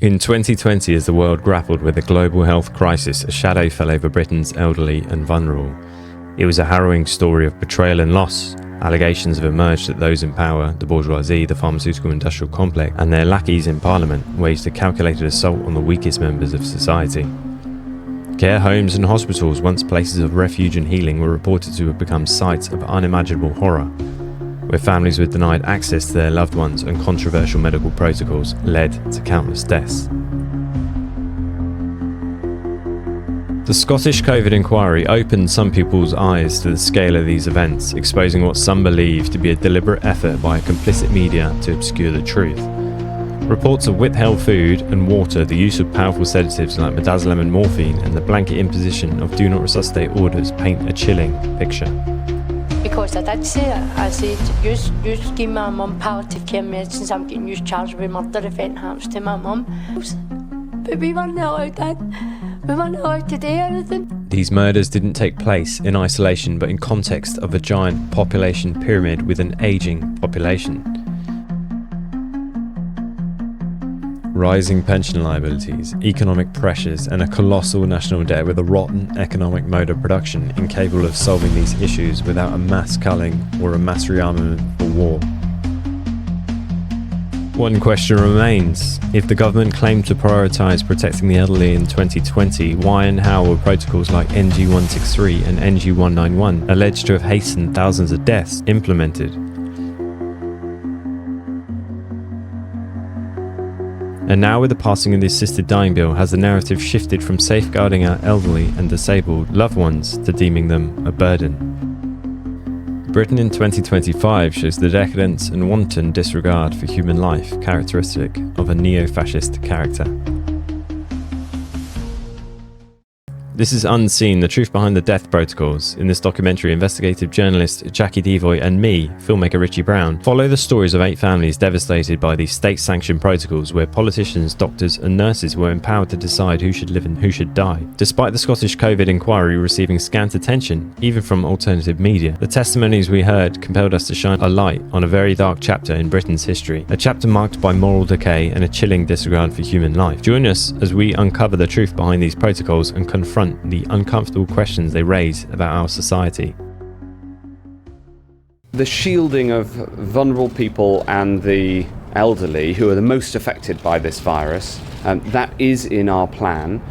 In 2020, as the world grappled with a global health crisis, a shadow fell over Britain's elderly and vulnerable. It was a harrowing story of betrayal and loss. Allegations have emerged that those in power, the bourgeoisie, the pharmaceutical industrial complex, and their lackeys in Parliament waged a calculated assault on the weakest members of society. Care homes and hospitals, once places of refuge and healing, were reported to have become sites of unimaginable horror, where families were denied access to their loved ones and controversial medical protocols led to countless deaths. The Scottish COVID inquiry opened some people's eyes to the scale of these events, exposing what some believe to be a deliberate effort by a complicit media to obscure the truth. Reports of withheld food and water, the use of powerful sedatives like midazolam and morphine, and the blanket imposition of do not resuscitate orders paint a chilling picture. Because that's it. I said, just give my mum palliative care medicines. I'm getting used charged with murder if anything happens to my mum. But we weren't allowed that. We weren't allowed to do anything. These murders didn't take place in isolation, but in context of a giant population pyramid with an ageing population. Rising pension liabilities, economic pressures, and a colossal national debt with a rotten economic mode of production incapable of solving these issues without a mass culling or a mass rearmament for war. One question remains. If the government claimed to prioritise protecting the elderly in 2020, why and how were protocols like NG163 and NG191, alleged to have hastened thousands of deaths, implemented? And now, with the passing of the Assisted Dying Bill, has the narrative shifted from safeguarding our elderly and disabled loved ones to deeming them a burden? Britain in 2025 shows the decadence and wanton disregard for human life characteristic of a neo-fascist character. This is Unseen, the truth behind the death protocols. In this documentary, investigative journalist Jacqui Deevoy and me, filmmaker Richie Brown, follow the stories of 8 families devastated by these state-sanctioned protocols where politicians, doctors and nurses were empowered to decide who should live and who should die. Despite the Scottish COVID inquiry receiving scant attention, even from alternative media, the testimonies we heard compelled us to shine a light on a very dark chapter in Britain's history, a chapter marked by moral decay and a chilling disregard for human life. Join us as we uncover the truth behind these protocols and confront the uncomfortable questions they raise about our society. The shielding of vulnerable people and the elderly, who are the most affected by this virus, that is in our plan.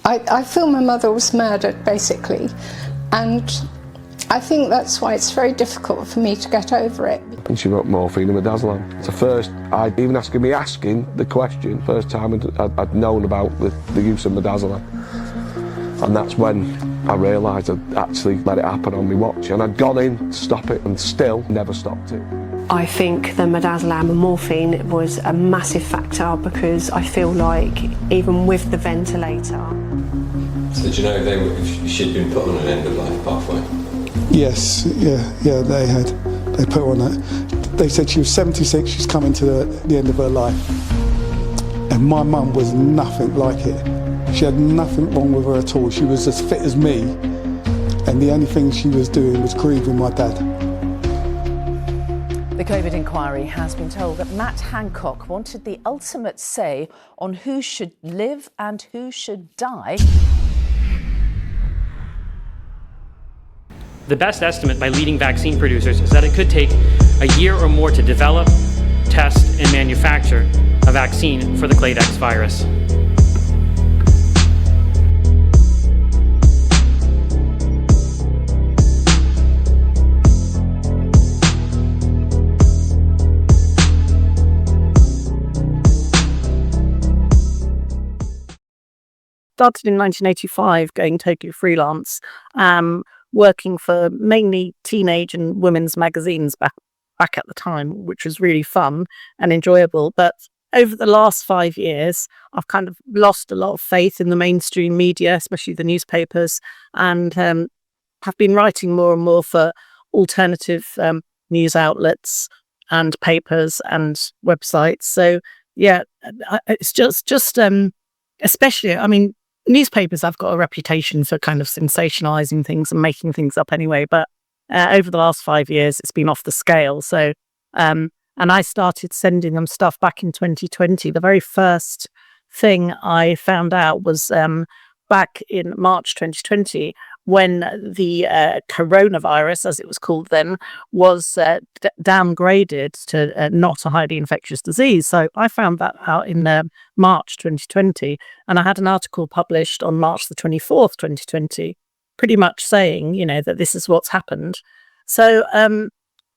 I feel my mother was murdered, basically, and I think that's why it's very difficult for me to get over it. And she wrote morphine and midazolam. It's the first, even asking the question, first time I'd known about the use of midazolam. And that's when I realised I'd actually let it happen on my watch. And I'd gone in to stop it and still never stopped it. I think the midazolam and morphine was a massive factor because I feel like even with the ventilator. So do you know if she'd been put on an end-of-life pathway? Yes, yeah, they put her on that. They said she was 76, she's coming to the end of her life. And my mum was nothing like it. She had nothing wrong with her at all. She was as fit as me. And the only thing she was doing was grieving my dad. The COVID inquiry has been told that Matt Hancock wanted the ultimate say on who should live and who should die. The best estimate by leading vaccine producers is that it could take a year or more to develop, test, and manufacture a vaccine for the Cladex virus. Started in 1985 going totally freelance, working for mainly teenage and women's magazines back at the time, which was really fun and enjoyable. But over the last 5 years, I've kind of lost a lot of faith in the mainstream media, especially the newspapers, and have been writing more and more for alternative news outlets and papers and websites. So yeah, it's just especially, I mean, newspapers have got a reputation for kind of sensationalizing things and making things up anyway, but over the last 5 years, it's been off the scale. So, and And I started sending them stuff back in 2020. The very first thing I found out was back in March 2020, when the coronavirus, as it was called then, was downgraded to not a highly infectious disease. So I found that out in March 2020, and I had an article published on March the 24th, 2020, pretty much saying, that this is what's happened. So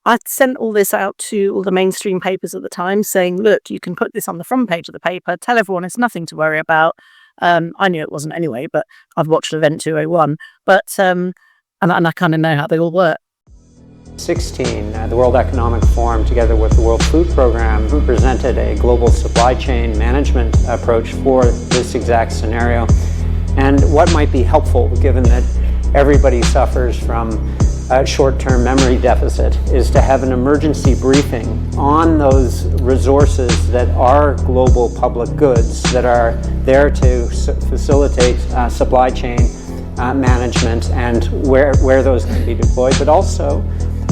I sent all this out to all the mainstream papers at the time saying, look, you can put this on the front page of the paper, tell everyone it's nothing to worry about. I knew it wasn't anyway, but I've watched Event 201. But and I kind of know how they all work. 2016, the World Economic Forum, together with the World Food Program, presented a global supply chain management approach for this exact scenario. And what might be helpful, given that everybody suffers from short-term memory deficit, is to have an emergency briefing on those resources that are global public goods that are there to facilitate supply chain management and where those can be deployed, but also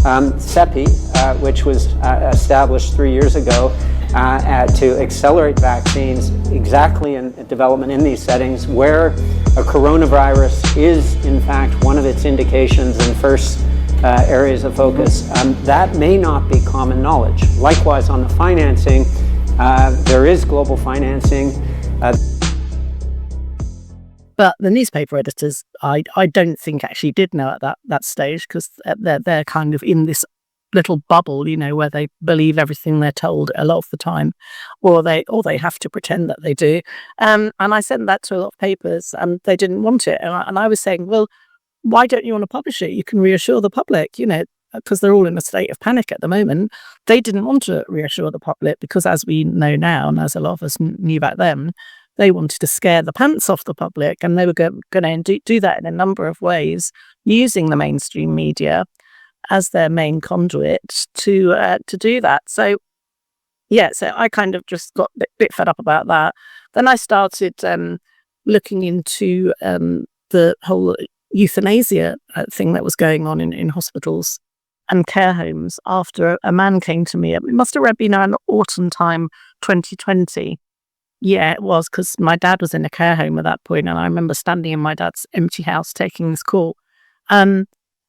CEPI, which was established 3 years ago to accelerate vaccines exactly in development in these settings where a coronavirus is in fact one of its indications and first areas of focus. That may not be common knowledge. Likewise, on the financing, there is global financing. But the newspaper editors, I don't think actually did know at that stage, because they're kind of in this little bubble, where they believe everything they're told a lot of the time, or they have to pretend that they do. And I sent that to a lot of papers, and they didn't want it. And I was saying, well, why don't you want to publish it? You can reassure the public, because they're all in a state of panic at the moment. They didn't want to reassure the public because, as we know now, and as a lot of us knew back then, they wanted to scare the pants off the public, and they were going to do that in a number of ways, using the mainstream media as their main conduit to do that. So I kind of just got a bit fed up about that. Then I started looking into the whole euthanasia thing that was going on in hospitals and care homes after a man came to me. It must have been around autumn time 2020. Yeah, it was, because my dad was in a care home at that point, and I remember standing in my dad's empty house taking this call.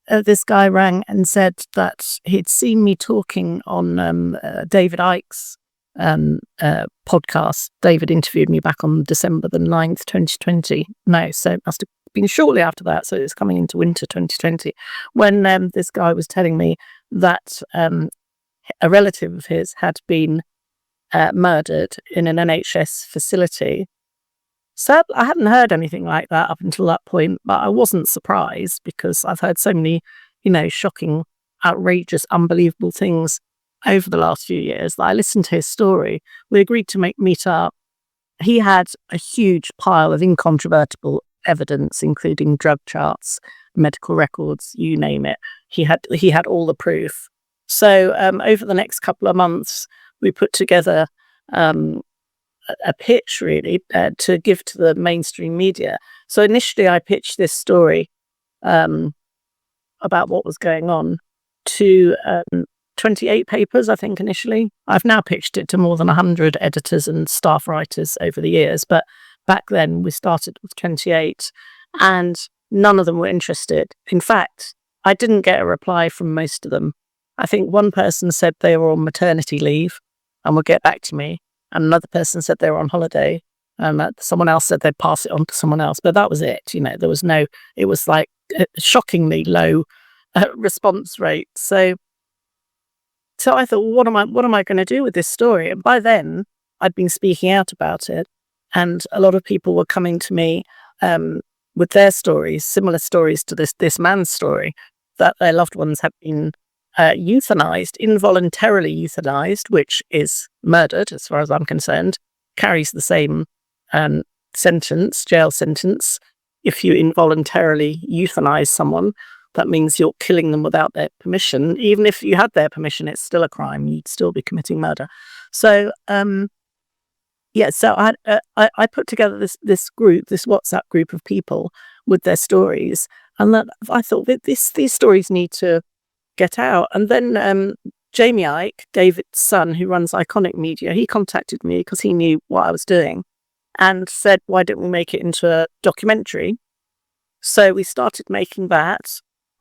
This guy rang and said that he'd seen me talking on David Icke's podcast. David interviewed me back on December the 9th, 2020. No, so it must have been shortly after that, so it's coming into winter 2020, when this guy was telling me that a relative of his had been murdered in an NHS facility. So I hadn't heard anything like that up until that point, but I wasn't surprised, because I've heard so many, shocking, outrageous, unbelievable things over the last few years that I listened to his story. We agreed to meet up. He had a huge pile of incontrovertible evidence, including drug charts, medical records, you name it. He had all the proof. So over the next couple of months, we put together a pitch, really, to give to the mainstream media. So initially I pitched this story about what was going on to 28 papers, I think, initially. I've now pitched it to more than 100 editors and staff writers over the years, but back then we started with 28, and none of them were interested. In fact, I didn't get a reply from most of them. I think one person said they were on maternity leave and would get back to me, and another person said they were on holiday, and someone else said they'd pass it on to someone else. But that was it. There was no, it was like a shockingly low response rate. So I thought, well, what am I going to do with this story? And by then I'd been speaking out about it, and a lot of people were coming to me with their stories, similar stories to this man's story, that their loved ones had been euthanized, involuntarily euthanized, which is murdered, as far as I'm concerned, carries the same jail sentence. If you involuntarily euthanize someone, that means you're killing them without their permission. Even if you had their permission, it's still a crime. You'd still be committing murder. So, so I put together this group, this WhatsApp group of people with their stories, and that I thought that these stories need to get out. And then Jamie Ike, David's son, who runs Iconic Media, he contacted me because he knew what I was doing and said, why don't we make it into a documentary? So we started making that,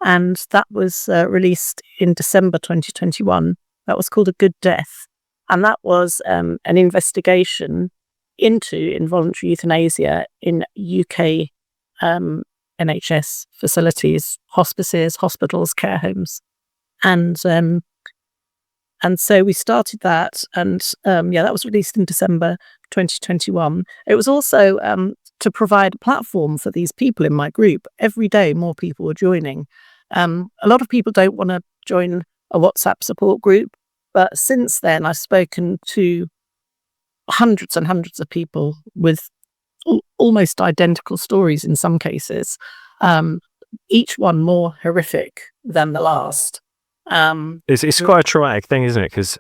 and that was released in December 2021. That was called A Good Death. And that was an investigation into involuntary euthanasia in UK NHS facilities, hospices, hospitals, care homes. And so we started that, and that was released in December 2021. It was also to provide a platform for these people in my group. Every day, more people were joining. A lot of people don't want to join a WhatsApp support group, but since then, I've spoken to hundreds and hundreds of people with almost identical stories in some cases, each one more horrific than the last. It's quite a traumatic thing, isn't it? Because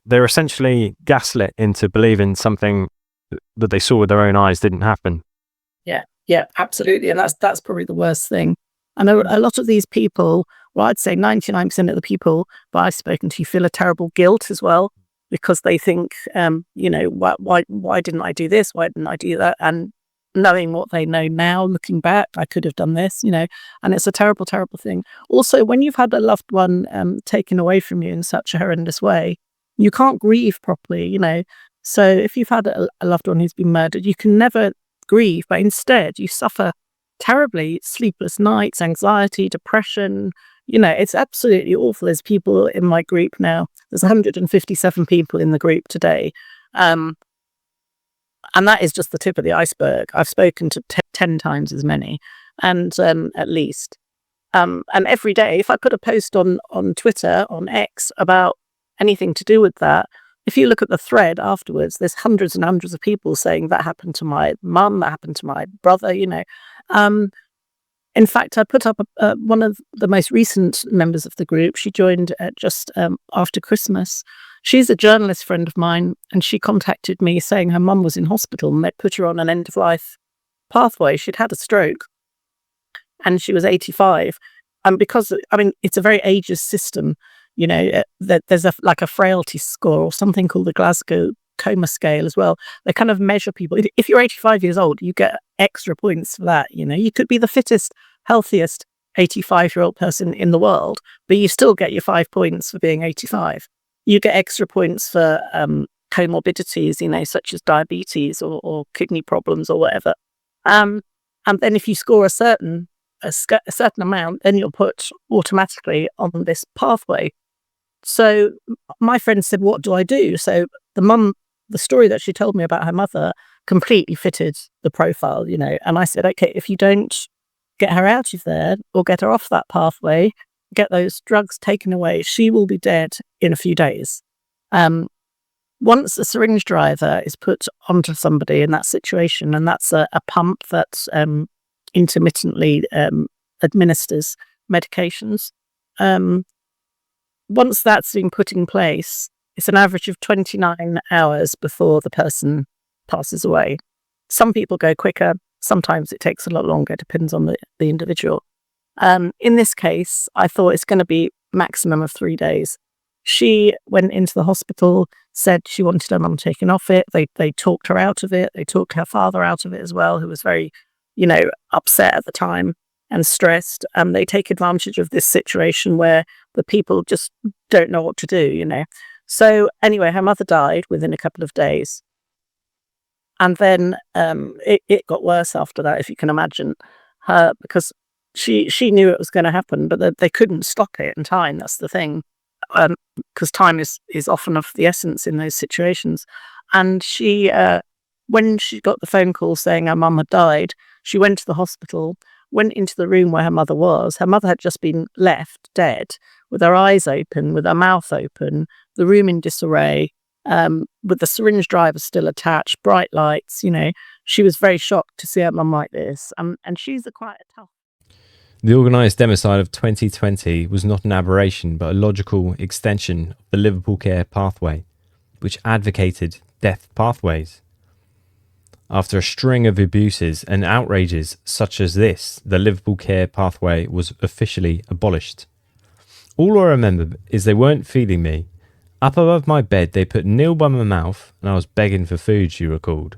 they're essentially gaslit into believing something that they saw with their own eyes didn't happen. Yeah, absolutely. And that's probably the worst thing. I know a lot of these people, well, I'd say 99% of the people that I've spoken to feel a terrible guilt as well, because they think, why didn't I do this? Why didn't I do that? And knowing what they know now, looking back, I could have done this, and it's a terrible, terrible thing. Also, when you've had a loved one taken away from you in such a horrendous way, you can't grieve properly, So if you've had a loved one who's been murdered, you can never grieve, but instead you suffer terribly, sleepless nights, anxiety, depression. It's absolutely awful. There's people in my group now. There's 157 people in the group today. And that is just the tip of the iceberg. I've spoken to 10 times as many, and at least. And every day, if I put a post on Twitter, on X, about anything to do with that, if you look at the thread afterwards, there's hundreds and hundreds of people saying that happened to my mum, that happened to my brother, In fact, I put up one of the most recent members of the group. She joined just after Christmas. She's a journalist friend of mine, and she contacted me saying her mum was in hospital and they'd put her on an end-of-life pathway. She'd had a stroke and she was 85. And because, it's a very ageist system, there's a frailty score or something called the Glasgow Coma Scale as well. They kind of measure people. If you're 85 years old, you get extra points for that. You could be the fittest, healthiest 85-year-old person in the world, but you still get your 5 points for being 85. You get extra points for comorbidities, such as diabetes or kidney problems or whatever. And then if you score a certain amount, then you're put automatically on this pathway. So my friend said, what do I do? So the story that she told me about her mother completely fitted the profile, and I said, okay, if you don't get her out of there or get her off that pathway, get those drugs taken away, she will be dead in a few days. Once a syringe driver is put onto somebody in that situation, and that's a pump that intermittently administers medications, once that's been put in place, it's an average of 29 hours before the person passes away. Some people go quicker. Sometimes it takes a lot longer, depends on the individual. In this case, I thought it's going to be maximum of 3 days. She went into the hospital, said she wanted her mum taken off it. They talked her out of it. They talked her father out of it as well, who was very, upset at the time and stressed. They take advantage of this situation where the people just don't know what to do, So anyway, her mother died within a couple of days. And then it got worse after that, if you can imagine, because she knew it was going to happen, but they couldn't stop it in time. That's the thing, because time is often of the essence in those situations. And she, when she got the phone call saying her mum had died, she went to the hospital, went into the room where her mother was. Her mother had just been left dead, with her eyes open, with her mouth open, the room in disarray, with the syringe driver still attached, bright lights. She was very shocked to see her mum like this, and she's quite a tough. The organised democide of 2020 was not an aberration, but a logical extension of the Liverpool care pathway, which advocated death pathways. After a string of abuses and outrages such as this, the Liverpool care pathway was officially abolished. All I remember is they weren't feeding me. Up above my bed they put nil by my mouth and I was begging for food, she recalled.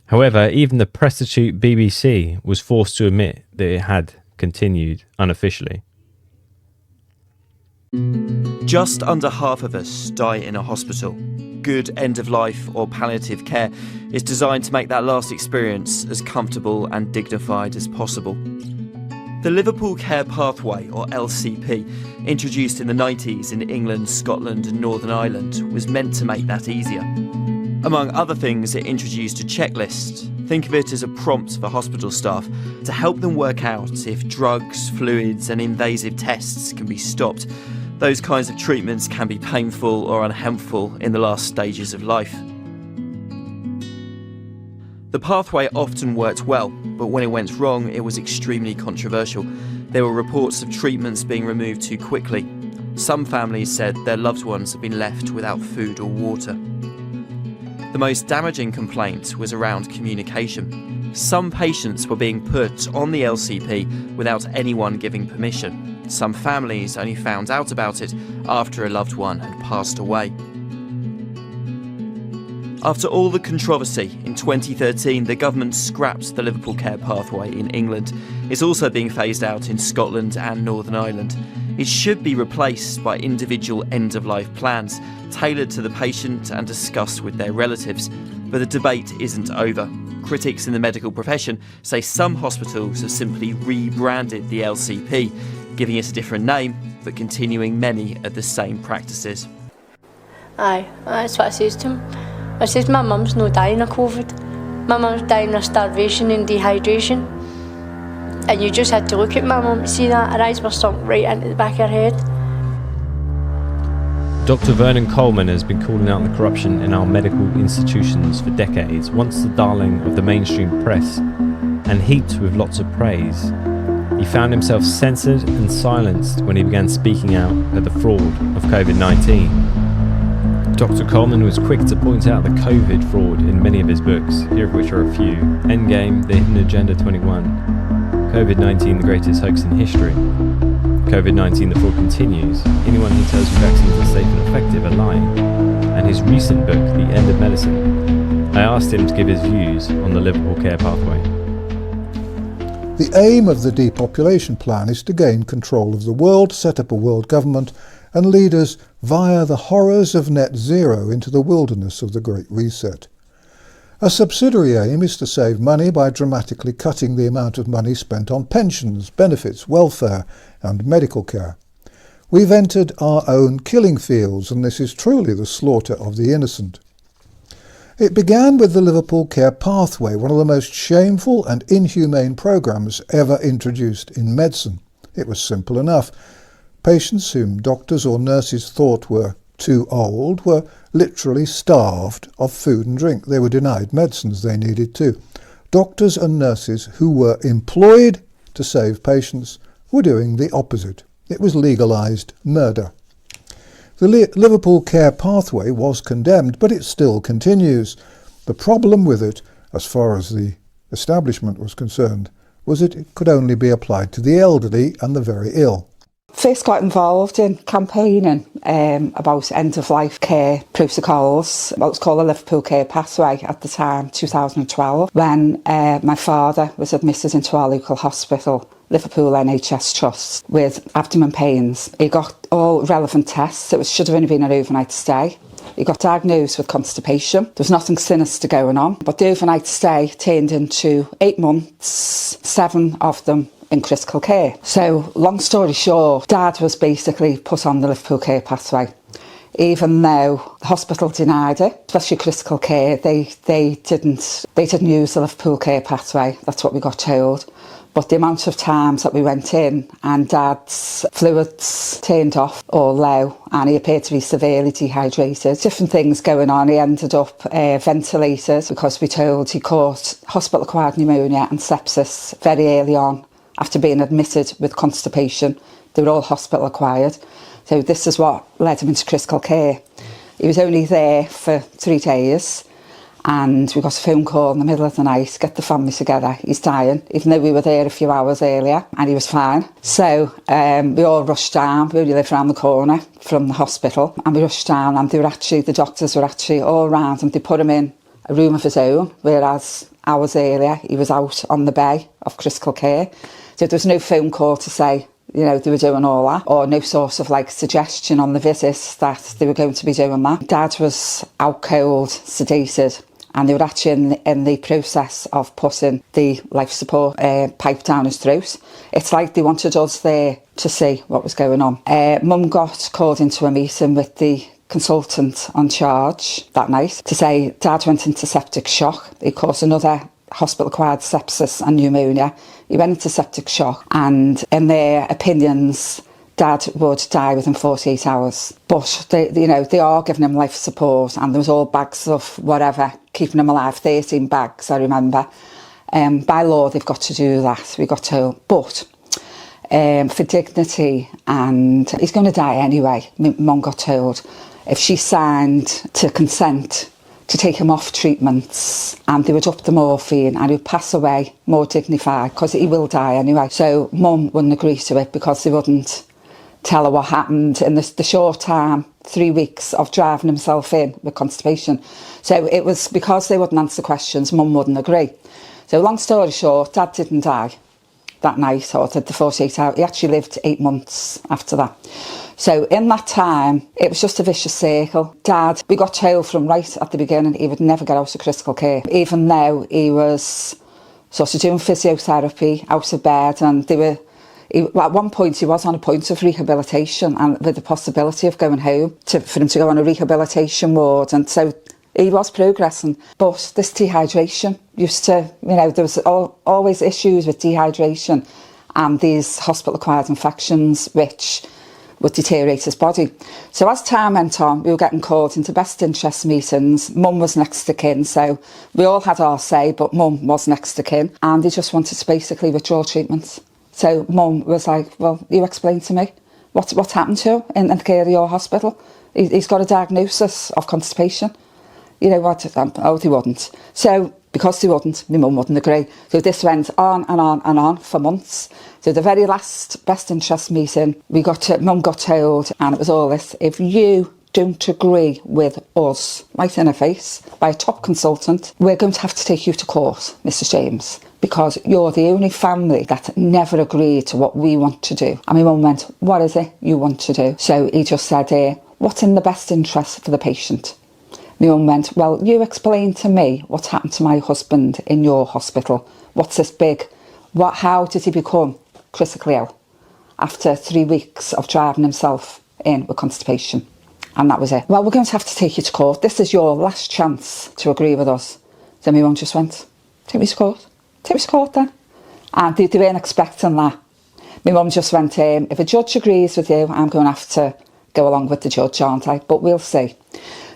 However, even the prostitute BBC was forced to admit that it had continued unofficially. Just under half of us die in a hospital. Good end-of-life or palliative care is designed to make that last experience as comfortable and dignified as possible. The Liverpool Care Pathway, or LCP, introduced in the 90s in England, Scotland and Northern Ireland, was meant to make that easier. Among other things, it introduced a checklist. Think of it as a prompt for hospital staff to help them work out if drugs, fluids and invasive tests can be stopped. Those kinds of treatments can be painful or unhelpful in the last stages of life. The pathway often worked well, but when it went wrong, it was extremely controversial. There were reports of treatments being removed too quickly. Some families said their loved ones had been left without food or water. The most damaging complaint was around communication. Some patients were being put on the LCP without anyone giving permission. Some families only found out about it after a loved one had passed away. After all the controversy, in 2013 the government scrapped the Liverpool Care Pathway in England. It's also being phased out in Scotland and Northern Ireland. It should be replaced by individual end-of-life plans, tailored to the patient and discussed with their relatives. But the debate isn't over. Critics in the medical profession say some hospitals have simply rebranded the LCP, giving it a different name, but continuing many of the same practices. Aye, that's what I says to him. I says, my mum's no dying of COVID. My mum's dying of starvation and dehydration. And you just had to look at my mum, see that her eyes were sunk right into the back of her head. Dr. Vernon Coleman has been calling out the corruption in our medical institutions for decades, once the darling of the mainstream press, and heaped with lots of praise. He found himself censored and silenced when he began speaking out at the fraud of COVID-19. Dr. Coleman was quick to point out the COVID fraud in many of his books, here of which are a few: Endgame, The Hidden Agenda 21, COVID-19, the greatest hoax in history, COVID-19, the fraud continues, anyone who tells you vaccines are safe and effective are lying, and his recent book, The End of Medicine. I asked him to give his views on the Liverpool Care Pathway. The aim of the depopulation plan is to gain control of the world, set up a world government and lead us via the horrors of net zero into the wilderness of the Great Reset. A subsidiary aim is to save money by dramatically cutting the amount of money spent on pensions, benefits, welfare and medical care. We've entered our own killing fields, and this is truly the slaughter of the innocent. It began with the Liverpool Care Pathway, one of the most shameful and inhumane programmes ever introduced in medicine. It was simple enough. Patients whom doctors or nurses thought were too old were literally starved of food and drink. They were denied medicines they needed too. Doctors and nurses who were employed to save patients were doing the opposite. It was legalised murder. The Liverpool Care Pathway was condemned, but it still continues. The problem with it, as far as the establishment was concerned, was that it could only be applied to the elderly and the very ill. First got involved in campaigning about end-of-life care protocols, what was called the Liverpool Care Pathway at the time, 2012, when my father was admitted into our local hospital, Liverpool NHS Trust, with abdomen pains. He got all relevant tests. It should have only been an overnight stay. He got diagnosed with constipation. There was nothing sinister going on, but the overnight stay turned into 8 months, 7 of them in critical care. So, long story short, Dad was basically put on the Liverpool Care Pathway. Even though the hospital denied it, especially critical care, they didn't use the Liverpool Care Pathway. That's what we got told. But the amount of times that we went in and Dad's fluids turned off or low, and he appeared to be severely dehydrated. Different things going on. He ended up ventilated because we told he caught hospital-acquired pneumonia and sepsis very early on after being admitted with constipation. They were all hospital-acquired. So this is what led him into critical care. He was only there for 3 days, and we got a phone call in the middle of the night, get the family together, he's dying, even though we were there a few hours earlier, and he was fine. So we all rushed down. We only lived around the corner from the hospital, and we rushed down, and the doctors were actually all around him. They put him in a room of his own, whereas hours earlier he was out on the bay of critical care. So there was no phone call to say, you know, they were doing all that, or no sort of like suggestion on the visits that they were going to be doing that. Dad was out cold, sedated, and they were actually in the process of putting the life support pipe down his throat. It's like they wanted us there to see what was going on. Mum got called into a meeting with the consultant on charge that night to say Dad went into septic shock. He caused another hospital-acquired sepsis and pneumonia. He went into septic shock, and in their opinions, Dad would die within 48 hours. But they are giving him life support, and there was all bags of whatever keeping him alive, 13 bags, I remember. By law, they've got to do that. We got told, but for dignity, and he's going to die anyway. Mum got told if she signed to consent to take him off treatments and they would up the morphine and he would pass away more dignified, because he will die anyway. So Mum wouldn't agree to it because they wouldn't tell her what happened in the short time, 3 weeks of driving himself in with constipation. So it was because they wouldn't answer questions, Mum wouldn't agree. So long story short, Dad didn't die that night or the 48 hours. He actually lived 8 months after that. So in that time, it was just a vicious circle. Dad, we got told from right at the beginning he would never get out of critical care, even though he was sort of doing physiotherapy out of bed, and at one point he was on a point of rehabilitation and with the possibility of going home for him to go on a rehabilitation ward, and so he was progressing. But this dehydration used to, there was always issues with dehydration and these hospital-acquired infections which would deteriorate his body. So as time went on, we were getting called into best interest meetings. Mum was next to kin, so we all had our say, but Mum was next to kin, and they just wanted to basically withdraw treatment. So Mum was like, well, you explain to me what's happened to him in the care of your hospital. He's got a diagnosis of constipation. You know what? Oh, they wouldn't. So because they wouldn't, my mum wouldn't agree. So this went on and on and on for months. So the very last best interest meeting, Mum got told, and it was all this: if you don't agree with us, right in her face, by a top consultant, we're going to have to take you to court, Mrs. James, because you're the only family that never agreed to what we want to do. And my mum went, what is it you want to do? So he just said, what's in the best interest for the patient? My mum went, well, you explain to me what's happened to my husband in your hospital. What's this big? How did he become critically ill after 3 weeks of driving himself in with constipation? And that was it. Well, we're going to have to take you to court. This is your last chance to agree with us. So my mum just went, take me to court. Take me to court then. And they weren't expecting that. My mum just went, if a judge agrees with you, I'm going to have to go along with the judge, aren't I? But we'll see.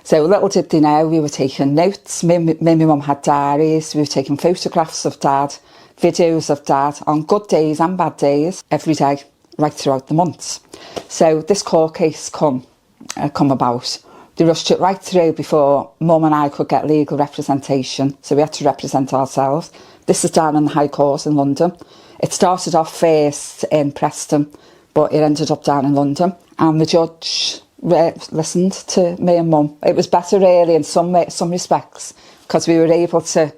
So little did they know, we were taking notes. Me and my mum had diaries. We were taking photographs of Dad, videos of Dad on good days and bad days, every day, right throughout the months. So this court case come about. They rushed it right through before Mum and I could get legal representation. So we had to represent ourselves. This is down in the High Court in London. It started off first in Preston, but it ended up down in London. And the judge listened to me and Mum. It was better really in some respects, because we were able to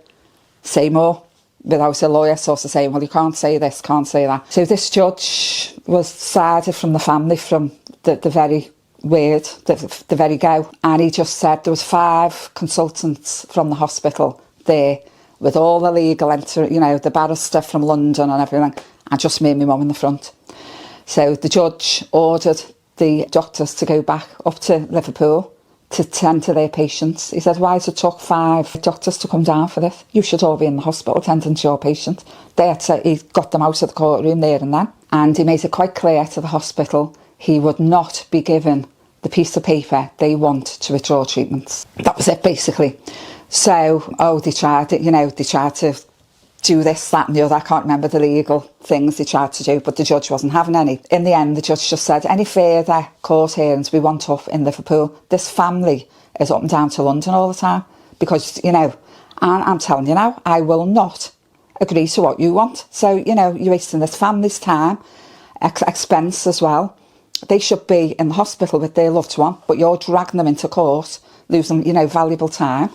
say more without a lawyer sort of saying, well, you can't say this, can't say that. So this judge was sided from the family from the very word, the very go. And he just said there was 5 consultants from the hospital there with all the legal the barrister from London and everything, and just me and my mum in the front. So the judge ordered the doctors to go back up to Liverpool to tend to their patients. He said, why has it took 5 doctors to come down for this? You should all be in the hospital tending to your patient. He got them out of the courtroom there and then. And he made it quite clear to the hospital he would not be given the piece of paper they want to withdraw treatments. That was it, basically. So, they tried it, they tried to do this, that and the other. I can't remember the legal things they tried to do, but the judge wasn't having any. In the end, the judge just said, any further court hearings we want up in Liverpool. This family is up and down to London all the time because, you know, and I'm telling you now, I will not agree to what you want. So, you know, you're wasting this family's time, expense as well. They should be in the hospital with their loved one, but you're dragging them into court, losing, you know, valuable time.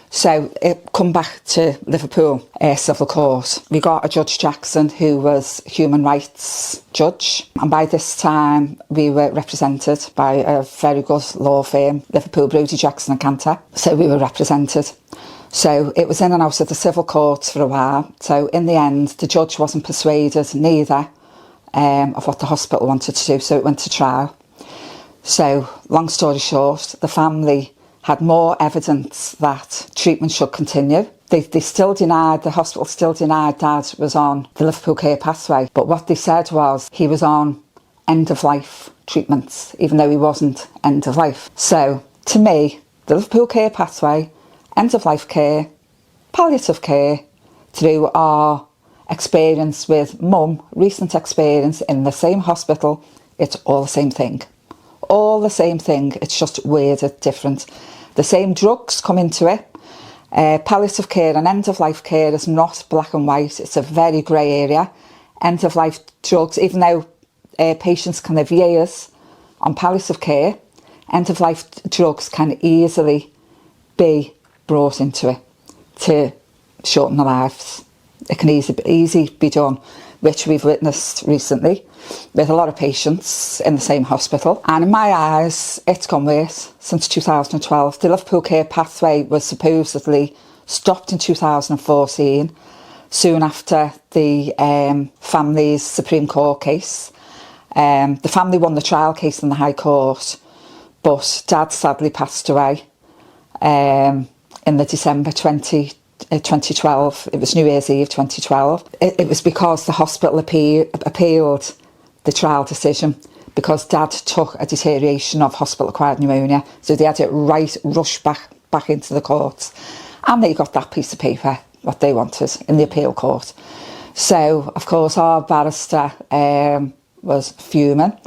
So it come back to Liverpool civil court. We got a Judge Jackson who was human rights judge, and by this time we were represented by a very good law firm, Liverpool, Brodie, Jackson and Cantor. So we were represented. So it was in and out of the civil courts for a while. So in the end, the judge wasn't persuaded neither of what the hospital wanted to do, so it went to trial. So long story short, the family had more evidence that treatment should continue. They still denied, the hospital still denied Dad was on the Liverpool care pathway, but what they said was he was on end-of-life treatments, even though he wasn't end-of-life. So to me, the Liverpool care pathway, end-of-life care, palliative care, through our experience with Mum, recent experience in the same hospital, it's all the same thing. All the same thing, it's just worded different. The same drugs come into it. Palliative care and end-of-life care is not black and white, it's a very grey area. End-of-life drugs, even though patients can live years on palliative care, end-of-life drugs can easily be brought into it to shorten their lives. It can easily be done, which we've witnessed recently with a lot of patients in the same hospital. And in my eyes, it's gone worse since 2012. The Liverpool care pathway was supposedly stopped in 2014, soon after the family's Supreme Court case. The family won the trial case in the High Court, but Dad sadly passed away in the December 2012. It was New Year's Eve 2012. It was because the hospital appealed the trial decision, because Dad took a deterioration of hospital-acquired pneumonia, so they had to rush back into the courts, and they got that piece of paper, what they wanted, in the appeal court. So, of course, our barrister was fuming.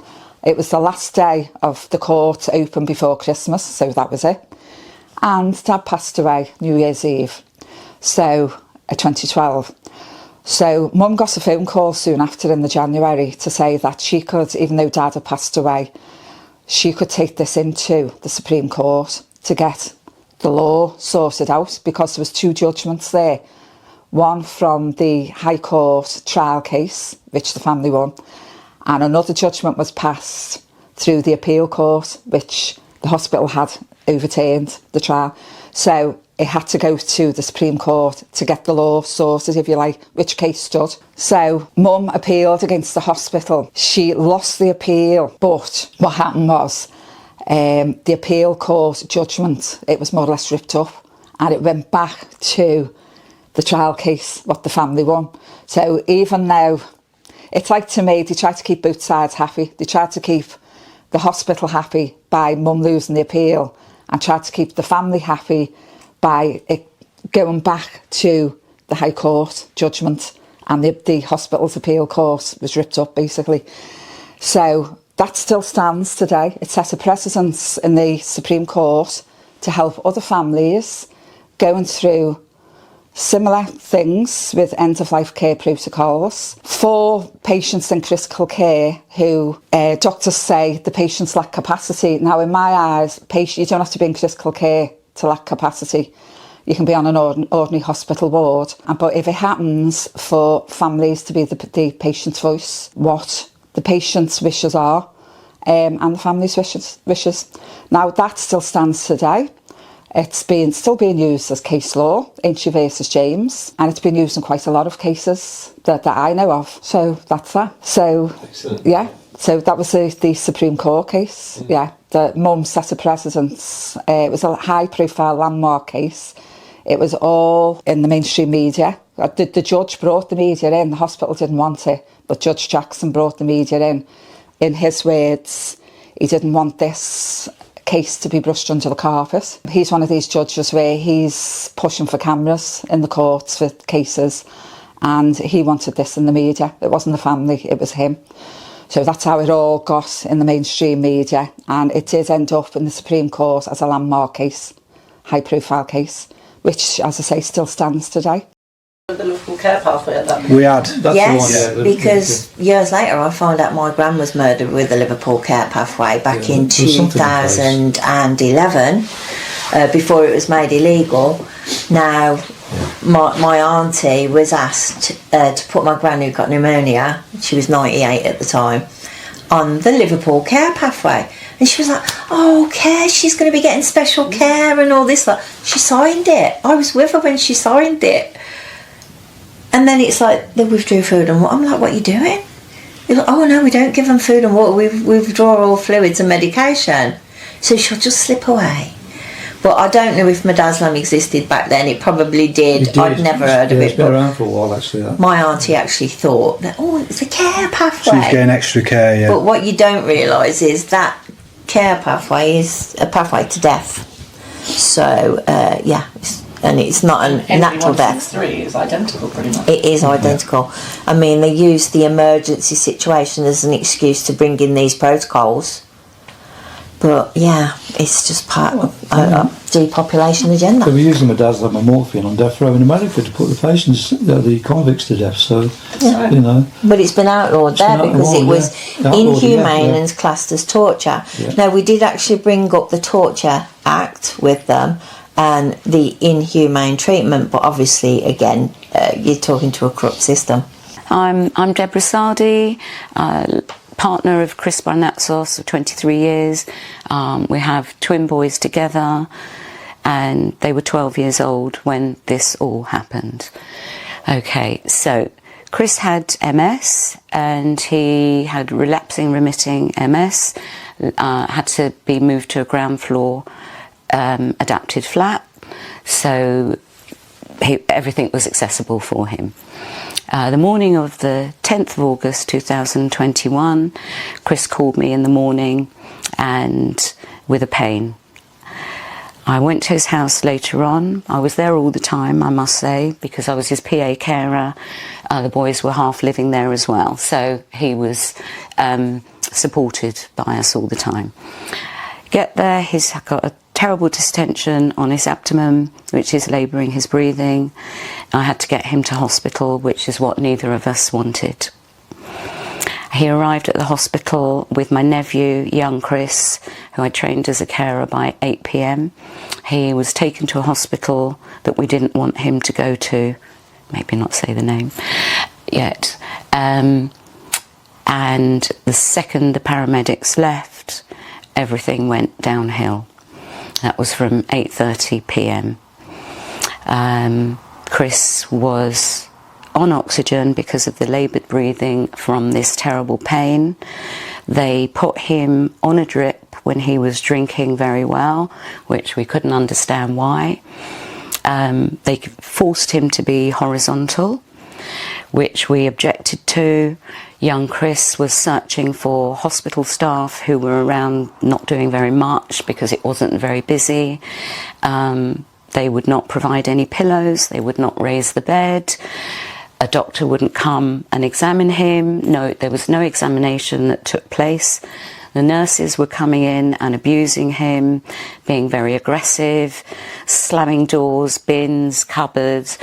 It was the last day of the court open before Christmas, so that was it. And Dad passed away New Year's Eve, so 2012. So Mum got a phone call soon after in the January to say that she could, even though Dad had passed away, she could take this into the Supreme Court to get the law sorted out, because there was two judgments there. One from the High Court trial case, which the family won, and another judgment was passed through the appeal court, which the hospital had overturned the trial. So it had to go to the Supreme Court to get the law sorted, if you like, which case stood. So Mum appealed against the hospital. She lost the appeal, but what happened was the appeal court judgment, it was more or less ripped up, and it went back to the trial case, what the family won. So even though, it's like, to me, they tried to keep both sides happy. They tried to keep the hospital happy by Mum losing the appeal, and tried to keep the family happy by it going back to the High Court judgment, and the hospital's appeal court was ripped up, basically. So that still stands today. It set a precedence in the Supreme Court to help other families going through similar things with end-of-life care protocols. For patients in critical care who doctors say the patients lack capacity. Now, in my eyes, you don't have to be in critical care to lack capacity. You can be on an ordinary hospital ward. But if it happens for families to be the patient's voice, what the patient's wishes are, and the family's wishes. Now, that still stands today. It's still being used as case law, Aintree versus James, and it's been used in quite a lot of cases that I know of. So that's that. So, excellent. Yeah, so that was the Supreme Court case. Yeah, the Mum set a precedence. It was a high-profile landmark case. It was all in the mainstream media. The judge brought the media in. The hospital didn't want it, but Judge Jackson brought the media in. In his words, he didn't want this case to be brushed under the carpet. He's one of these judges where he's pushing for cameras in the courts for cases, and he wanted this in the media. It wasn't the family, it was him. So that's how it all got in the mainstream media, and it did end up in the Supreme Court as a landmark case. high-profile case, which, as I say, still stands today. The Liverpool care pathway at that point? We had. Yes, because years later I found out my gran was murdered with the Liverpool care pathway back in 2011, before it was made illegal. Now, my auntie was asked to put my gran, who got pneumonia, she was 98 at the time, on the Liverpool care pathway. And she was like, oh, care, she's going to be getting special care and all this. Like, she signed it. I was with her when she signed it. And then it's like, they withdrew food and water. I'm like, what are you doing? They're like, oh no, we don't give them food and water. We withdraw all fluids and medication. So she'll just slip away. But I don't know if midazolam existed back then. It probably did. I'd never heard of it. It's been around for a while, actually. That. My auntie actually thought that, oh, it's a care pathway. She's getting extra care, yeah. But what you don't realise is that care pathway is a pathway to death. So, and it's not a natural death. 3 is identical, pretty much. It is identical. I mean, they use the emergency situation as an excuse to bring in these protocols. But yeah, it's just part of a depopulation agenda. They were using midazolam and morphine on death row in America to put the patients, the convicts, to death. So, you know. But it's been outlawed there because it was inhumane and classed as torture. Yeah. Now, we did actually bring up the Torture Act with them and the inhumane treatment, but obviously, again, you're talking to a corrupt system. I'm Deborah Sardi, partner of Chris Barnatsos of 23 years. We have twin boys together, and they were 12 years old when this all happened. Okay, so Chris had MS, and he had relapsing remitting MS, had to be moved to a ground floor adapted flat, so everything was accessible for him. The morning of the 10th of August 2021, Chris called me in the morning and with a pain. I went to his house later on. I was there all the time, I must say, because I was his PA carer. The boys were half living there as well, so he was supported by us all the time. Get there, he's got a terrible distension on his abdomen, which is labouring his breathing. I had to get him to hospital, which is what neither of us wanted. He arrived at the hospital with my nephew, young Chris, who I trained as a carer, by 8 p.m. He was taken to a hospital that we didn't want him to go to, maybe not say the name yet. And the second the paramedics left, everything went downhill. That was from 8:30 p.m. Chris was on oxygen because of the laboured breathing from this terrible pain. They put him on a drip when he was drinking very well, which we couldn't understand why. They forced him to be horizontal, which we objected to. Young Chris was searching for hospital staff who were around, not doing very much because it wasn't very busy. They would not provide any pillows, they would not raise the bed. A doctor wouldn't come and examine him. No, there was no examination that took place. The nurses were coming in and abusing him, being very aggressive, slamming doors, bins, cupboards,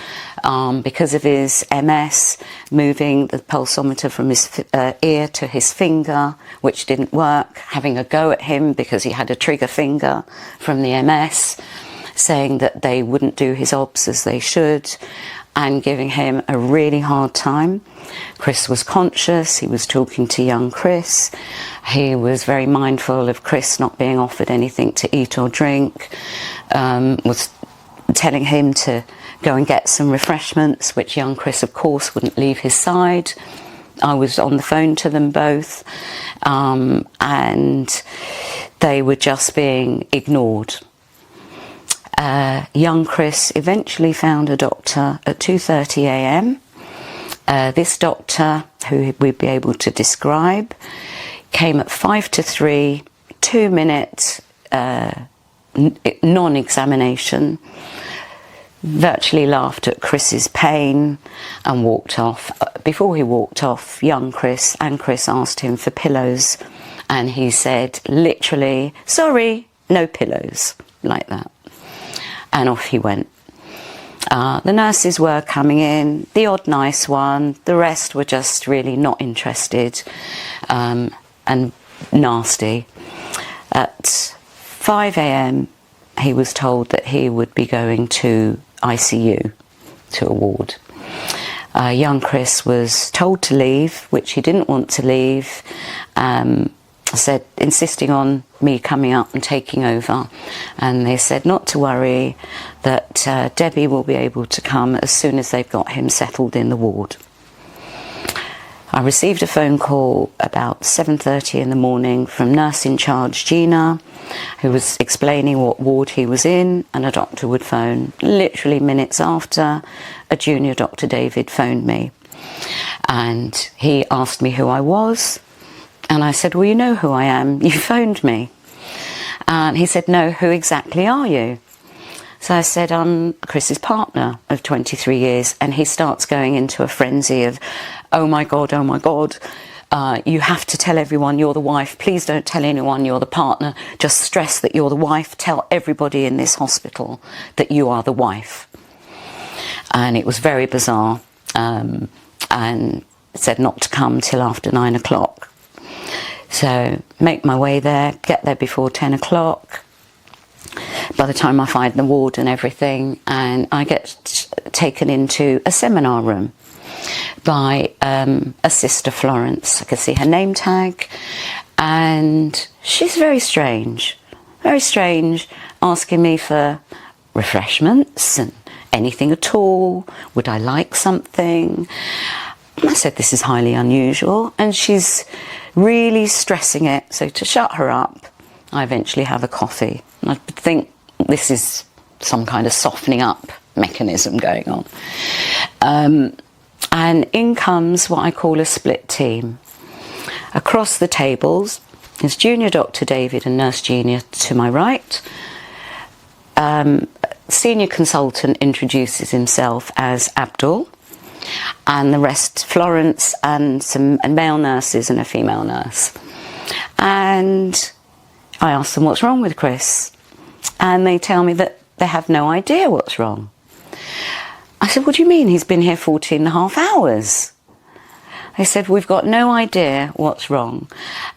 because of his MS, moving the pulsometer from his ear to his finger, which didn't work, having a go at him because he had a trigger finger from the MS, saying that they wouldn't do his obs as they should, and giving him a really hard time. Chris was conscious, he was talking to young Chris, he was very mindful of Chris not being offered anything to eat or drink, was telling him to go and get some refreshments, which young Chris, of course, wouldn't leave his side. I was on the phone to them both, and they were just being ignored. Young Chris eventually found a doctor at 2:30 a.m. This doctor, who we'd be able to describe, came at 5 to 3, 2-minute non-examination, virtually laughed at Chris's pain and walked off. Before he walked off, young Chris and Chris asked him for pillows, and he said literally, sorry, no pillows, like that. and off he went. The nurses were coming in, the odd nice one, the rest were just really not interested and nasty. At 5 a.m. he was told that he would be going to ICU, to a ward. Young Chris was told to leave, which he didn't want to leave, said, insisting on me coming up and taking over, and they said not to worry, that Debbie will be able to come as soon as they've got him settled in the ward. I received a phone call about 7:30 in the morning from nurse in charge Gina, who was explaining what ward he was in, and a doctor would phone. Literally minutes after, a junior Dr. David phoned me, and he asked me who I was. And I said, well, you know who I am, you phoned me. And he said, no, who exactly are you? So I said, I'm Chris's partner of 23 years. And he starts going into a frenzy of, oh my God, you have to tell everyone you're the wife. Please don't tell anyone you're the partner. Just stress that you're the wife. Tell everybody in this hospital that you are the wife. And it was very bizarre, and said not to come till after 9 o'clock. So make my way there, get there before 10 o'clock. By the time I find the ward and everything, and I get taken into a seminar room by a sister, Florence. I can see her name tag, and she's very strange, asking me for refreshments and anything at all. Would I like something? I said this is highly unusual, and she's really stressing it. So to shut her up, I eventually have a coffee. And I think this is some kind of softening up mechanism going on. And in comes what I call a split team. Across the tables is Junior Dr. David and Nurse Gina to my right. Senior consultant introduces himself as Abdul, and the rest Florence and some male nurses and a female nurse. And I ask them what's wrong with Chris, and they tell me that they have no idea what's wrong. I said, what do you mean? He's been here 14 and a half hours. They said, we've got no idea what's wrong,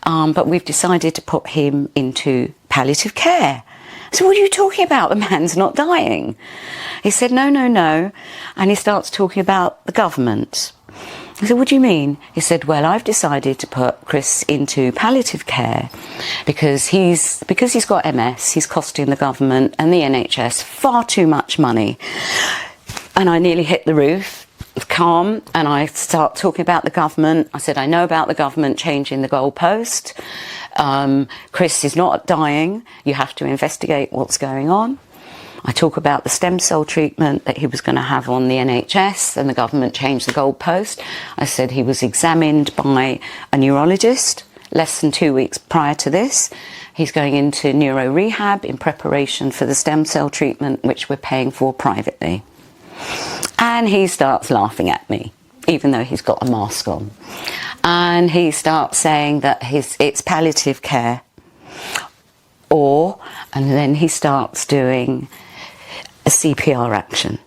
but we've decided to put him into palliative care. I said, what are you talking about? The man's not dying. He said, no. And he starts talking about the government. I said, what do you mean? He said, well, I've decided to put Chris into palliative care because he's got MS, he's costing the government and the NHS far too much money. And I nearly hit the roof. Calm, and I start talking about the government. I said, I know about the government changing the goalpost. Chris is not dying. You have to investigate what's going on. I talk about the stem cell treatment that he was going to have on the NHS, and the government changed the goalpost. I said he was examined by a neurologist less than 2 weeks prior to this. He's going into neuro rehab in preparation for the stem cell treatment, which we're paying for privately. And he starts laughing at me, even though he's got a mask on. And he starts saying that it's palliative care. And then he starts doing a CPR action.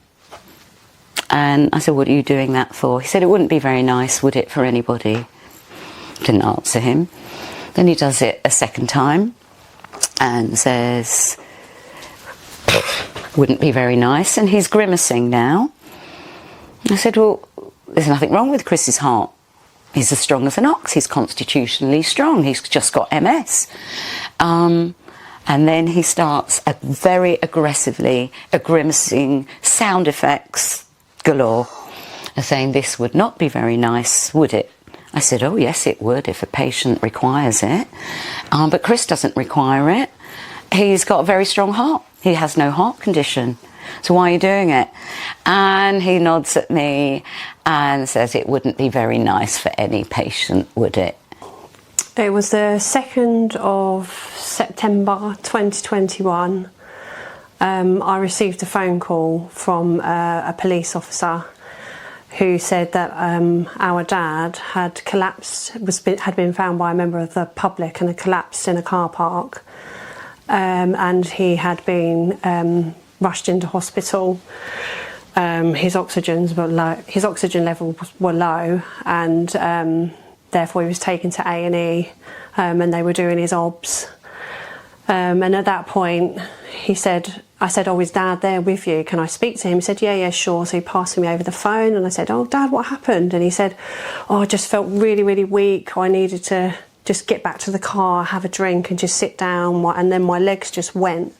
And I said, what are you doing that for? He said, it wouldn't be very nice, would it, for anybody? Didn't answer him. Then he does it a second time and says, wouldn't be very nice. And he's grimacing now. I said, well, there's nothing wrong with Chris's heart. He's as strong as an ox. He's constitutionally strong. He's just got MS. And then he starts very aggressively grimacing, sound effects galore, saying this would not be very nice, would it? I said, oh yes it would if a patient requires it. But Chris doesn't require it. He's got a very strong heart. He has no heart condition. So why are you doing it? And he nods at me and says it wouldn't be very nice for any patient, would it? It was the 2nd of September 2021. I received a phone call from a police officer who said that our dad had collapsed, had been found by a member of the public and had collapsed in a car park. And he had been rushed into hospital. His oxygen levels were low, and therefore he was taken to A&E, and they were doing his obs. And at that point, I said, "Oh, is Dad there with you? Can I speak to him?" He said, yeah, sure. So he passed me over the phone, and I said, "Oh, Dad, what happened?" And he said, "Oh, I just felt really, really weak. I needed to just get back to the car, have a drink, and just sit down, and then my legs just went."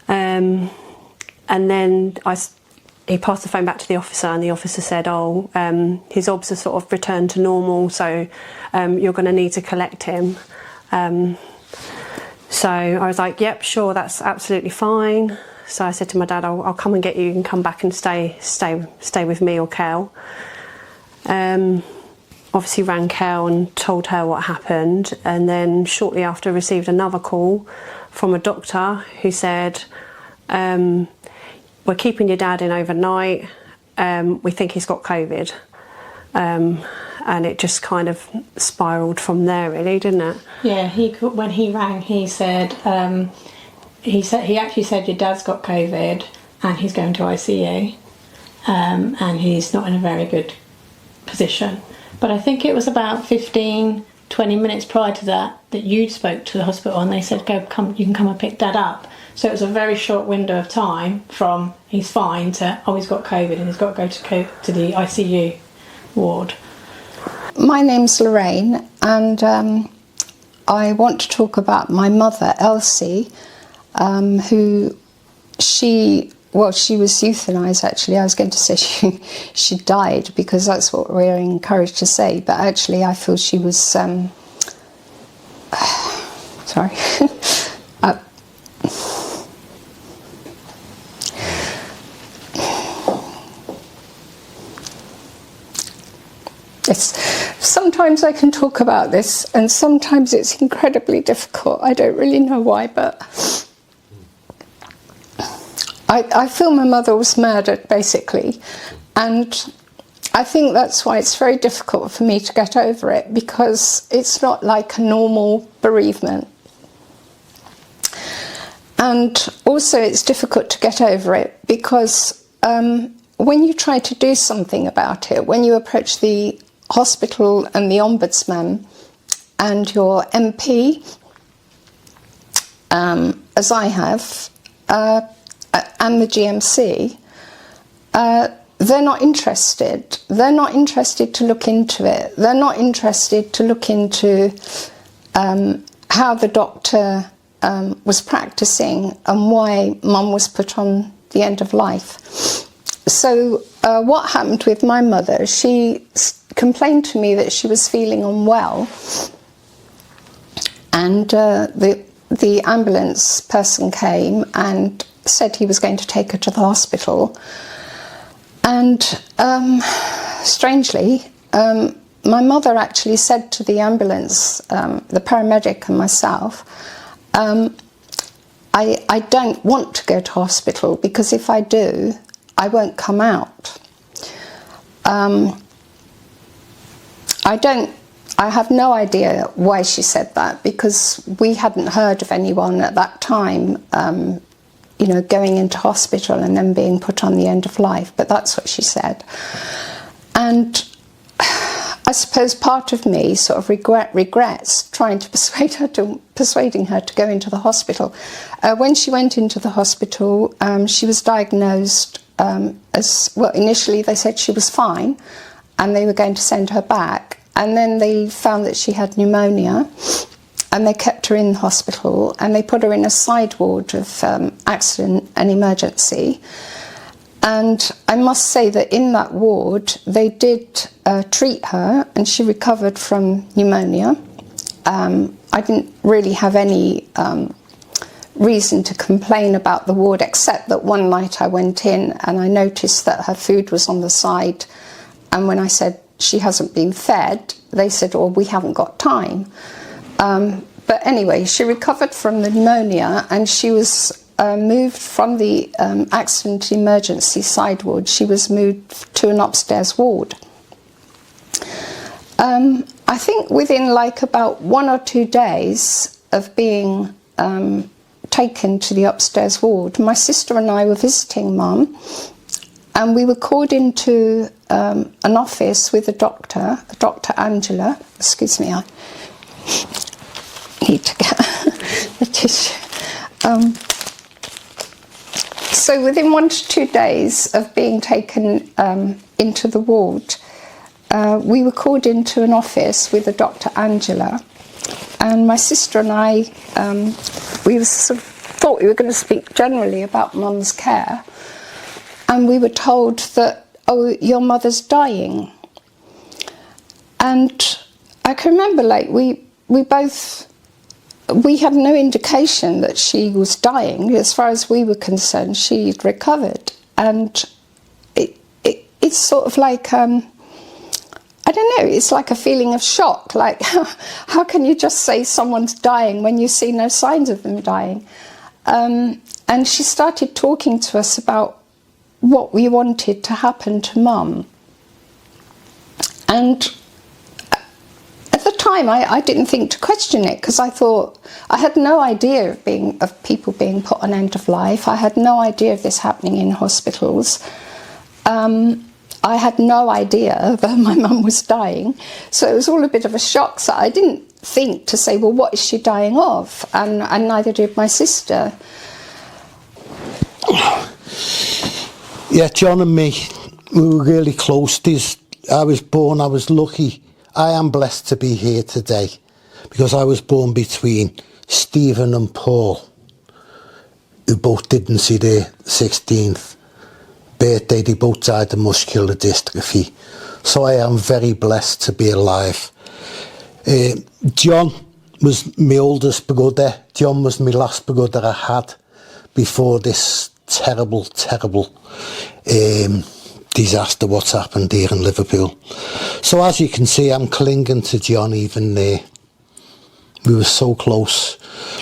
And then he passed the phone back to the officer, and the officer said, "Oh, his obs have sort of returned to normal, so you're going to need to collect him." So I was like, "Yep, sure, that's absolutely fine." So I said to my dad, "I'll come and get you. You can come back and stay with me or Kel." Obviously rang Kel and told her what happened, and then shortly after received another call from a doctor who said, "We're keeping your dad in overnight. We think he's got COVID." And it just kind of spiralled from there, really, didn't it? Yeah, when he rang, he actually said your dad's got COVID and he's going to ICU, and he's not in a very good position. But I think it was about 15-20 minutes prior to that you spoke to the hospital, and they said, you can come and pick Dad up. So it was a very short window of time from he's fine to, oh, he's got COVID and he's got to go to the ICU ward. My name's Lorraine, and I want to talk about my mother, Elsie, she was euthanised, actually. I was going to say she died, because that's what we're encouraged to say, but actually I feel she was, sorry. Sometimes I can talk about this, and sometimes it's incredibly difficult. I don't really know why, but I feel my mother was murdered, basically, and I think that's why it's very difficult for me to get over it, because it's not like a normal bereavement. And also it's difficult to get over it because when you try to do something about it, when you approach the hospital and the ombudsman and your MP, as I have, and the GMC, they're not interested. They're not interested to look into it. They're not interested to look into how the doctor was practicing and why Mum was put on the end of life. So what happened with my mother, she complained to me that she was feeling unwell, and the ambulance person came and said he was going to take her to the hospital. And strangely, my mother actually said to the ambulance, the paramedic and myself, I don't want to go to hospital, because if I do, I won't come out. I have no idea why she said that, because we hadn't heard of anyone at that time, going into hospital and then being put on the end of life, but that's what she said. And I suppose part of me sort of regrets trying to persuading her to go into the hospital. When she went into the hospital, she was diagnosed as, well, initially they said she was fine and they were going to send her back, and then they found that she had pneumonia, and they kept her in hospital, and they put her in a side ward of accident and emergency. And I must say that in that ward, they did treat her, and she recovered from pneumonia. I didn't really have any reason to complain about the ward, except that one night I went in and I noticed that her food was on the side, and when I said she hasn't been fed, they said, "Oh, we haven't got time." But anyway, she recovered from the pneumonia, and she was moved from the accident emergency side ward. She was moved to an upstairs ward. I think within like about 1 or 2 days of being taken to the upstairs ward. My sister and I were visiting Mum, and we were called into an office with a doctor, Dr. Angela. Excuse me, I need to get the tissue. So within 1 to 2 days of being taken into the ward, we were called into an office with a Dr. Angela, and my sister and I, we sort of thought we were going to speak generally about Mum's care, and we were told that, oh, your mother's dying. And I can remember, like, we had no indication that she was dying. As far as we were concerned, she'd recovered. And it's sort of like, I don't know, it's like a feeling of shock. Like, how can you just say someone's dying when you see no signs of them dying? And she started talking to us about what we wanted to happen to Mum. And at the time, I didn't think to question it, because I thought, I had no idea of people being put on end of life. I had no idea of this happening in hospitals. I had no idea that my mum was dying. So it was all a bit of a shock. So I didn't think to say, well, what is she dying of? And neither did my sister. Yeah, John and me, we were really close. I was born, I was lucky. I am blessed to be here today because I was born between Stephen and Paul, who both didn't see their 16th birthday. They both died of muscular dystrophy. So I am very blessed to be alive. John was my oldest brother. John was my last brother I had before this terrible disaster what's happened here in Liverpool. So as you can see, I'm clinging to John even there. We were so close.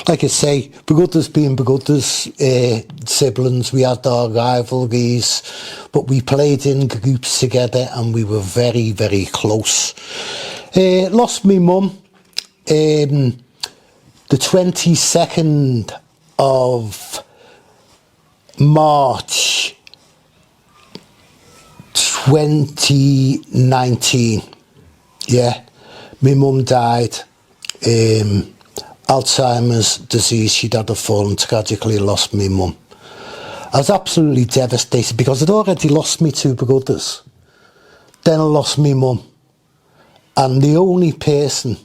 Like I say, brothers being brothers, siblings, we had our rivalries, but we played in groups together and we were very, very close. Lost my mum the 22nd of March 2019. Yeah, my mum died. Alzheimer's disease. She'd had a fall and tragically lost my mum. I was absolutely devastated because I'd already lost my 2 brothers. Then I lost my mum. And the only person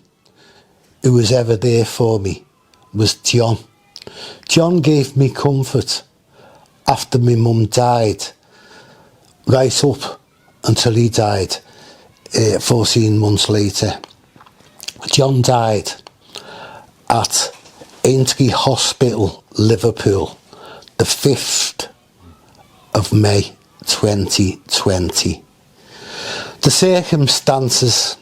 who was ever there for me was John. John gave me comfort after my mum died, right up until he died 14 months later. John died at Aintree Hospital, Liverpool, the 5th of May 2020. The circumstances,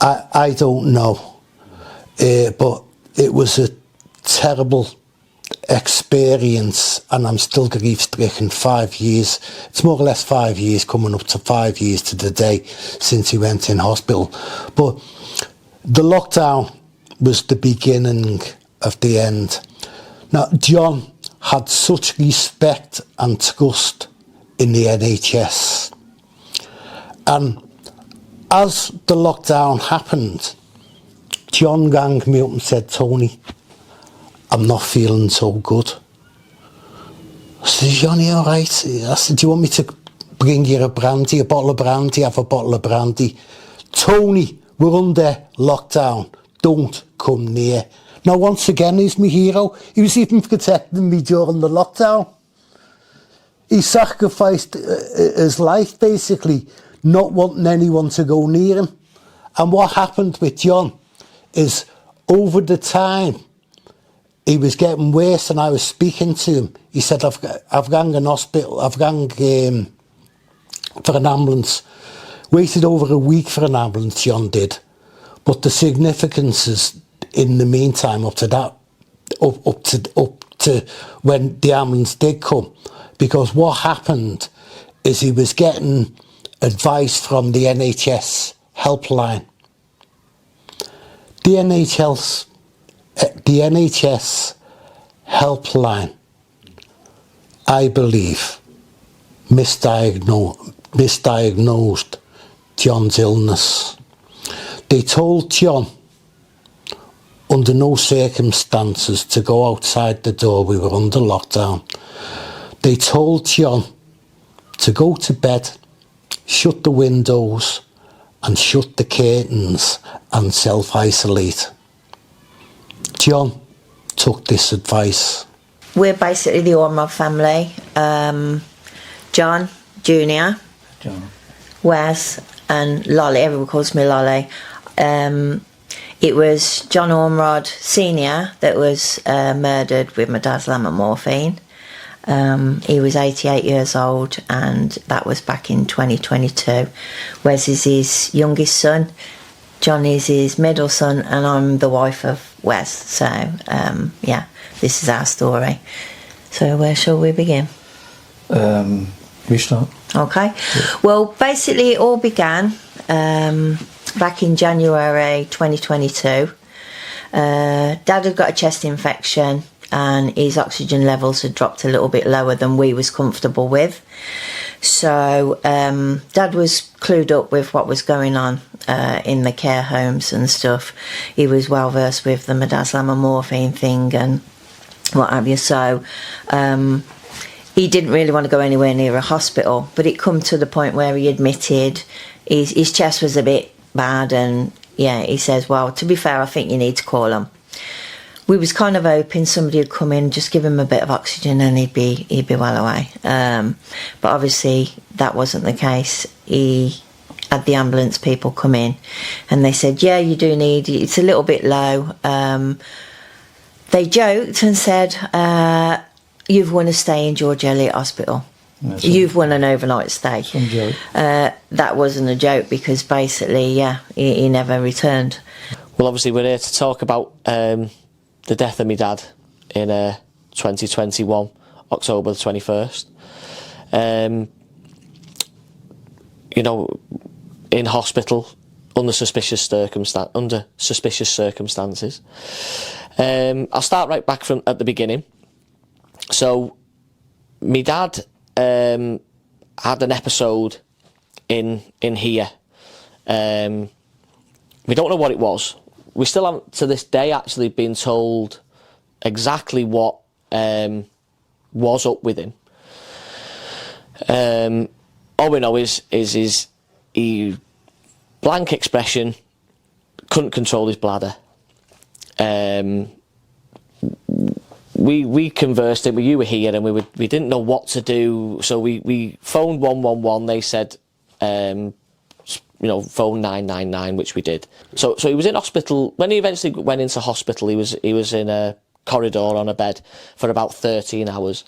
I don't know, but it was a terrible experience, and I'm still grief-stricken. 5 years, it's more or less 5 years, coming up to 5 years to the day since he went in hospital. But the lockdown was the beginning of the end. Now, John had such respect and trust in the NHS, and as the lockdown happened, John rang me up and said, "Tony, I'm not feeling so good." I said, "Johnny, all right?" I said, "Do you want me to bring you a bottle of brandy? Have a bottle of brandy." "Tony, we're under lockdown. Don't come near." Now, once again, he's my hero. He was even protecting me during the lockdown. He sacrificed his life, basically, not wanting anyone to go near him. And what happened with John is, over the time, he was getting worse, and I was speaking to him. He said, I've rang an hospital, I've rang for an ambulance. Waited over a week for an ambulance, John did. But the significance is, in the meantime, up to when the ambulance did come. Because what happened is he was getting advice from the NHS helpline. The NHS helpline, I believe, misdiagnosed John's illness. They told John under no circumstances to go outside the door. We were under lockdown. They told John to go to bed, shut the windows and shut the curtains and self-isolate. John took this advice. We're basically the Ormond family. John, Junior, Wes and Lolly. Everyone calls me Lolly. It was John Ormrod Senior that was murdered with midazolam and morphine. He was 88 years old, and that was back in 2022. Wes is his youngest son, John is his middle son, and I'm the wife of Wes. So, yeah, this is our story. So where shall we begin? We start. Okay. Yeah. Well, basically it all began back in January 2022. Dad had got a chest infection and his oxygen levels had dropped a little bit lower than we was comfortable with. So Dad was clued up with what was going on in the care homes and stuff. He was well versed with the midazolam and morphine thing and what have you. So he didn't really want to go anywhere near a hospital, but it come to the point where he admitted his chest was a bit bad, and yeah, he says, well, to be fair, I think you need to call him. We was kind of hoping somebody would come in, just give him a bit of oxygen and he'd be well away. But obviously that wasn't the case. He had the ambulance people come in and they said, yeah, you do need, it's a little bit low. They joked and said, you've won a stay in George Eliot Hospital. You've won an overnight stay. That wasn't a joke, because basically, yeah, he never returned. Well, obviously we're here to talk about the death of my dad in 2021, October the 21st. You know, in hospital under suspicious circumstances. I'll start right back from at the beginning. So, my dad had an episode in here. We don't know what it was. We still haven't, to this day, actually been told exactly what was up with him. All we know is he blank expression, couldn't control his bladder. We conversed him. You were here, and we didn't know what to do. So we phoned 111. They said, phone 999, which we did. So he was in hospital. When he eventually went into hospital, he was in a corridor on a bed for about 13 hours.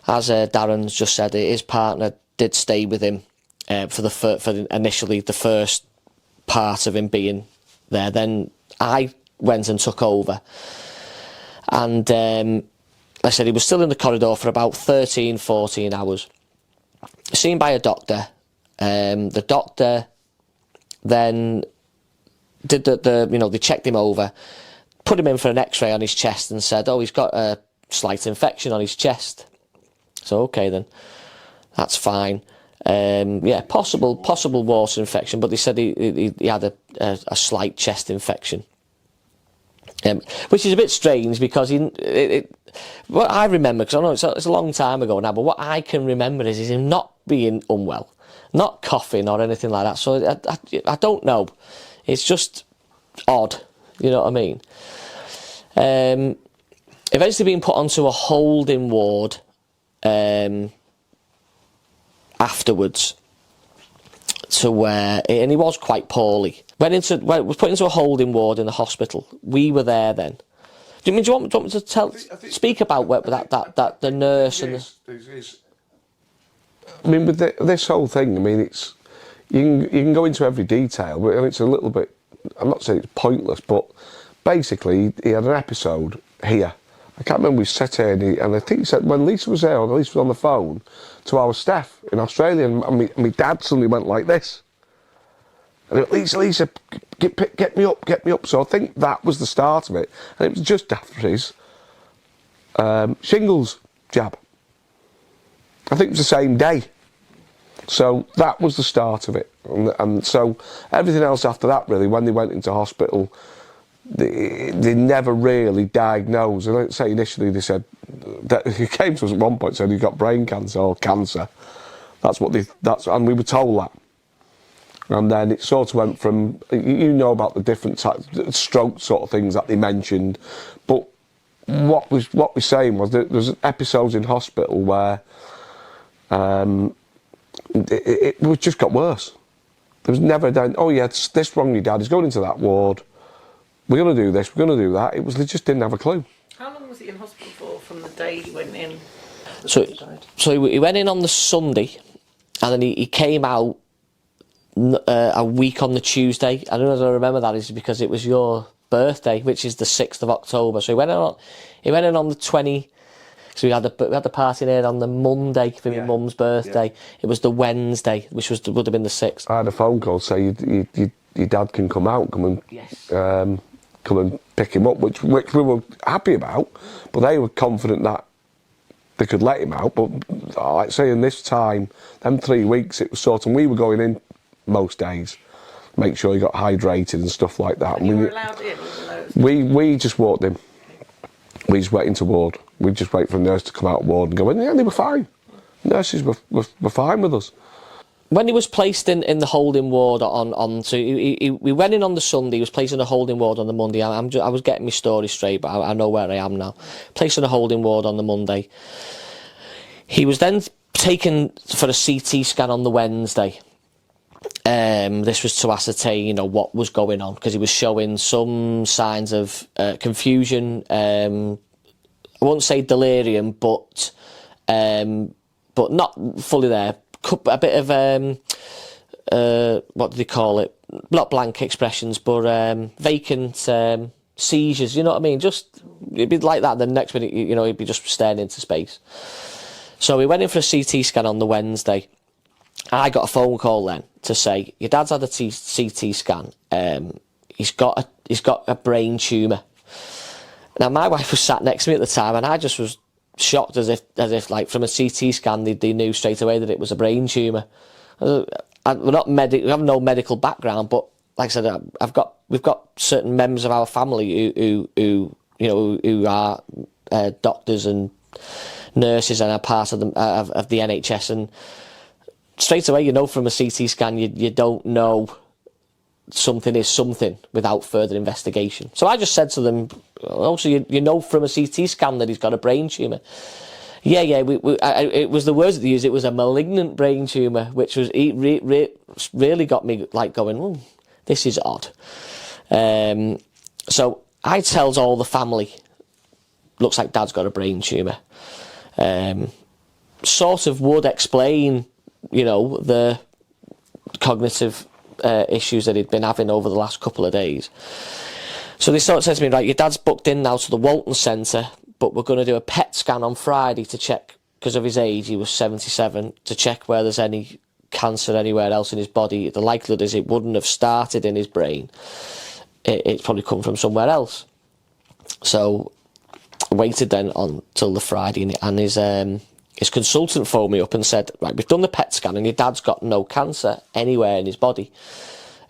As Darren's just said, his partner did stay with him for initially the first part of him being there. Then I went and took over. And like I said, he was still in the corridor for about 13, 14 hours. Seen by a doctor. The doctor then did they checked him over, put him in for an x-ray on his chest and said, oh, he's got a slight infection on his chest. So, okay then, that's fine. Possible water infection, but they said he had a slight chest infection. Which is a bit strange, because what I remember, because I know it's a long time ago now, but what I can remember is him not being unwell, not coughing or anything like that. So I don't know. It's just odd, you know what I mean? Eventually being put onto a holding ward afterwards, to where, and he was quite poorly. Was put into a holding ward in the hospital. We were there then. Do you want me to speak about that the nurse and the... I mean, with this whole thing, I mean, it's you can go into every detail, but it's a little bit, I'm not saying it's pointless, but basically he had an episode here. I can't remember, we sat here and I think he said when Lisa was there, or Lisa was on the phone to our staff in Australia, and my dad suddenly went like this. And he went, Lisa, get me up. So I think that was the start of it. And it was just after his shingles jab. I think it was the same day. So that was the start of it. And so everything else after that, really, when they went into hospital, they never really diagnosed. And like I say, initially they said, that he came to us at one point and said he got brain cancer or cancer. And we were told that. And then it sort of went from, you know about the different types, stroke sort of things that they mentioned. But what we're saying was that there's episodes in hospital where it just got worse. There was never then, oh yeah, it's this wrong with your dad, he's going into that ward, we're going to do this, we're going to do that. They just didn't have a clue. How long was he in hospital for from the day he went in? So he went in on the Sunday, and then he came out a week on the Tuesday. I don't know if I remember that is because it was your birthday, which is the 6th of October. So he went in on the 20. So we had the party there on the Monday for my mum's birthday. Yeah. It was the Wednesday, which would have been the 6th. I had a phone call say your dad can come out, come and pick him up, which we were happy about, but they were confident that they could let him out. But like I say, in this time, them 3 weeks, it was sort of, we were going in most days, make sure he got hydrated and stuff like that. And you were allowed in? We just walked in. We just went into ward. We just wait for the nurse to come out of ward and go in. Yeah, they were fine. Nurses were fine with us. When he was placed in the holding ward so we went in on the Sunday. He was placed in a holding ward on the Monday. I was getting my story straight, but I know where I am now. Placed in a holding ward on the Monday. He was then taken for a CT scan on the Wednesday. This was to ascertain, what was going on, because he was showing some signs of confusion. I won't say delirium, but not fully there. A bit of what do they call it? Not blank expressions, but vacant seizures. You know what I mean? Just it'd be like that. The next minute, he'd be just staring into space. So we went in for a CT scan on the Wednesday. I got a phone call then to say your dad's had a CT scan. He's got a brain tumour. Now my wife was sat next to me at the time, and I just was shocked as if like from a CT scan they knew straight away that it was a brain tumour. We have no medical background, but like I said, we've got certain members of our family who are doctors and nurses and are part of the NHS, and straight away from a CT scan you don't know something is something without further investigation. So I just said to them, also you know from a CT scan that he's got a brain tumour. Yeah, it was the words that they used. It was a malignant brain tumour, which was really got me like going, this is odd. So I tells all the family, looks like Dad's got a brain tumour. Sort of would explain, the cognitive issues that he'd been having over the last couple of days. So they sort of said to me, right, your dad's booked in now to the Walton Centre, but we're going to do a PET scan on Friday to check, because of his age, he was 77, to check where there's any cancer anywhere else in his body. The likelihood is it wouldn't have started in his brain. It's probably come from somewhere else. So I waited then till the Friday, and his consultant phoned me up and said, right, we've done the PET scan and your dad's got no cancer anywhere in his body.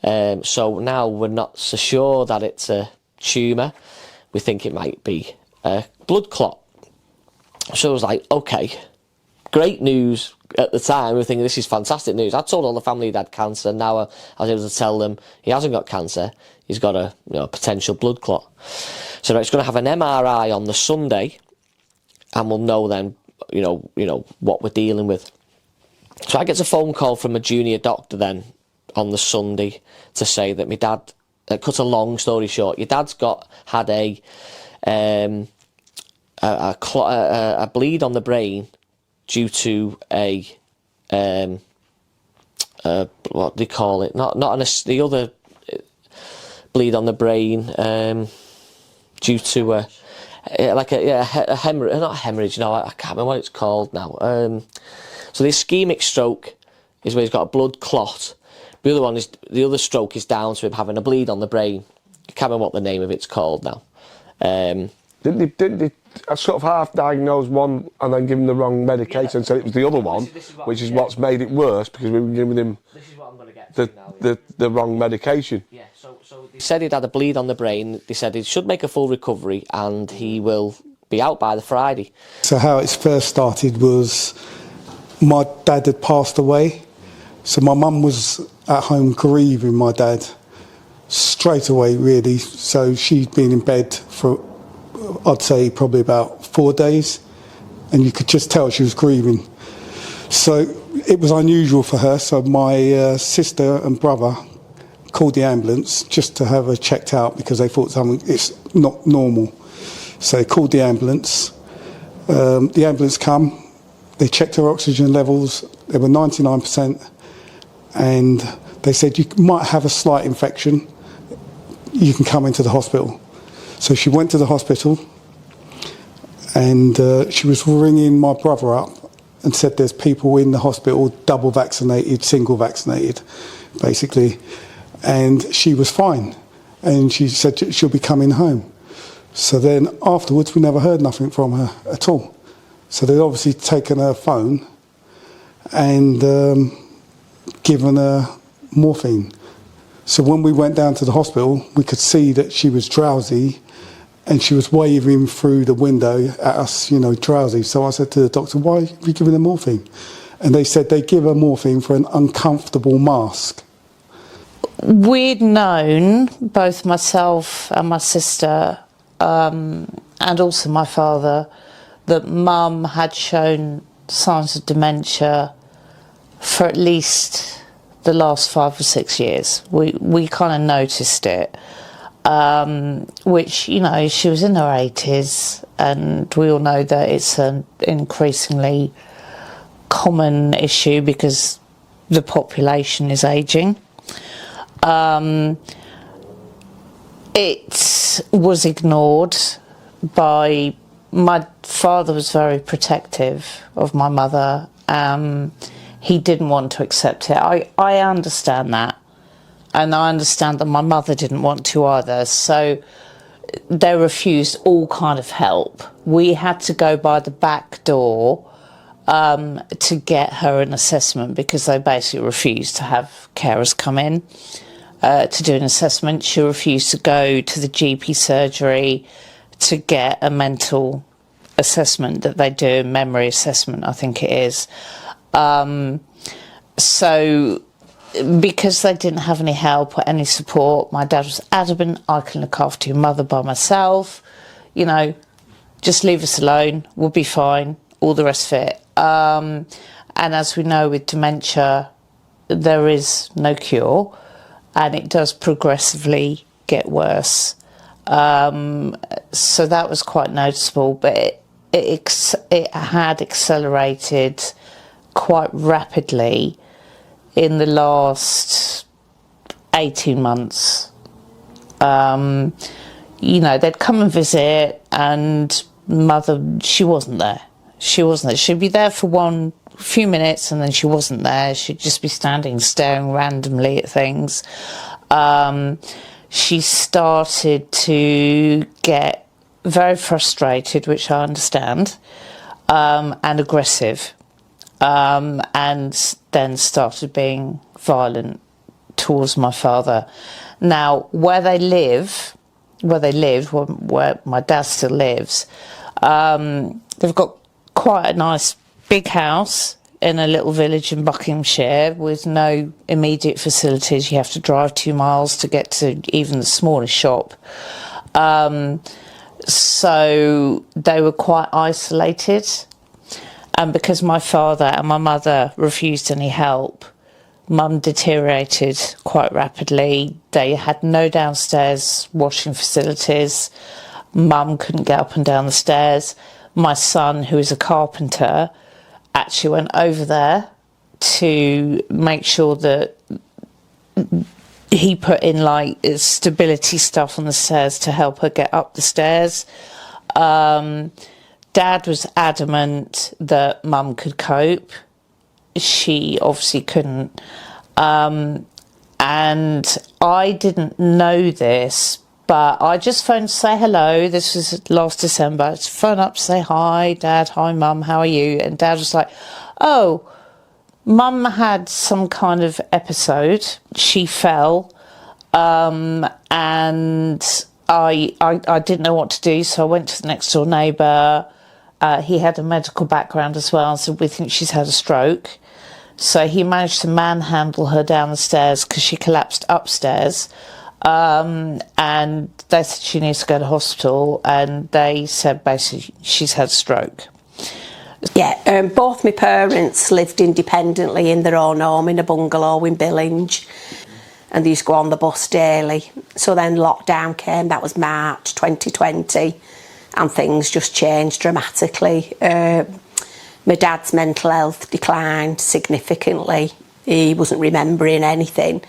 So now we're not so sure that it's a tumour. We think it might be a blood clot. So I was like, okay, great news. At the time, we were thinking, this is fantastic news. I told all the family he'd had cancer. Now I was able to tell them he hasn't got cancer. He's got a potential blood clot. So it's going to have an MRI on the Sunday, and we'll know then, what we're dealing with. So I get a phone call from a junior doctor then on the Sunday to say that my dad, cut a long story short, your dad's had a bleed on the brain due to what do they call it? The other bleed on the brain due to a hemorrhage. Not hemorrhage. No, I can't remember what it's called now. So the ischemic stroke is where he's got a blood clot. The other stroke is down to him having a bleed on the brain. I can't remember what the name of it's called now. Didn't they sort of half diagnose one and then give him the wrong medication and said it was the other one, which is what's made it worse because we were giving him the wrong medication. Yeah, so they said he'd had a bleed on the brain. They said he should make a full recovery and he will be out by the Friday. So how it first started was my dad had passed away. So my mum was at home grieving my dad straight away, really. So she'd been in bed for, I'd say, probably about 4 days. And you could just tell she was grieving. So it was unusual for her. So my sister and brother called the ambulance just to have her checked out because they thought it's not normal. So they called the ambulance. The ambulance come. They checked her oxygen levels. They were 99%. And they said, you might have a slight infection. You can come into the hospital. So she went to the hospital and she was ringing my brother up and said there's people in the hospital, double vaccinated, single vaccinated, basically. And she was fine. And she said she'll be coming home. So then afterwards, we never heard nothing from her at all. So they'd obviously taken her phone and given her morphine. So when we went down to the hospital, we could see that she was drowsy and she was waving through the window at us, you know, drowsy. So I said to the doctor, why are you giving her morphine? And they said they give her morphine for an uncomfortable mask. We'd known, both myself and my sister, and also my father, that Mum had shown signs of dementia for at least the last 5 or 6 years. We kind of noticed it, which, you know, she was in her 80s, and we all know that it's an increasingly common issue because the population is ageing. It was ignored by... My father was very protective of my mother. He didn't want to accept it. I understand that. And I understand that my mother didn't want to either. So they refused all kind of help. We had to go by the back door to get her an assessment because they basically refused to have carers come in to do an assessment. She refused to go to the GP surgery to get a mental assessment that they do, memory assessment, I think it is. So because they didn't have any help or any support, my dad was adamant, I can look after your mother by myself, you know, just leave us alone, we'll be fine, all the rest of it. And as we know with dementia, there is no cure and it does progressively get worse. So that was quite noticeable, but it had accelerated quite rapidly in the last 18 months. You know, they'd come and visit and Mother, she wasn't there. She'd be there for few minutes and then she wasn't there. She'd just be standing staring randomly at things. She started to get very frustrated, which I understand, and aggressive, and then started being violent towards my father. Now, where my dad still lives, they've got quite a nice big house in a little village in Buckinghamshire with no immediate facilities. You have to drive 2 miles to get to even the smallest shop. So they were quite isolated. And because my father and my mother refused any help, Mum deteriorated quite rapidly. They had no downstairs washing facilities. Mum couldn't get up and down the stairs. My son, who is a carpenter, actually went over there to make sure that he put in like stability stuff on the stairs to help her get up the stairs. Dad was adamant that Mum could cope. She obviously couldn't. And I didn't know this But I just phoned to say hello. This was last December. Just phone up to say hi, Dad, hi, Mum, how are you? And Dad was like, oh, Mum had some kind of episode. She fell, and I didn't know what to do, so I went to the next door neighbour. He had a medical background as well, so we think she's had a stroke. So he managed to manhandle her down the stairs because she collapsed upstairs. And they said she needs to go to hospital, and they said basically she's had a stroke. Yeah, both my parents lived independently in their own home in a bungalow in Billinge, and they used to go on the bus daily. So then lockdown came, that was March 2020, and things just changed dramatically. My dad's mental health declined significantly. He wasn't remembering anything,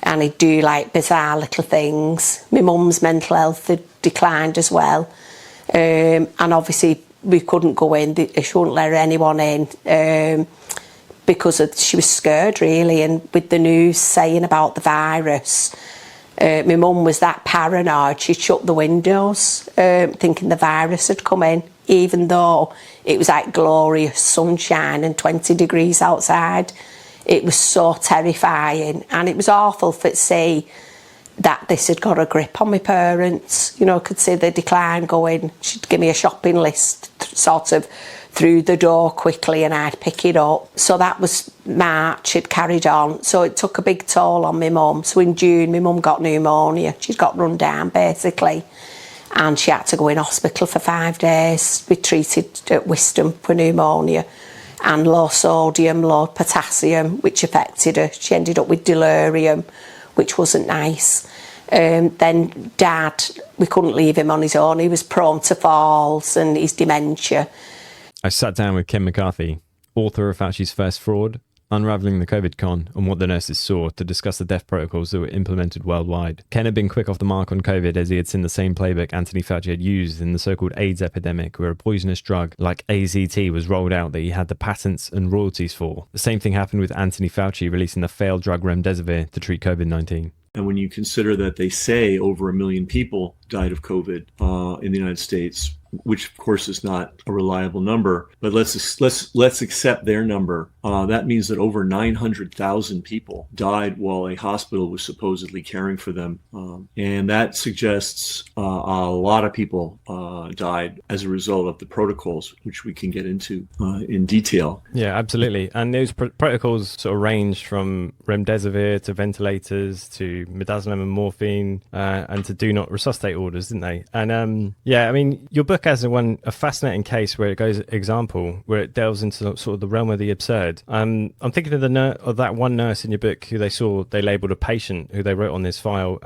and he'd do like bizarre little things. My mum's mental health had declined as well, and obviously we couldn't go in. She wouldn't let anyone in because she was scared, really. And with the news saying about the virus, my mum was that paranoid. She'd shut the windows, thinking the virus had come in, even though it was like glorious sunshine and 20 degrees outside. It was so terrifying, and it was awful to see that this had got a grip on my parents. You know, I could see the decline going. She'd give me a shopping list sort of through the door quickly, and I'd pick it up. So that was March. It carried on. So it took a big toll on my mum. So in June, my mum got pneumonia. She'd got run down, basically, and she had to go in hospital for 5 days. We treated at Wisdom for pneumonia, and low sodium, low potassium, which affected her. She ended up with delirium, which wasn't nice. Then Dad, we couldn't leave him on his own. He was prone to falls and his dementia. I sat down with Ken McCarthy, author of Fauci's First Fraud, Unravelling the COVID Con, and What the Nurses Saw, to discuss the death protocols that were implemented worldwide. Ken had been quick off the mark on COVID, as he had seen the same playbook Anthony Fauci had used in the so-called AIDS epidemic, where a poisonous drug like AZT was rolled out that he had the patents and royalties for. The same thing happened with Anthony Fauci releasing the failed drug remdesivir to treat COVID-19. And when you consider that they say over 1 million people died of COVID in the United States, which of course is not a reliable number, but let's accept their number. That means that over 900,000 people died while a hospital was supposedly caring for them, and that suggests a lot of people died as a result of the protocols, which we can get into in detail. Yeah, absolutely. And those protocols sort of ranged from remdesivir to ventilators to midazolam and morphine, and to do not resuscitate orders, didn't they? And yeah, I mean, your book has a fascinating case where it goes example, where it delves into sort of the realm of the absurd. I'm thinking of that one nurse in your book who they labelled a patient, who they wrote on this file,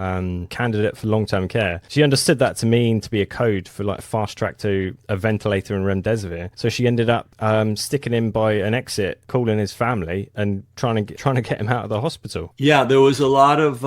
candidate for long-term care. She understood that to mean to be a code for like fast track to a ventilator and remdesivir. So she ended up sticking him by an exit, calling his family and trying to get him out of the hospital. Yeah, there was a lot of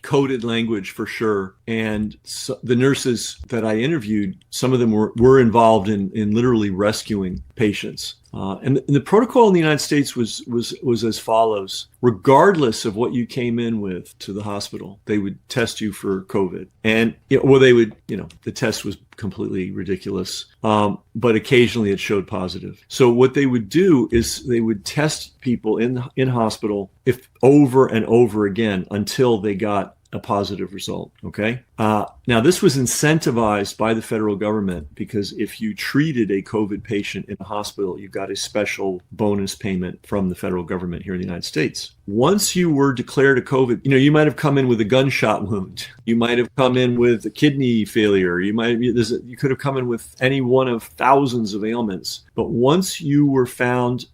coded language for sure. And so the nurses that I interviewed, some of them were involved in literally rescuing patients. And the protocol in the United States was as follows. Regardless of what you came in with to the hospital, they would test you for COVID. And, the test was completely ridiculous. But occasionally it showed positive. So what they would do is they would test people in hospital if over and over again until they got a positive result. Okay. Now this was incentivized by the federal government, because if you treated a COVID patient in a hospital, you got a special bonus payment from the federal government here in the United States. Once you were declared a COVID, you might have come in with a gunshot wound. You might have come in with a kidney failure. You could have come in with any one of thousands of ailments. But once you were found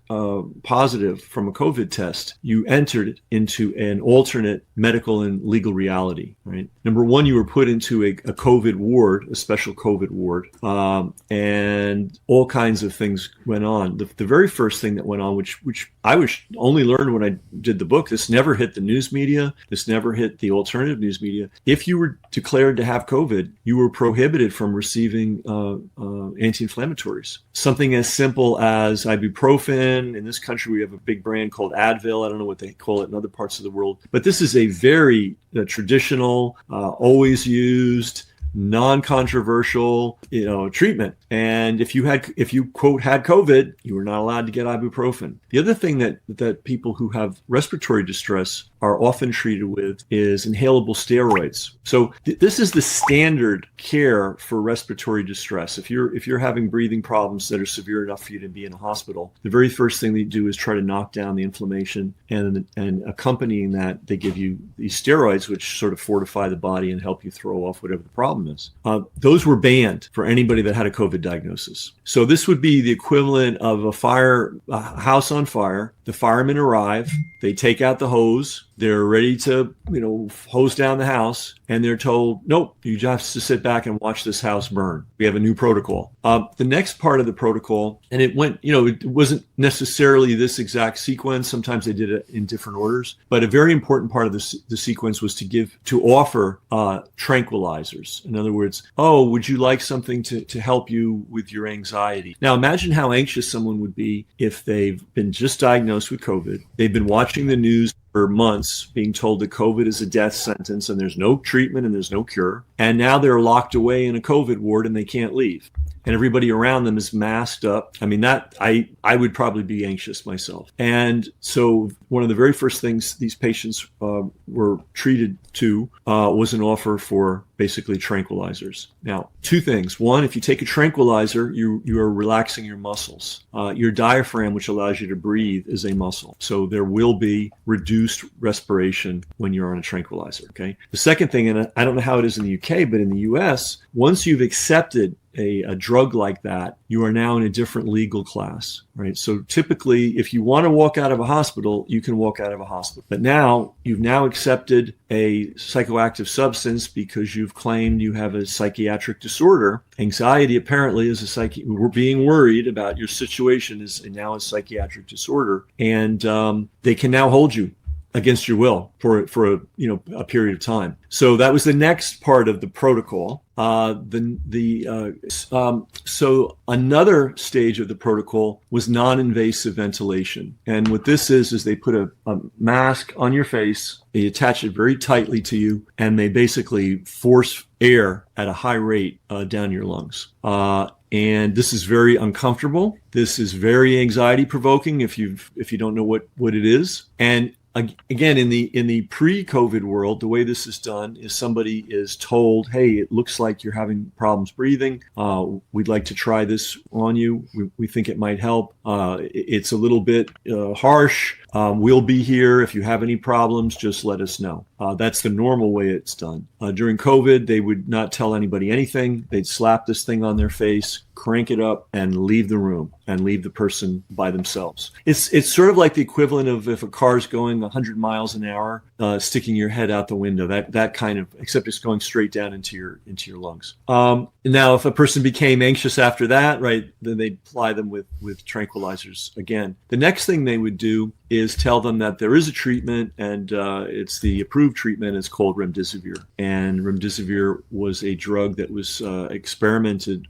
positive from a COVID test, you entered into an alternate medical and legal reality, right? Number one, you were put into a COVID ward, a special COVID ward, and all kinds of things went on. The very first thing that went on, which I only learned when I did the book. This never hit the news media. This never hit the alternative news media. If you were declared to have COVID, you were prohibited from receiving anti-inflammatories. Something as simple as ibuprofen. In this country, we have a big brand called Advil. I don't know what they call it in other parts of the world, but this is a very traditional, always used, non-controversial, treatment. And if you quote had COVID, you were not allowed to get ibuprofen. The other thing that people who have respiratory distress are often treated with is inhalable steroids. So this is the standard care for respiratory distress. If you're having breathing problems that are severe enough for you to be in a hospital, the very first thing they do is try to knock down the inflammation, and accompanying that, they give you these steroids, which sort of fortify the body and help you throw off whatever the problem is. Those were banned for anybody that had a COVID diagnosis. So this would be the equivalent of a house on fire. The firemen arrive, they take out the hose, they're ready to, hose down the house, and they're told, nope, you just have to sit back and watch this house burn. We have a new protocol. The next part of the protocol, and it went, it wasn't necessarily this exact sequence. Sometimes they did it in different orders, but a very important part of the sequence was to offer tranquilizers. In other words, would you like something to help you with your anxiety? Now imagine how anxious someone would be if they've been just diagnosed with COVID. They've been watching the news for months, being told that COVID is a death sentence and there's no treatment and there's no cure. And now they're locked away in a COVID ward and they can't leave. And everybody around them is masked up. I mean, that I would probably be anxious myself. And so one of the very first things these patients were treated to was an offer for basically tranquilizers. Now, two things. One, if you take a tranquilizer, you are relaxing your muscles. Your diaphragm, which allows you to breathe, is a muscle. So there will be reduced respiration when you're on a tranquilizer, okay? The second thing, and I don't know how it is in the UK, but in the US, once you've accepted a drug like that, you are now in a different legal class, right? So typically, if you want to walk out of a hospital, you can walk out of a hospital. But now, you've now accepted a psychoactive substance because you've claimed you have a psychiatric disorder. Anxiety apparently is we're being worried about your situation is now a psychiatric disorder. And they can now hold you against your will for a period of time. So that was the next part of the protocol. So another stage of the protocol was non-invasive ventilation. And what this is they put a mask on your face, they attach it very tightly to you, and they basically force air at a high rate down your lungs. And this is very uncomfortable. This is very anxiety provoking if you don't know what it is. And again, in the pre-COVID world, the way this is done is somebody is told, hey, it looks like you're having problems breathing. We'd like to try this on you. We think it might help. It's a little bit harsh. We'll be here. If you have any problems, just let us know. That's the normal way it's done. During COVID, they would not tell anybody anything. They'd slap this thing on their face, crank it up, and leave the room and leave the person by themselves. It's sort of like the equivalent of if a car's going 100 miles an hour, sticking your head out the window. That kind of, except it's going straight down into your lungs. Now, if a person became anxious after that, right, then they'd ply them with tranquilizers again. The next thing they would do is tell them that there is a treatment, and it's the approved treatment. It's called remdesivir. And remdesivir was a drug that was experimented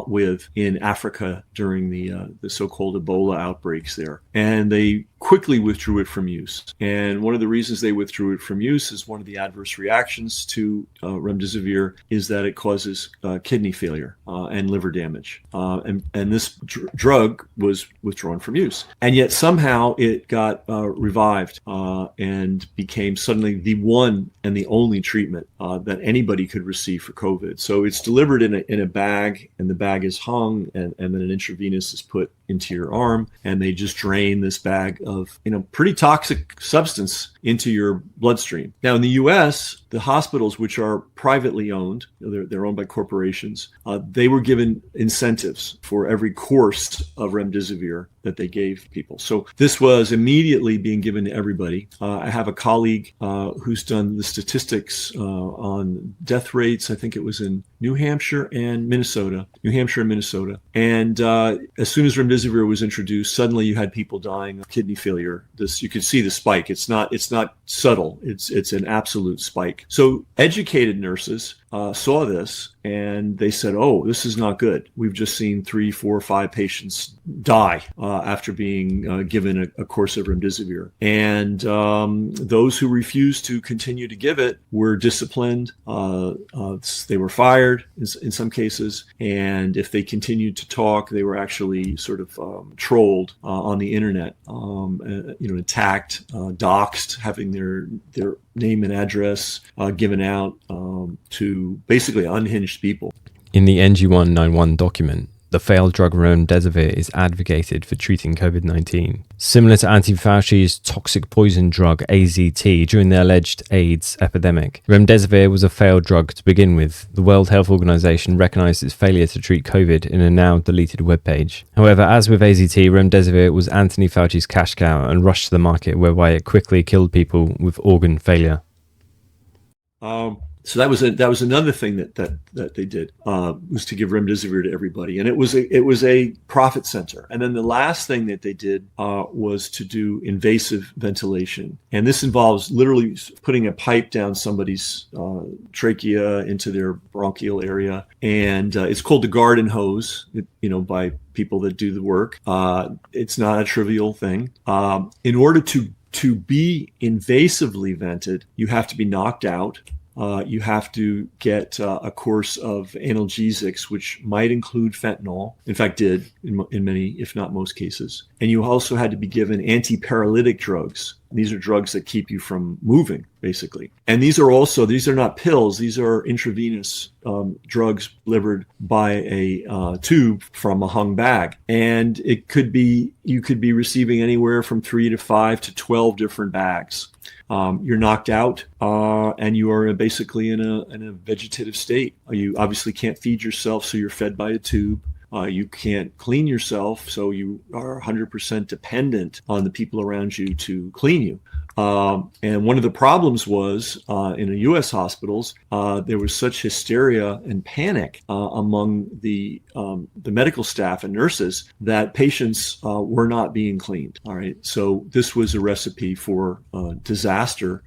with in Africa during the so-called Ebola outbreaks there. And they quickly withdrew it from use. And one of the reasons they withdrew it from use is one of the adverse reactions to remdesivir is that it causes kidney failure and liver damage. And this drug was withdrawn from use. And yet somehow it got revived and became suddenly the one and the only treatment that anybody could receive for COVID. So it's delivered in a bag, and the bag is hung, and then an intravenous is put into your arm, and they just drain this bag of pretty toxic substance into your bloodstream. Now in the US, the hospitals, which are privately owned, they're owned by corporations, they were given incentives for every course of remdesivir that they gave people. So this was immediately being given to everybody. I have a colleague who's done the statistics on death rates. I think it was in New Hampshire and Minnesota. And as soon as remdesivir remdesivir was introduced, suddenly you had people dying of kidney failure. You could see the spike. It's not subtle. It's an absolute spike. So educated nurses saw this and they said, "Oh, this is not good. We've just seen 3, 4, 5 patients die after being given a course of remdesivir." And those who refused to continue to give it were disciplined. They were fired in some cases, and if they continued to talk, they were actually sort of trolled on the internet, attacked, doxxed, having their name and address given out to basically unhinged people. In the NG191 document, the failed drug remdesivir is advocated for treating COVID-19. Similar to anti-Fauci's toxic poison drug AZT during the alleged AIDS epidemic, remdesivir was a failed drug to begin with. The World Health Organization recognized its failure to treat COVID in a now deleted webpage. However, as with AZT, remdesivir was Anthony Fauci's cash cow and rushed to the market, whereby it quickly killed people with organ failure. So that was another thing that they did, was to give remdesivir to everybody, and it was a profit center. And then the last thing that they did was to do invasive ventilation, and this involves literally putting a pipe down somebody's trachea into their bronchial area, and it's called the garden hose, by people that do the work. It's not a trivial thing. In order to be invasively vented, you have to be knocked out. You have to get a course of analgesics, which might include fentanyl. In fact, did in many, if not most cases. And you also had to be given antiparalytic drugs. These are drugs that keep you from moving, basically. And these are not pills. These are intravenous drugs delivered by a tube from a hung bag. And you could be receiving anywhere from 3 to 5 to 12 different bags. You're knocked out, and you are basically in a vegetative state. You obviously can't feed yourself, so you're fed by a tube. You can't clean yourself, so you are 100% dependent on the people around you to clean you. And one of the problems was in the U.S. hospitals, there was such hysteria and panic among the medical staff and nurses that patients were not being cleaned. All right, so this was a recipe for disaster.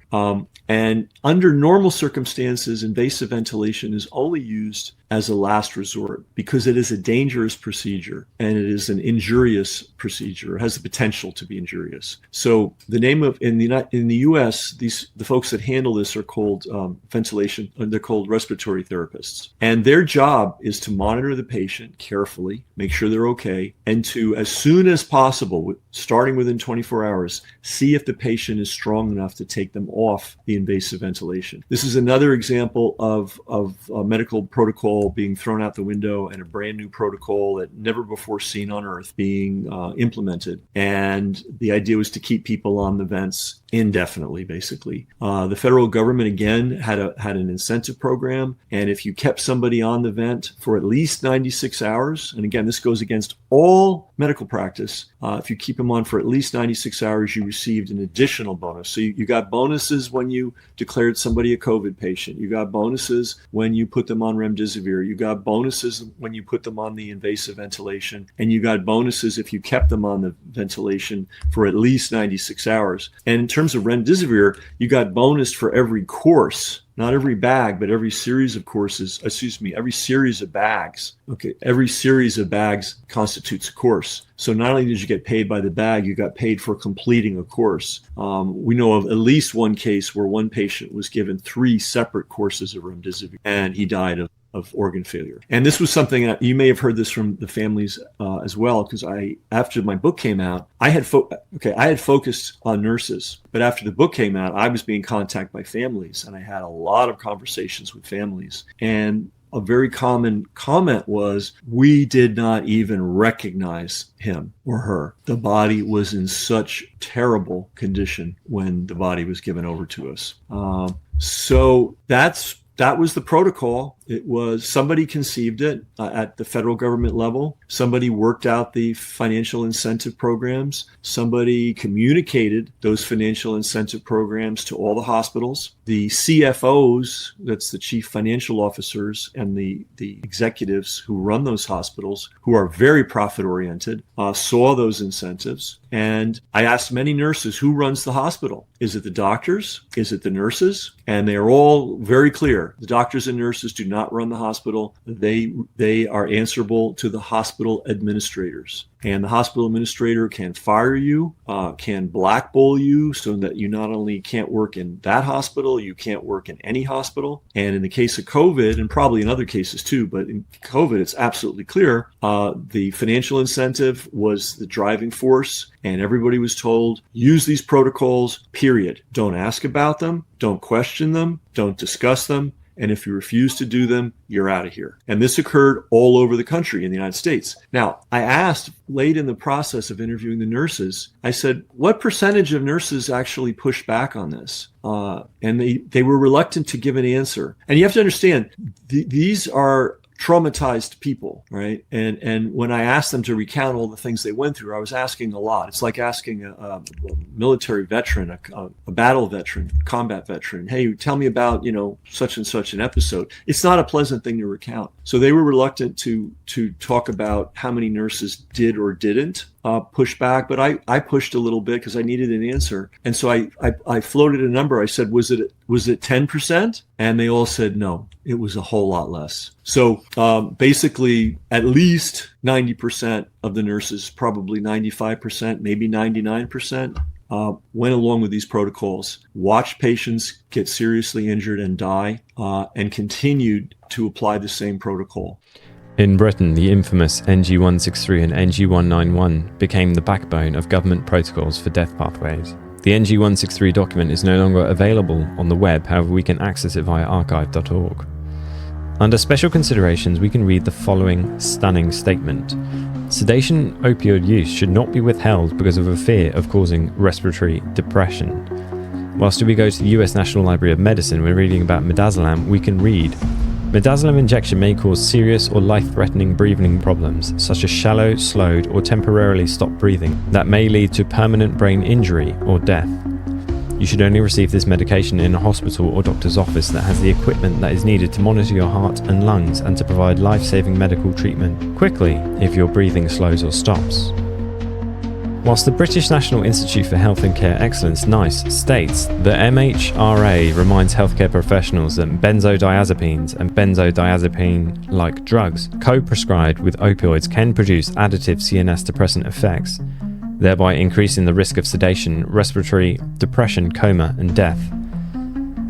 And under normal circumstances, invasive ventilation is only used as a last resort because it is a dangerous procedure and it is an injurious procedure. It has the potential to be injurious. So the name of in the U.S., the folks that handle this are called ventilation. They're called respiratory therapists, and their job is to monitor the patient carefully, make sure they're okay, and to, as soon as possible, starting within 24 hours, see if the patient is strong enough to take them off the invasive ventilation. This is another example of a medical protocol being thrown out the window and a brand new protocol that never before seen on earth being implemented. And the idea was to keep people on the vents indefinitely, basically. The federal government, again, had an incentive program. And if you kept somebody on the vent for at least 96 hours, and again, this goes against all medical practice, if you keep them on for at least 96 hours, you received an additional bonus. So you got bonuses when you declared somebody a COVID patient. You got bonuses when you put them on remdesivir. You got bonuses when you put them on the invasive ventilation. And you got bonuses if you kept them on the ventilation for at least 96 hours. And in terms of remdesivir, you got bonus for every course. Not every bag, but every series of courses, every series of bags. Okay, every series of bags constitutes a course. So not only did you get paid by the bag, you got paid for completing a course. We know of at least one case where one patient was given 3 separate courses of remdesivir, and he died of organ failure. And this was something that you may have heard this from the families as well, because after my book came out, I had focused on nurses, but after the book came out, I was being contacted by families, and I had a lot of conversations with families. And a very common comment was, we did not even recognize him or her. The body was in such terrible condition when the body was given over to us. So that was the protocol. It was somebody conceived it at the federal government level. Somebody worked out the financial incentive programs. Somebody communicated those financial incentive programs to all the hospitals. The CFOs, that's the chief financial officers, and the executives who run those hospitals, who are very profit oriented, saw those incentives. And I asked many nurses, who runs the hospital? Is it the doctors? Is it the nurses? And they are all very clear. The doctors and nurses do not run the hospital. They are answerable to the hospital administrators. And the hospital administrator can fire you, can blackball you so that you not only can't work in that hospital, you can't work in any hospital. And in the case of COVID, and probably in other cases too, but in COVID, it's absolutely clear, the financial incentive was the driving force. And everybody was told, use these protocols, period. Don't ask about them. Don't question them. Don't discuss them. And if you refuse to do them, you're out of here. And this occurred all over the country in the United States. Now, I asked late in the process of interviewing the nurses, I said, what percentage of nurses actually pushed back on this? And they were reluctant to give an answer. And you have to understand, these are traumatized people, right? And when I asked them to recount all the things they went through, I was asking a lot. It's like asking a military veteran, a battle veteran, combat veteran, hey, tell me about, such and such an episode. It's not a pleasant thing to recount. So they were reluctant to talk about how many nurses did or didn't push back, but I pushed a little bit because I needed an answer. And so I floated a number. I said, was it 10%? And they all said, no, it was a whole lot less. So basically at least 90% of the nurses, probably 95%, maybe 99%, went along with these protocols, watched patients get seriously injured and die, and continued to apply the same protocol. In Britain, the infamous NG163 and NG191 became the backbone of government protocols for death pathways. The NG163 document is no longer available on the web, however we can access it via archive.org. Under special considerations, we can read the following stunning statement. Sedation opioid use should not be withheld because of a fear of causing respiratory depression. Whilst we go to the US National Library of Medicine, when reading about midazolam, we can read, midazolam injection may cause serious or life-threatening breathing problems, such as shallow, slowed, or temporarily stopped breathing, that may lead to permanent brain injury or death. You should only receive this medication in a hospital or doctor's office that has the equipment that is needed to monitor your heart and lungs and to provide life-saving medical treatment quickly if your breathing slows or stops. Whilst the British National Institute for Health and Care Excellence, NICE, states, the MHRA reminds healthcare professionals that benzodiazepines and benzodiazepine-like drugs co-prescribed with opioids can produce additive CNS depressant effects, thereby increasing the risk of sedation, respiratory depression, coma, and death.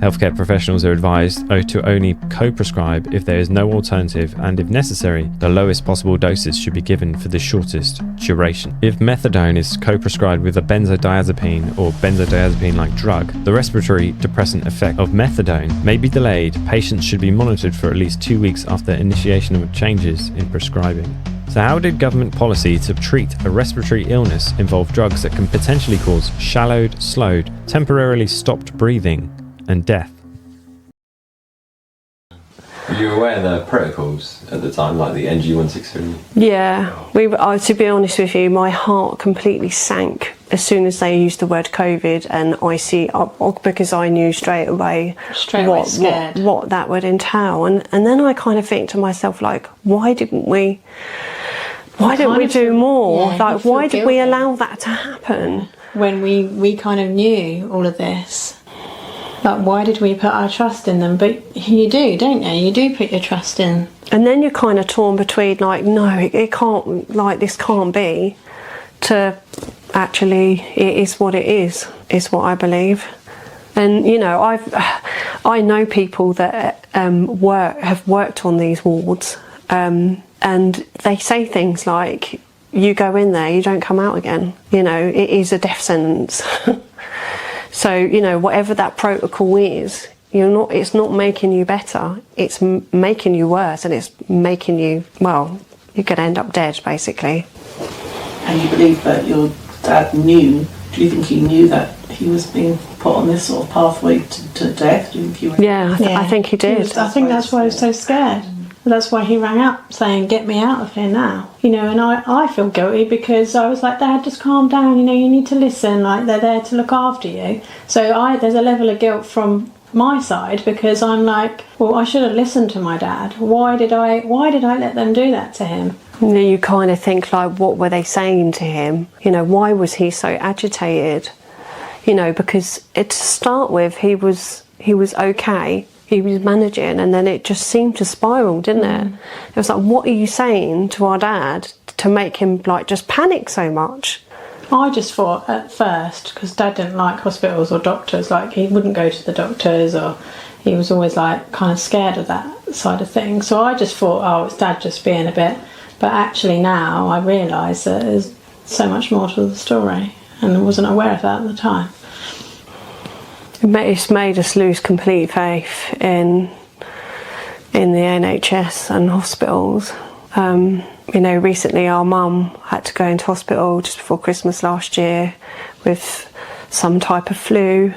Healthcare professionals are advised to only co-prescribe if there is no alternative, and if necessary, the lowest possible doses should be given for the shortest duration. If methadone is co-prescribed with a benzodiazepine or benzodiazepine-like drug, the respiratory depressant effect of methadone may be delayed. Patients should be monitored for at least 2 weeks after initiation of changes in prescribing. So how did government policy to treat a respiratory illness involve drugs that can potentially cause shallowed, slowed, temporarily stopped breathing, and death? Were you aware of the protocols at the time, like the NG163? Yeah, to be honest with you, my heart completely sank as soon as they used the word COVID and IC, because I knew straight away what that would entail. And then I kind of think to myself, like, why didn't we do more? Yeah, like, why did we allow that to happen? When we kind of knew all of this. Like, why did we put our trust in them? But you do, don't you? You do put your trust in. And then you're kind of torn between, like, no, it can't, like, this can't be, to actually, it is what it is what I believe. And, I know people that have worked on these wards, and they say things like, you go in there, you don't come out again. It is a death sentence. So, whatever that protocol is, it's not making you better, it's making you worse, and it's making you, well, you're going to end up dead, basically. And you believe that your dad knew, do you think he knew that he was being put on this sort of pathway to death? I think he did. I think that's why he was so scared. That's why he rang up saying, "Get me out of here now." You know, and I feel guilty because I was like, "Dad, just calm down. You know, you need to listen. Like, they're there to look after you." So there's a level of guilt from my side because I'm like, well, I should have listened to my dad. Why did I let them do that to him? You know, you kind of think like, what were they saying to him? You know, why was he so agitated? You know, because to start with, he was okay. He was managing, and then it just seemed to spiral, didn't it? It was like, what are you saying to our dad to make him like just panic so much? I just thought at first, because Dad didn't like hospitals or doctors, like he wouldn't go to the doctors, or he was always like kind of scared of that side of things. So I just thought, oh, it's Dad just being a bit. But actually now I realise that there's so much more to the story, and I wasn't aware of that at the time. It's made us lose complete faith in the NHS and hospitals. You know, recently our mum had to go into hospital just before Christmas last year with some type of flu,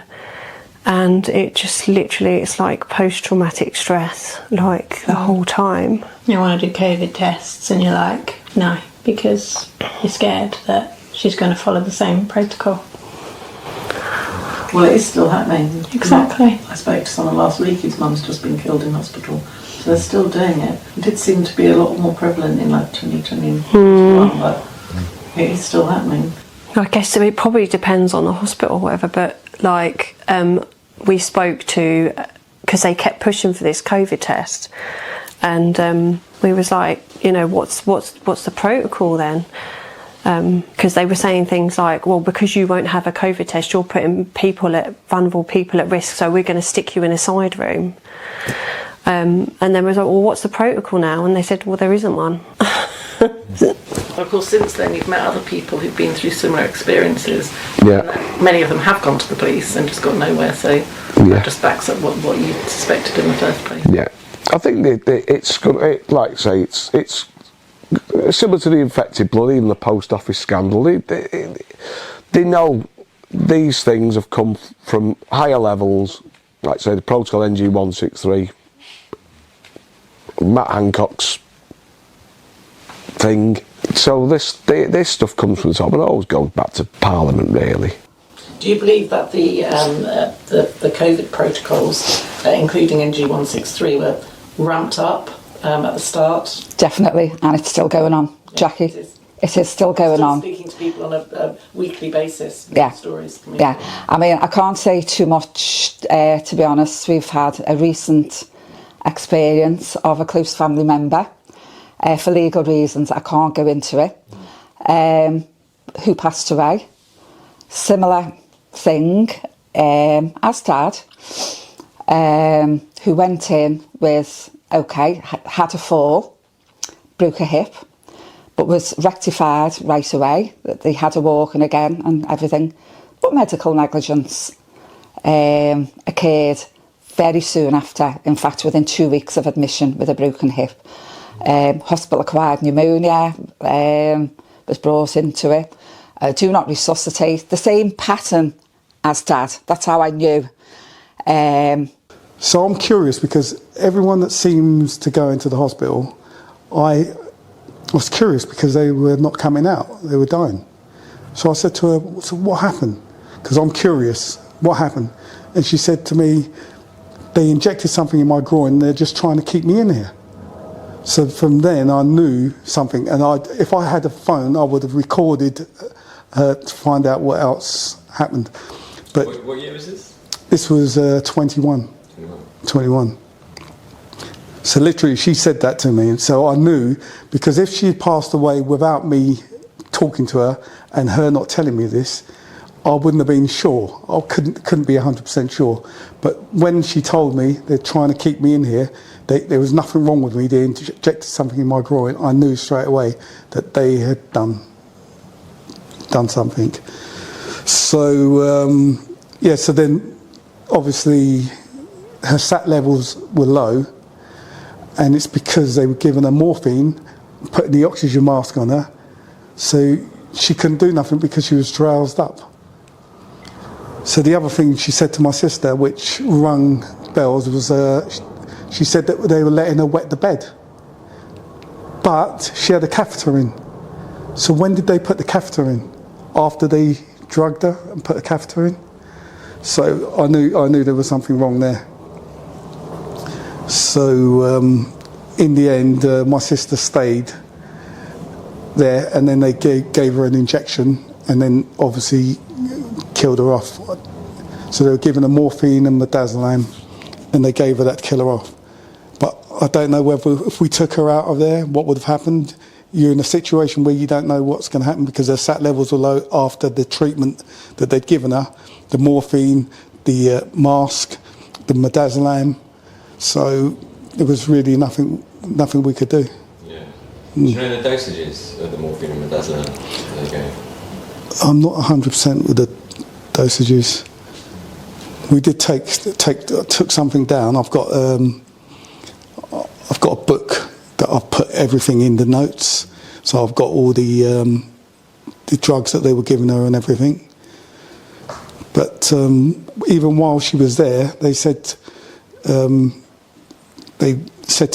and it just literally, it's like post-traumatic stress, like the whole time. You want to do COVID tests and you're like, no, because you're scared that she's going to follow the same protocol. Well, it is still happening. Exactly. I spoke to someone last week whose mum's just been killed in hospital. So they're still doing it. It did seem to be a lot more prevalent in like 2021, but it is still happening. I guess it probably depends on the hospital or whatever, but like we spoke to, because they kept pushing for this COVID test, and we was like, you know, what's the protocol then? Because they were saying things like, well, because you won't have a COVID test, you're putting vulnerable people at risk, so we're going to stick you in a side room. And then we was like, well, what's the protocol now? And they said, well, there isn't one. Of course, since then you've met other people who've been through similar experiences. Yeah. Many of them have gone to the police and just got nowhere, so that just backs up what you suspected in the first place. Yeah. I think it's like I say, it's similar to the infected blood, even the post office scandal. They know these things have come from higher levels, like say the protocol NG163, Matt Hancock's thing. So this stuff comes from the top, and it always goes back to Parliament, really. Do you believe that the COVID protocols, including NG163, were ramped up at the start? Definitely, and it's still going on, Jacqui. It is still going on. Speaking to people on a weekly basis. Stories coming out. I mean, I can't say too much, to be honest. We've had a recent experience of a close family member, for legal reasons, I can't go into it, who passed away. Similar thing as Dad, who went in with, had a fall, broke a hip, but was rectified right away, that they had a walking again and everything. But medical negligence occurred very soon after, in fact within 2 weeks of admission with a broken hip. Hospital-acquired pneumonia was brought into it. Do not resuscitate. The same pattern as Dad. That's how I knew. So I'm curious, because everyone that seems to go into the hospital, I was curious because they were not coming out. They were dying. So I said to her, so what happened? Because I'm curious, what happened? And she said to me, they injected something in my groin. They're just trying to keep me in here. So from then I knew something, and if I had a phone, I would have recorded to find out what else happened. But what year was this? This was 21. So literally she said that to me, and so I knew, because if she had passed away without me talking to her and her not telling me this, I wouldn't have been sure. I couldn't be 100% sure. But when she told me they're trying to keep me in here, there was nothing wrong with me. They injected something in my groin. I knew straight away that they had done something. So so then obviously her SAT levels were low, and it's because they were giving her morphine, putting the oxygen mask on her, so she couldn't do nothing because she was drowsed up. So the other thing she said to my sister, which rung bells, was she said that they were letting her wet the bed. But she had a catheter in. So when did they put the catheter in? After they drugged her and put a catheter in? So I knew there was something wrong there. So in the end, my sister stayed there, and then they gave her an injection, and then obviously killed her off. So they were giving her morphine and midazolam, and they gave her that to kill her off. But I don't know whether if we took her out of there, what would have happened. You're in a situation where you don't know what's going to happen because her SAT levels were low after the treatment that they'd given her, the morphine, the mask, the midazolam. So there was really nothing we could do. Yeah. Do you know the dosages of the morphine and midazolam? There you go. I'm not 100% with the dosages. We did took something down. I've got a book that I've put everything in the notes. So I've got all the drugs that they were giving her and everything. But even while she was there, they said to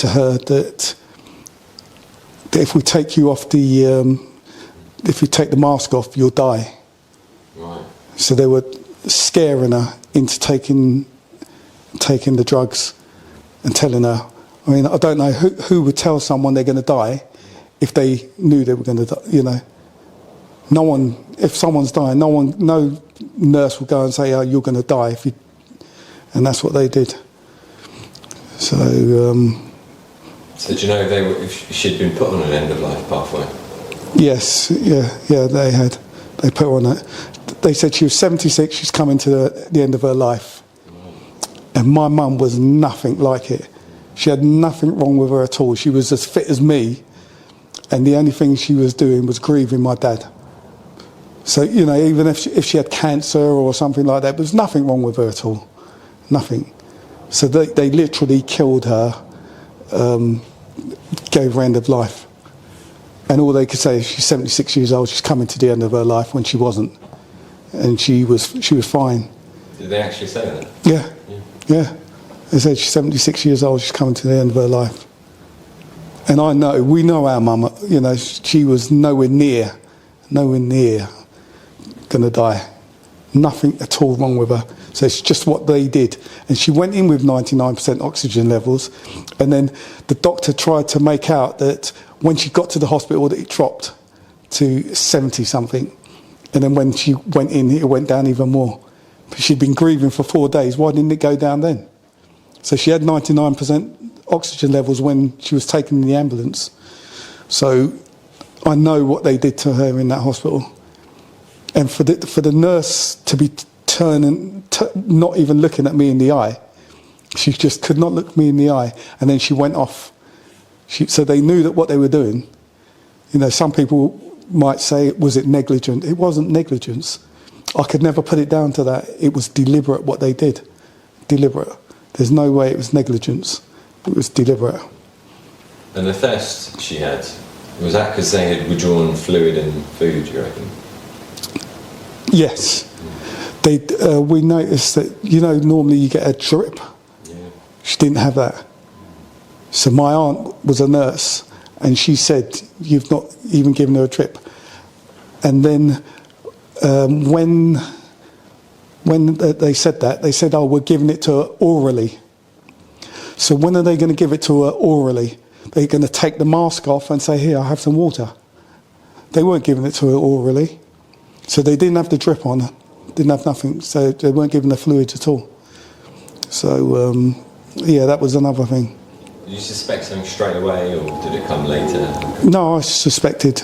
her that if we take you off if you take the mask off, you'll die. Right. So they were scaring her into taking the drugs and telling her. I mean, I don't know who would tell someone they're going to die if they knew they were going to die. You know, no one. If someone's dying, no nurse will go and say, "Oh, you're going to die." And that's what they did. So. So do you know if she'd been put on an end of life pathway? Yes, yeah, they had. They put her on that. They said she was 76, she's coming to the end of her life. And my mum was nothing like it. She had nothing wrong with her at all. She was as fit as me, and the only thing she was doing was grieving my dad. So, you know, even if she had cancer or something like that, there was nothing wrong with her at all. Nothing. So they literally killed her, gave her end of life. And all they could say is she's 76 years old, she's coming to the end of her life, when she wasn't. And she was fine. Did they actually say that? Yeah. They said she's 76 years old, she's coming to the end of her life. And we know our mum, you know, she was nowhere near going to die. Nothing at all wrong with her. So it's just what they did. And she went in with 99% oxygen levels, and then the doctor tried to make out that when she got to the hospital that it dropped to 70 something. And then when she went in, it went down even more. But she'd been grieving for 4 days. Why didn't it go down then? So she had 99% oxygen levels when she was taken in the ambulance. So I know what they did to her in that hospital. And for the nurse to be turning, not even looking at me in the eye, she just could not look me in the eye. And then she went off. So they knew that what they were doing. You know, some people might say, was it negligent? It wasn't negligence. I could never put it down to that. It was deliberate what they did. Deliberate. There's no way it was negligence. It was deliberate. And the thirst she had, was that because they had withdrawn fluid and food, you reckon? Yes. We noticed that, you know, normally you get a drip. Yeah. She didn't have that. So my aunt was a nurse, and she said, you've not even given her a drip. And then when they said that, they said, oh, we're giving it to her orally. So when are they going to give it to her orally? They're going to take the mask off and say, here, I have some water. They weren't giving it to her orally. So they didn't have the drip on her, didn't have nothing. So they weren't giving her fluids at all. So, yeah, that was another thing. Did you suspect something straight away, or did it come later? No, I suspected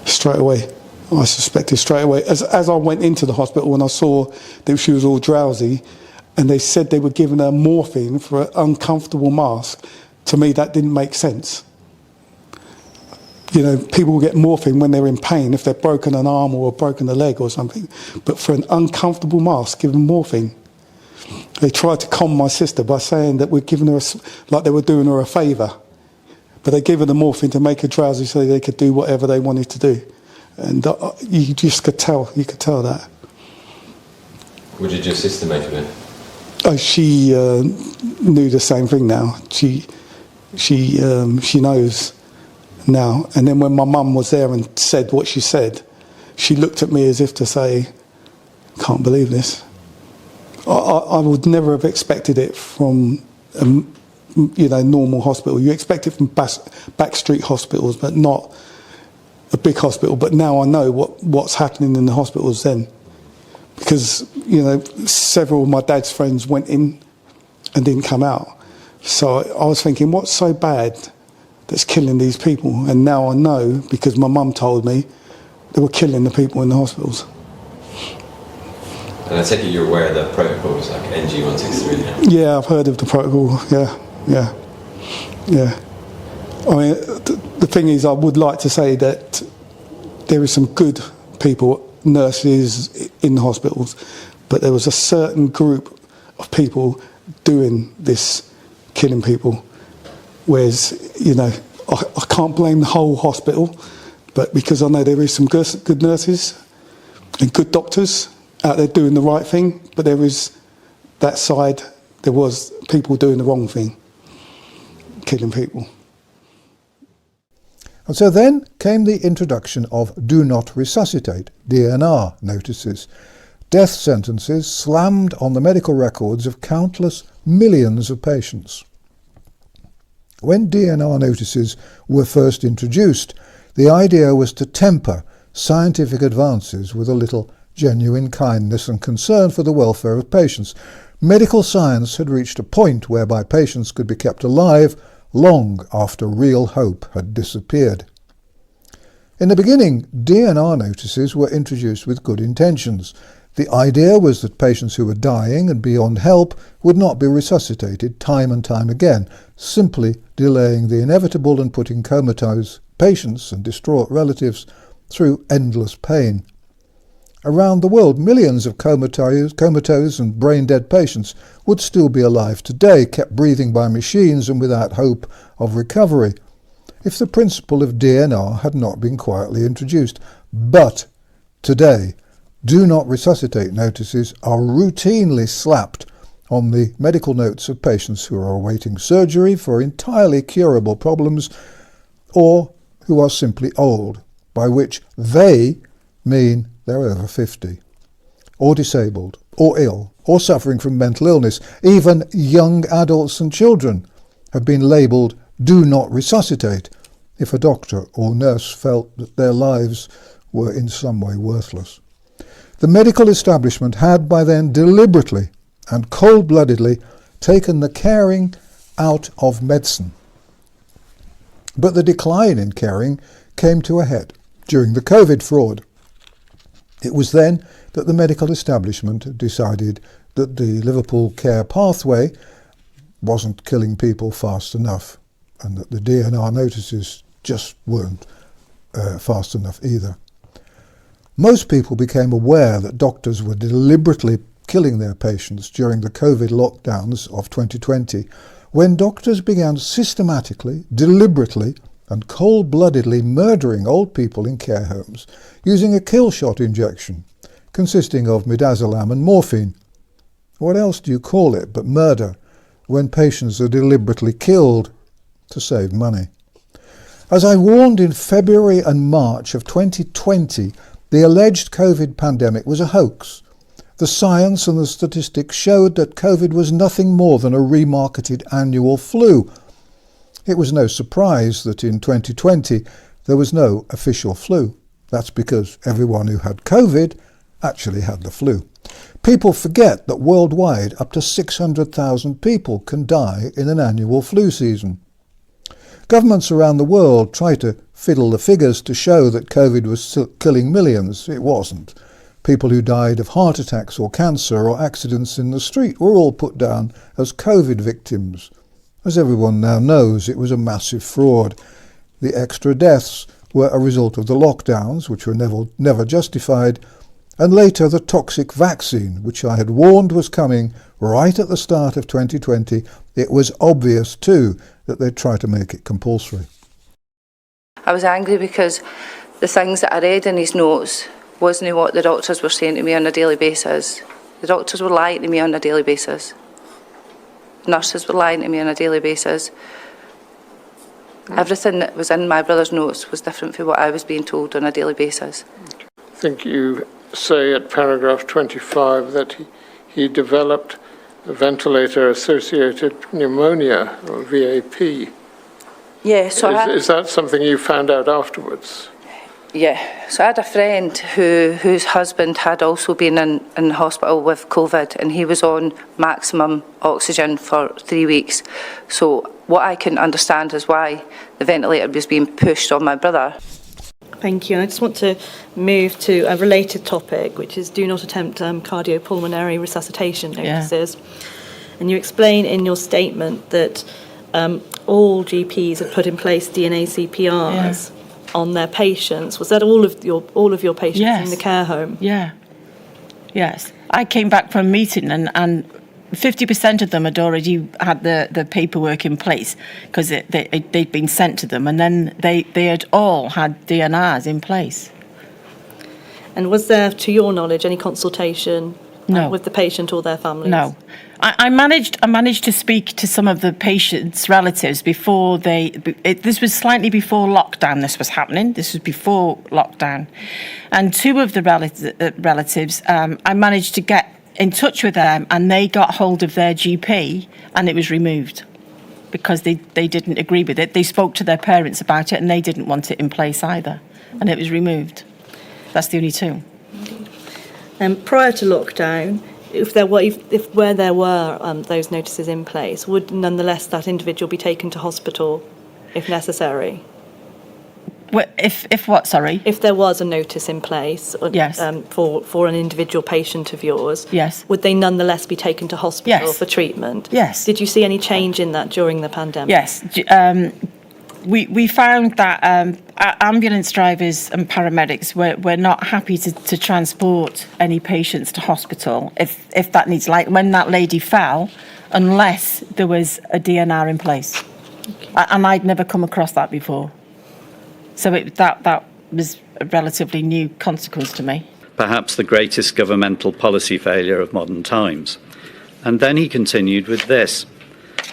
straight away. As I went into the hospital and I saw that she was all drowsy, and they said they were giving her morphine for an uncomfortable mask, to me that didn't make sense. You know, people will get morphine when they're in pain, if they've broken an arm or broken a leg or something. But for an uncomfortable mask, give them morphine. They tried to calm my sister by saying that we're giving her, like they were doing her a favour. But they gave her the morphine to make her drowsy so they could do whatever they wanted to do. And you just could tell, that. What did your sister make of it? Oh, she knew the same thing now. She knows now. And then when my mum was there and said what she said, she looked at me as if to say, "Can't believe this." I would never have expected it from normal hospital. You expect it from backstreet hospitals, but not a big hospital. But now I know what's happening in the hospitals then, because several of my dad's friends went in and didn't come out. So I was thinking, what's so bad that's killing these people? And now I know, because my mum told me, they were killing the people in the hospitals. And I take it you're aware of the protocols like NG163 now? Yeah, I've heard of the protocol. Yeah. I mean, the thing is, I would like to say that there is some good people, nurses in the hospitals, but there was a certain group of people doing this, killing people. Whereas, I can't blame the whole hospital, but because I know there is some good nurses and good doctors out there doing the right thing, but there is that side, there was people doing the wrong thing, killing people. And so then came the introduction of Do Not Resuscitate, DNR notices, death sentences slammed on the medical records of countless millions of patients. When DNR notices were first introduced, the idea was to temper scientific advances with a little genuine kindness and concern for the welfare of patients. Medical science had reached a point whereby patients could be kept alive long after real hope had disappeared. In the beginning, DNR notices were introduced with good intentions. The idea was that patients who were dying and beyond help would not be resuscitated time and time again, simply delaying the inevitable and putting comatose patients and distraught relatives through endless pain. Around the world, millions of comatose and brain-dead patients would still be alive today, kept breathing by machines and without hope of recovery, if the principle of DNR had not been quietly introduced. But today, Do Not Resuscitate notices are routinely slapped on the medical notes of patients who are awaiting surgery for entirely curable problems or who are simply old, by which they mean they're over 50, or disabled, or ill, or suffering from mental illness. Even young adults and children have been labelled Do Not Resuscitate if a doctor or nurse felt that their lives were in some way worthless. The medical establishment had by then deliberately and cold-bloodedly taken the caring out of medicine. But the decline in caring came to a head during the COVID fraud. It was then that the medical establishment decided that the Liverpool care pathway wasn't killing people fast enough, and that the DNR notices just weren't fast enough either. Most people became aware that doctors were deliberately killing their patients during the COVID lockdowns of 2020, when doctors began systematically, deliberately, and cold-bloodedly murdering old people in care homes using a kill shot injection consisting of midazolam and morphine. What else do you call it but murder when patients are deliberately killed to save money? As I warned in February and March of 2020, the alleged COVID pandemic was a hoax. The science and the statistics showed that COVID was nothing more than a remarketed annual flu. It was no surprise that in 2020 there was no official flu. That's because everyone who had COVID actually had the flu. People forget that worldwide up to 600,000 people can die in an annual flu season. Governments around the world try to fiddle the figures to show that COVID was killing millions. It wasn't. People who died of heart attacks or cancer or accidents in the street were all put down as COVID victims. As everyone now knows, it was a massive fraud. The extra deaths were a result of the lockdowns, which were never justified, and later the toxic vaccine, which I had warned was coming right at the start of 2020. It was obvious too that they'd try to make it compulsory. I was angry because the things that I read in his notes wasn't what the doctors were saying to me on a daily basis. The doctors were lying to me on a daily basis. Nurses were lying to me on a daily basis. Everything that was in my brother's notes was different from what I was being told on a daily basis. I think you say at paragraph 25 that he developed a ventilator-associated pneumonia, or VAP. Yeah, so is that something you found out afterwards? Yeah, so I had a friend whose husband had also been in hospital with COVID, and he was on maximum oxygen for 3 weeks. So what I couldn't understand is why the ventilator was being pushed on my brother. Thank you. And I just want to move to a related topic, which is do not attempt cardiopulmonary resuscitation notices. Yeah. And you explain in your statement that all GPs have put in place DNA CPRs on their patients. Was that all of your patients in the care home? Yeah. Yes. I came back from a meeting and 50% of them had already had the paperwork in place because they'd been sent to them, and then they had all had DNRs in place. And was there, to your knowledge, any consultation with the patient or their families? No. I managed to speak to some of the patients' relatives before this was slightly before lockdown this was happening. This was before lockdown. And two of the relatives, I managed to get in touch with them, and they got hold of their GP, and it was removed because they didn't agree with it. They spoke to their parents about it, and they didn't want it in place either, and it was removed. That's the only two. Prior to lockdown, if there were those notices in place, would nonetheless that individual be taken to hospital if necessary? If what, sorry? If there was a notice in place for an individual patient of yours, would they nonetheless be taken to hospital for treatment? Yes. Did you see any change in that during the pandemic? Yes. We found that ambulance drivers and paramedics were not happy to transport any patients to hospital if that needs, like when that lady fell, unless there was a DNR in place. Okay. And I'd never come across that before. So that was a relatively new consequence to me. Perhaps the greatest governmental policy failure of modern times. And then he continued with this.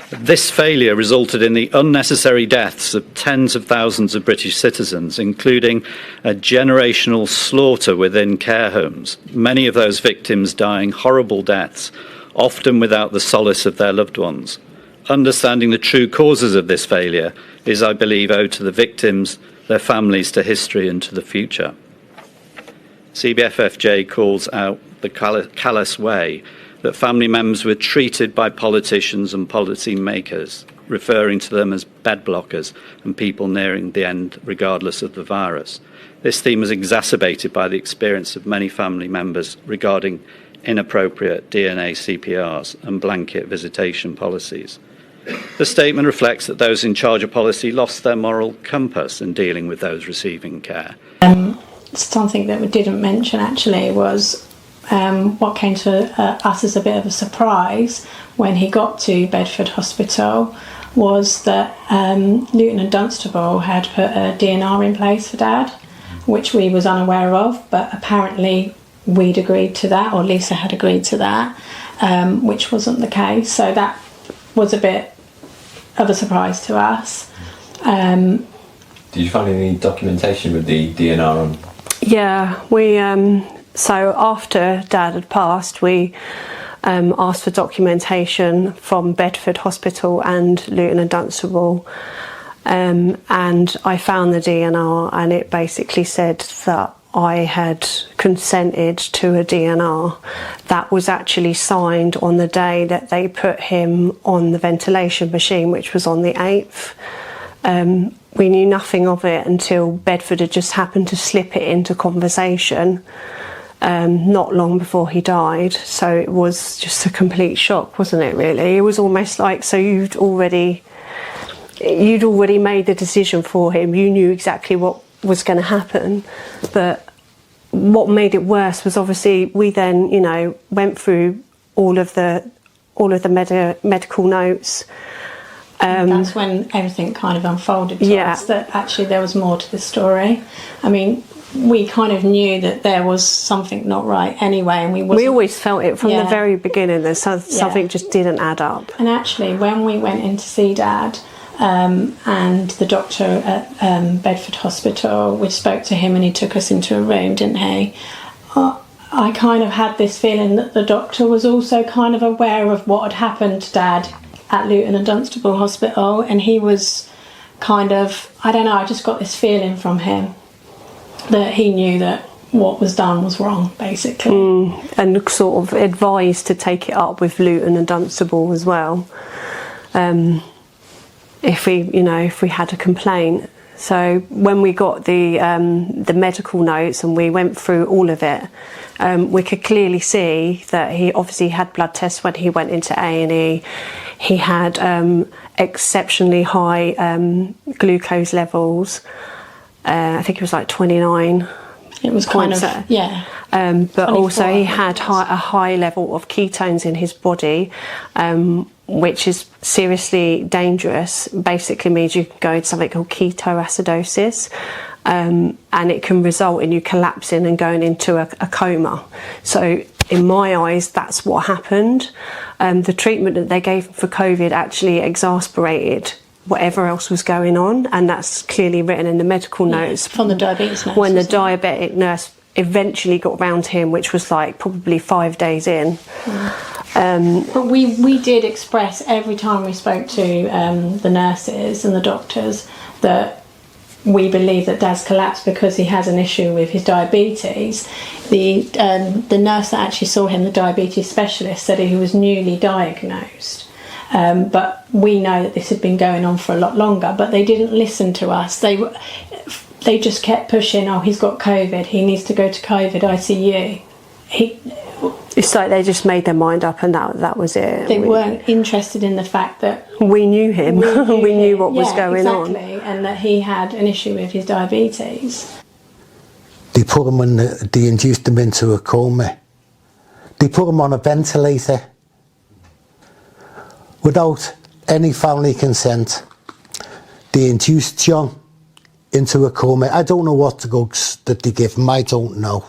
This failure resulted in the unnecessary deaths of tens of thousands of British citizens, including a generational slaughter within care homes, many of those victims dying horrible deaths, often without the solace of their loved ones. Understanding the true causes of this failure is, I believe, owed to the victims, their families, to history and to the future. CBFFJ calls out the callous way that family members were treated by politicians and policy makers, referring to them as bed blockers and people nearing the end regardless of the virus. This theme was exacerbated by the experience of many family members regarding inappropriate DNA CPRs and blanket visitation policies. The statement reflects that those in charge of policy lost their moral compass in dealing with those receiving care. Something that we didn't mention actually was what came to us as a bit of a surprise when he got to Bedford Hospital was that Luton and Dunstable had put a DNR in place for Dad, which we was unaware of, but apparently we'd agreed to that, or Lisa had agreed to that, which wasn't the case. So that was a bit of a surprise to us. Did you find any documentation with the DNR on? Yeah, we so after Dad had passed, we asked for documentation from Bedford Hospital and Luton and Dunstable, and I found the DNR, and it basically said that I had consented to a DNR that was actually signed on the day that they put him on the ventilation machine, which was on the 8th. We knew nothing of it until Bedford had just happened to slip it into conversation not long before he died. So it was just a complete shock, wasn't it, really? It was almost like, so you'd already made the decision for him. You knew exactly what was going to happen, but what made it worse was obviously we then, went through all of the medical notes. That's when everything kind of unfolded to us, that actually there was more to the story. I mean, we kind of knew that there was something not right anyway, and we always felt it from the very beginning. That something just didn't add up. And actually, when we went in to see Dad, and the doctor at Bedford Hospital, we spoke to him and he took us into a room, didn't he? I kind of had this feeling that the doctor was also kind of aware of what had happened to Dad at Luton and Dunstable Hospital, and he was kind of, I don't know, I just got this feeling from him that he knew that what was done was wrong, basically. And sort of advised to take it up with Luton and Dunstable as well, if we had a complaint. So when we got the medical notes and we went through all of it, we could clearly see that he obviously had blood tests when he went into A&E. He had exceptionally high glucose levels. I think it was like 29. It was kind of, but also he had a high level of ketones in his body, which is seriously dangerous. Basically means you can go into something called ketoacidosis, and it can result in you collapsing and going into a coma. So in my eyes, that's what happened. The treatment that they gave for COVID actually exacerbated whatever else was going on, and that's clearly written in the medical notes from the diabetes nurse. When the diabetic nurse eventually got round to him, which was like probably 5 days in. But we did express every time we spoke to the nurses and the doctors that we believe that Dad's collapsed because he has an issue with his diabetes. The nurse that actually saw him, the diabetes specialist, said he was newly diagnosed. But we know that this had been going on for a lot longer, but they didn't listen to us. They just kept pushing, oh, he's got COVID, he needs to go to COVID ICU. It's like they just made their mind up and that was it. They weren't interested in the fact that we knew him, we knew what was going on. And that he had an issue with his diabetes. They put him they induced him into a coma. They put him on a ventilator without any family consent. They induced John into a coma. I don't know what the drugs that they give him, I don't know.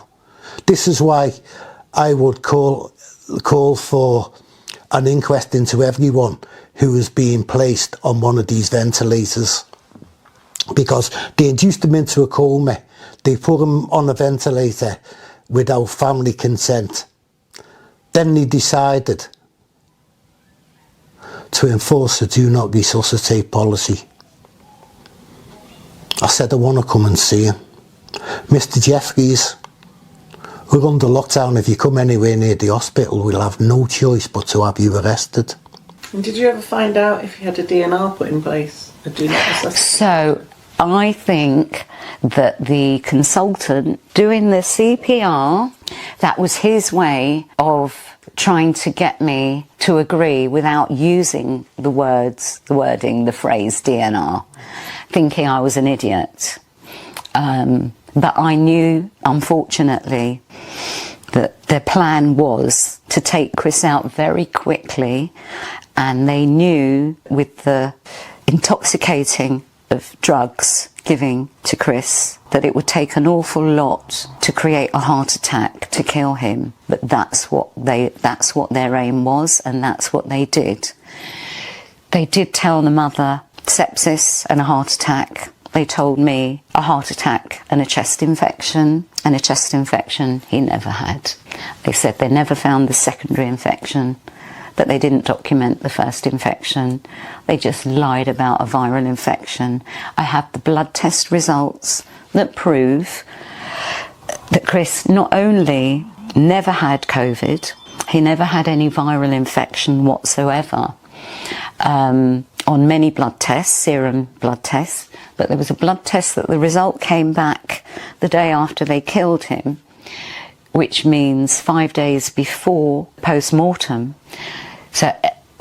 This is why I would call for an inquest into everyone who is being placed on one of these ventilators, because they induced him into a coma. They put him on a ventilator without family consent. Then they decided to enforce a do not resuscitate policy. I said I want to come and see him. Mr. Jeffries, we're under lockdown. If you come anywhere near the hospital, we'll have no choice but to have you arrested. And did you ever find out if you had a DNR put in place? A do not resuscitate? So I think that the consultant doing the CPR, that was his way of trying to get me to agree without using the wording, the phrase DNR, thinking I was an idiot. But I knew, unfortunately, that their plan was to take Chris out very quickly, and they knew with the intoxicating of drugs giving to Chris that it would take an awful lot to create a heart attack to kill him. But that's what their aim was, and that's what they did. They did tell the mother sepsis and a heart attack. They told me a heart attack and a chest infection, and a chest infection he never had. They said they never found the secondary infection, but they didn't document the first infection. They just lied about a viral infection. I have the blood test results that prove that Chris not only never had COVID, he never had any viral infection whatsoever. On many blood tests, serum blood tests, but there was a blood test that the result came back the day after they killed him, which means 5 days before post-mortem. So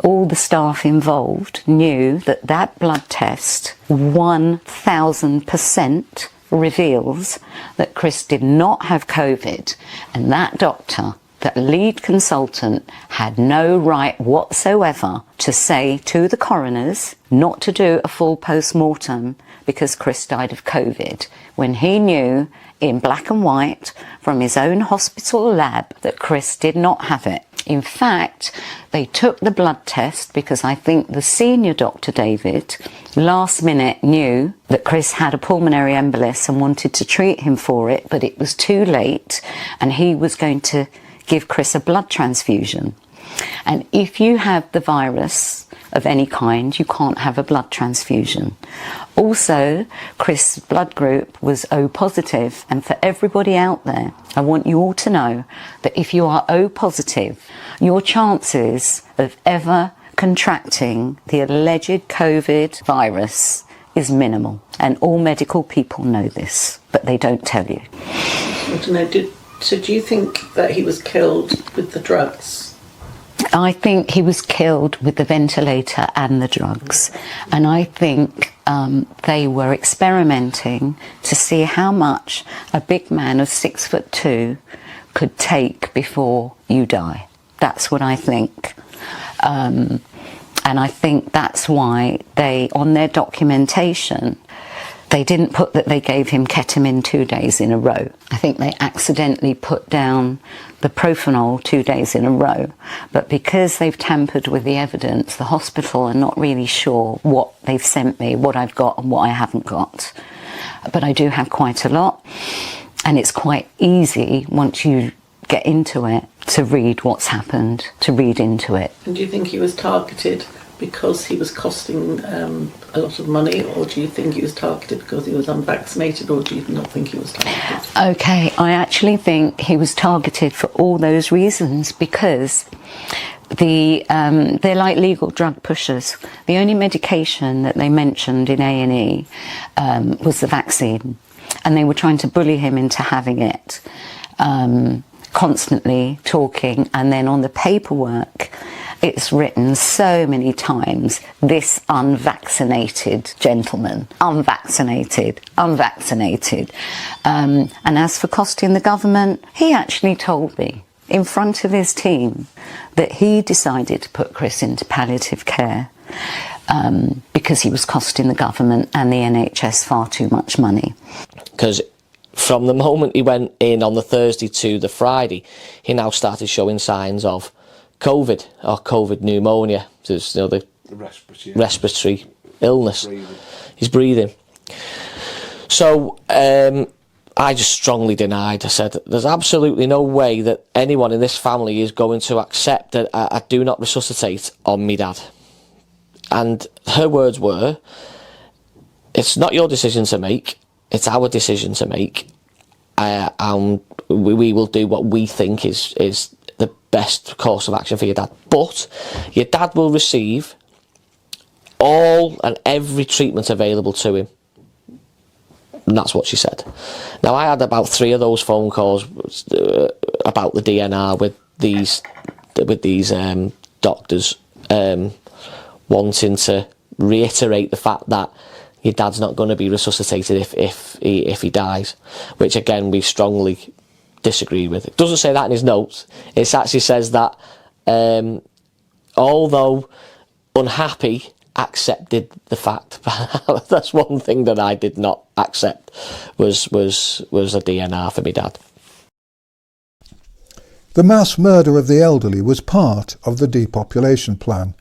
all the staff involved knew that that blood test 1000% reveals that Chris did not have COVID, and that doctor, that lead consultant, had no right whatsoever to say to the coroners not to do a full post-mortem because Chris died of COVID, when he knew in black and white from his own hospital lab that Chris did not have it. In fact, they took the blood test because I think the senior Dr. David last minute knew that Chris had a pulmonary embolus and wanted to treat him for it, but it was too late and he was going to give Chris a blood transfusion. And if you have the virus of any kind, you can't have a blood transfusion. Also, Chris' blood group was O positive, and for everybody out there, I want you all to know that if you are O positive, your chances of ever contracting the alleged COVID virus is minimal, and all medical people know this, but they don't tell you. I don't know, so do you think that he was killed with the drugs? I think he was killed with the ventilator and the drugs, and I think they were experimenting to see how much a big man of 6'2" could take before you die. That's what I think. And I think that's why they, on their documentation, they didn't put that they gave him ketamine 2 days in a row. I think they accidentally put down the propanol 2 days in a row. But because they've tampered with the evidence, the hospital are not really sure what they've sent me, what I've got and what I haven't got. But I do have quite a lot. And it's quite easy, once you get into it, to read what's happened, to read into it. And do you think he was targeted because he was costing a lot of money, or do you think he was targeted because he was unvaccinated, or do you not think he was targeted? Okay, I actually think he was targeted for all those reasons, because they're like legal drug pushers. The only medication that they mentioned in A&E was the vaccine, and they were trying to bully him into having it, constantly talking, and then on the paperwork it's written so many times, this unvaccinated gentleman, unvaccinated. And as for costing the government, he actually told me in front of his team that he decided to put Chris into palliative care because he was costing the government and the NHS far too much money. Because from the moment he went in on the Thursday to the Friday, he now started showing signs of COVID or COVID pneumonia, just, you know, the respiratory illness. He's breathing. So I just strongly denied. I said, there's absolutely no way that anyone in this family is going to accept that I do not resuscitate on me dad. And her words were, it's not your decision to make, it's our decision to make. And we will do what we think is the best course of action for your dad. But your dad will receive all and every treatment available to him. And that's what she said. Now, I had about 3 of those phone calls about the DNR with these doctors wanting to reiterate the fact that your dad's not going to be resuscitated if he dies, which again we strongly disagree with. It doesn't say that in his notes. It actually says that although unhappy, accepted the fact. That's one thing that I did not accept was a DNR for me dad. The mass murder of the elderly was part of the depopulation plan.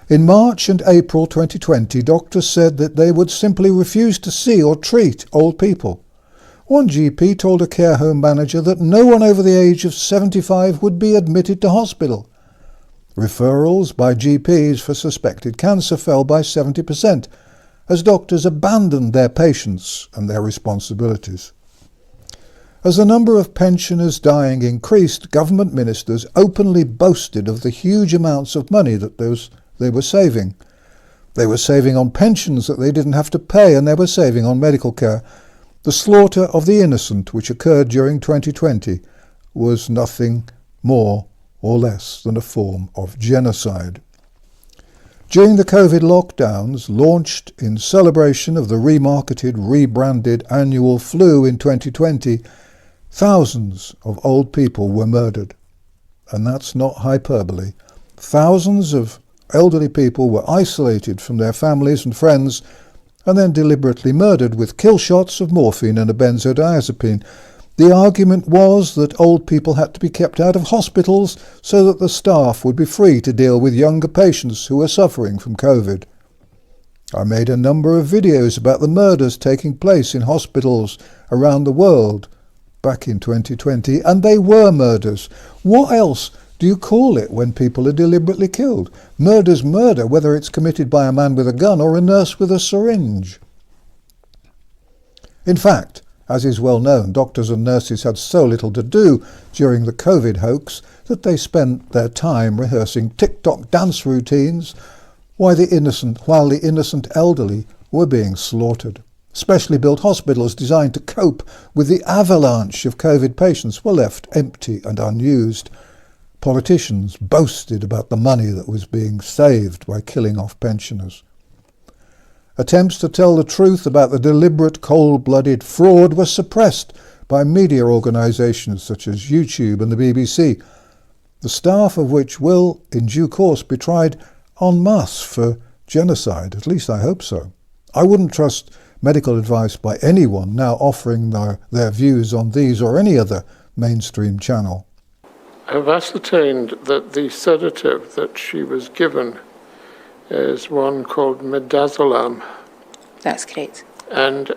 In March and April 2020, doctors said that they would simply refuse to see or treat old people. One GP told a care home manager that no one over the age of 75 would be admitted to hospital. Referrals by GPs for suspected cancer fell by 70%, as doctors abandoned their patients and their responsibilities. As the number of pensioners dying increased, government ministers openly boasted of the huge amounts of money that they were saving. They were saving on pensions that they didn't have to pay, and they were saving on medical care. The slaughter of the innocent, which occurred during 2020, was nothing more or less than a form of genocide. During the COVID lockdowns, launched in celebration of the remarketed, rebranded annual flu in 2020, thousands of old people were murdered. And that's not hyperbole. Thousands of elderly people were isolated from their families and friends and then deliberately murdered with kill shots of morphine and a benzodiazepine. The argument was that old people had to be kept out of hospitals so that the staff would be free to deal with younger patients who were suffering from COVID. I made a number of videos about the murders taking place in hospitals around the world back in 2020, and they were murders. What else do you call it when people are deliberately killed? Murder's murder, whether it's committed by a man with a gun or a nurse with a syringe. In fact, as is well known, doctors and nurses had so little to do during the COVID hoax that they spent their time rehearsing TikTok dance routines while the innocent elderly were being slaughtered. Specially built hospitals designed to cope with the avalanche of COVID patients were left empty and unused. Politicians boasted about the money that was being saved by killing off pensioners. Attempts to tell the truth about the deliberate cold-blooded fraud were suppressed by media organisations such as YouTube and the BBC, the staff of which will, in due course, be tried en masse for genocide. At least I hope so. I wouldn't trust medical advice by anyone now offering their views on these or any other mainstream channel. I've ascertained that the sedative that she was given is one called midazolam. That's correct. And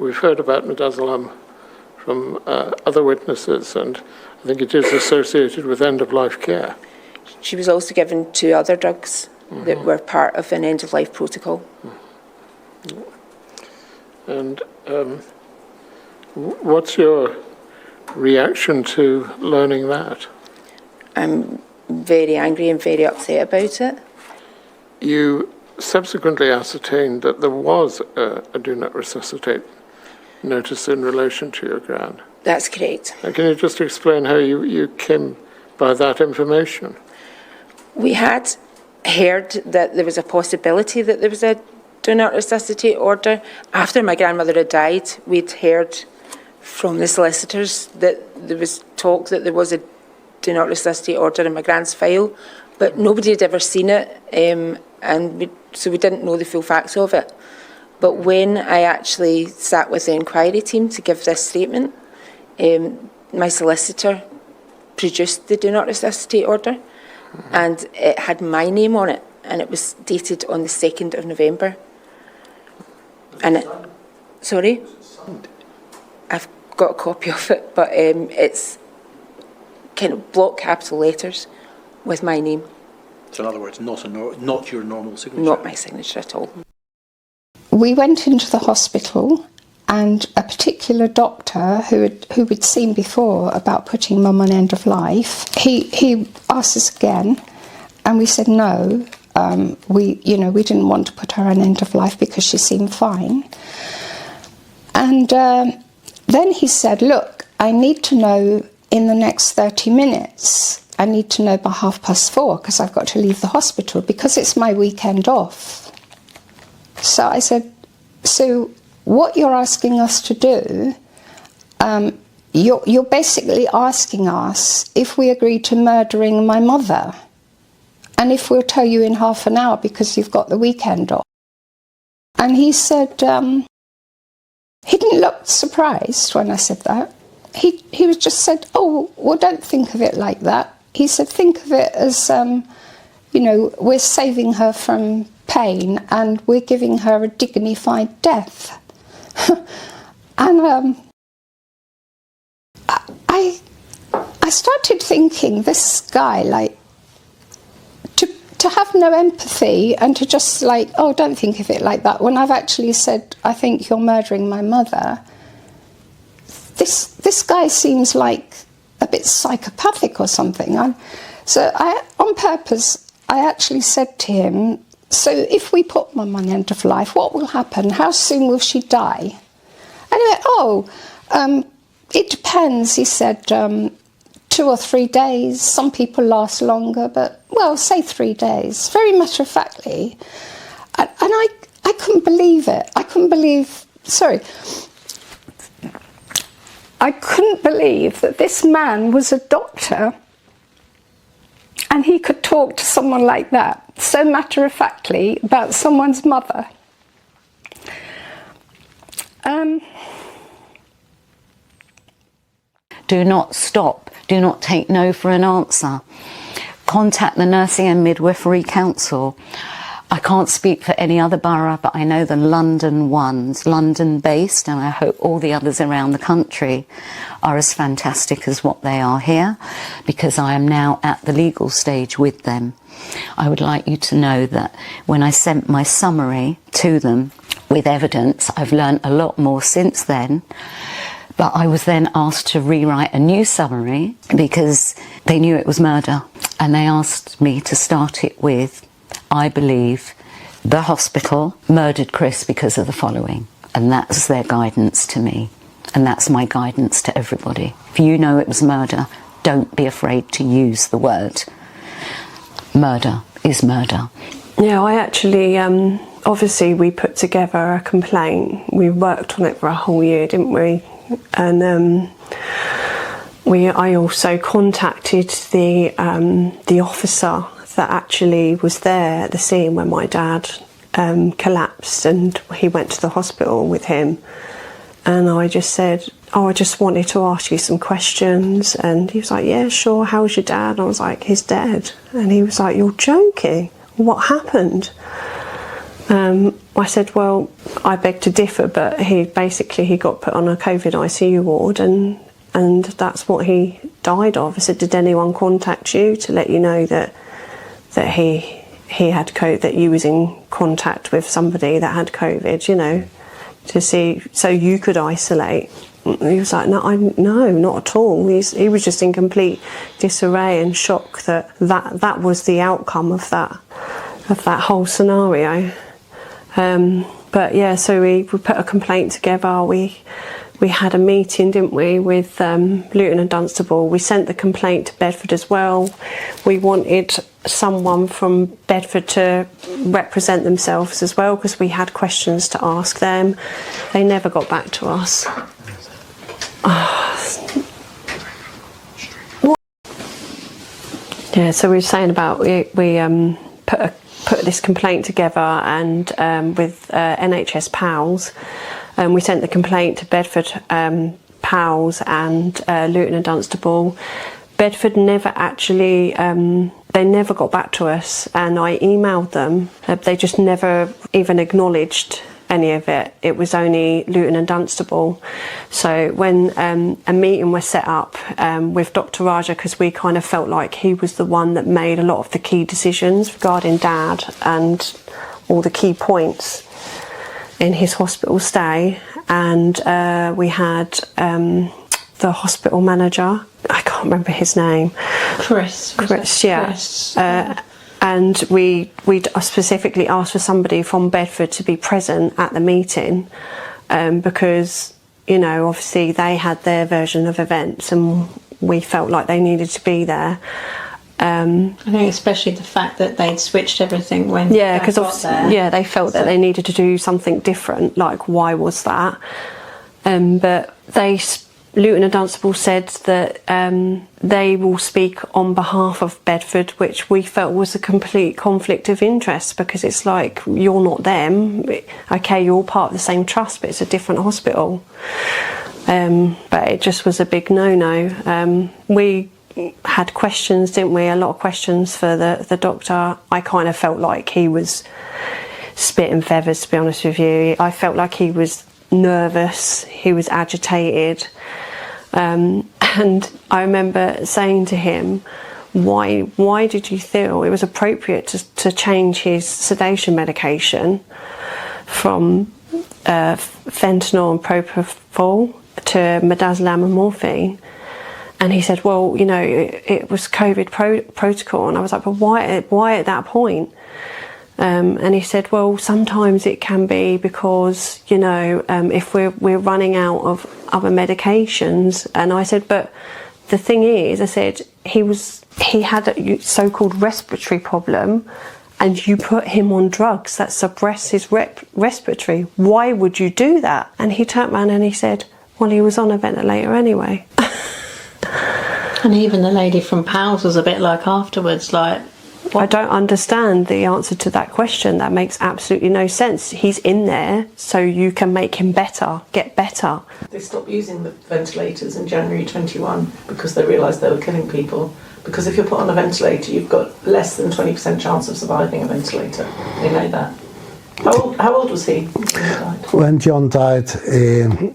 we've heard about midazolam from other witnesses, and I think it is associated with end-of-life care. She was also given 2 other drugs that were part of an end-of-life protocol. And what's your reaction to learning that? I'm very angry and very upset about it. You subsequently ascertained that there was a do not resuscitate notice in relation to your gran. That's correct. And can you just explain how you came by that information? We had heard that there was a possibility that there was a do not resuscitate order. After my grandmother had died, we'd heard from the solicitors that there was talk that there was a do not resuscitate order in my gran's file, but nobody had ever seen it, so we didn't know the full facts of it. But when I actually sat with the inquiry team to give this statement, my solicitor produced the do not resuscitate order, and it had my name on it, and it was dated on the 2nd of November. And sorry? I've got a copy of it, but it's kind of block capital letters with my name. So in other words, not your normal signature? Not my signature at all. We went into the hospital, and a particular doctor who we'd seen before about putting mum on end of life, he asked us again, and we said no. We didn't want to put her on end of life because she seemed fine. And then he said, look, I need to know in the next 30 minutes. I need to know by 4:30 because I've got to leave the hospital because it's my weekend off. So I said, so what you're asking us to do, you're basically asking us if we agree to murdering my mother. And if we'll tell you in half an hour because you've got the weekend off. And he said, he didn't look surprised when I said that. He was just said, oh, well, don't think of it like that. He said, think of it as, we're saving her from pain and we're giving her a dignified death. And I started thinking, this guy, like, to have no empathy and to just like, oh, don't think of it like that, when I've actually said, I think you're murdering my mother. This guy seems like a bit psychopathic or something. So on purpose, I actually said to him, so if we put mum on end of life, what will happen? How soon will she die? And he went, it depends, he said, 2 or 3 days. Some people last longer, but, well, say 3 days. Very matter-of-factly. And I couldn't believe it. I couldn't believe that this man was a doctor and he could talk to someone like that, so matter-of-factly, about someone's mother. Do not stop. Do not take no for an answer. Contact the Nursing and Midwifery Council. I can't speak for any other borough, but I know the London ones, London-based, and I hope all the others around the country are as fantastic as what they are here, because I am now at the legal stage with them. I would like you to know that when I sent my summary to them with evidence, I've learned a lot more since then. But I was then asked to rewrite a new summary because they knew it was murder. And they asked me to start it with, I believe the hospital murdered Chris because of the following. And that's their guidance to me. And that's my guidance to everybody. If you know it was murder, don't be afraid to use the word. Murder is murder. Yeah, I actually, obviously we put together a complaint. We worked on it for a whole year, didn't we? And I also contacted the officer that actually was there at the scene when my dad collapsed, and he went to the hospital with him. And I just said, oh, I just wanted to ask you some questions. And he was like, yeah, sure, how's your dad? And I was like, he's dead. And he was like, you're joking? What happened? I said, well, I beg to differ, but he got put on a COVID ICU ward, and that's what he died of. I said, did anyone contact you to let you know that he had COVID, that you was in contact with somebody that had COVID, you know, to see, so you could isolate? He was like, no, not at all. He was just in complete disarray and shock that was the outcome of that whole scenario. But yeah, so we put a complaint together. We had a meeting, didn't we, with Luton and Dunstable. We sent the complaint to Bedford as well. We wanted someone from Bedford to represent themselves as well, because we had questions to ask them. They never got back to us. Yeah, so we were saying about we put this complaint together, and with NHS PALS, we sent the complaint to Bedford PALS and Luton and Dunstable. Bedford never actually, they never got back to us, and I emailed them. They just never even acknowledged any of it. It was only Luton and Dunstable. So when a meeting was set up with Dr. Raja, because we kind of felt like he was the one that made a lot of the key decisions regarding Dad and all the key points in his hospital stay, and we had the hospital manager, I can't remember his name. Chris, yeah. Chris. And we specifically asked for somebody from Bedford to be present at the meeting, because, you know, obviously they had their version of events and we felt like they needed to be there. I think especially the fact that they'd switched everything when because obviously, they felt that they needed to do something different. Like, why was that? But Luton and Dunstable said that they will speak on behalf of Bedford, which we felt was a complete conflict of interest, because it's like, you're not them. Okay, you're all part of the same trust, but it's a different hospital. But it just was a big no-no. We had questions, didn't we? A lot of questions for the doctor. I kind of felt like he was spitting feathers, to be honest with you. I felt like he was nervous, he was agitated, and I remember saying to him, why did you feel it was appropriate to change his sedation medication from fentanyl and propofol to midazolam and morphine? And he said, well, you know, it was COVID protocol. And I was like, but why at that point? And he said, well, sometimes it can be because, you know, if we're running out of other medications. And I said, but the thing is, I said, he had a so-called respiratory problem, and you put him on drugs that suppress his respiratory. Why would you do that? And he turned around and he said, well, he was on a ventilator anyway. And even the lady from PALS was a bit like afterwards, like, I don't understand the answer to that question. That makes absolutely no sense. He's in there so you can make him better, get better. They stopped using the ventilators in January 21 because they realised they were killing people. Because if you're put on a ventilator, you've got less than 20% chance of surviving a ventilator. They know that. How old was he when he died? When John died, he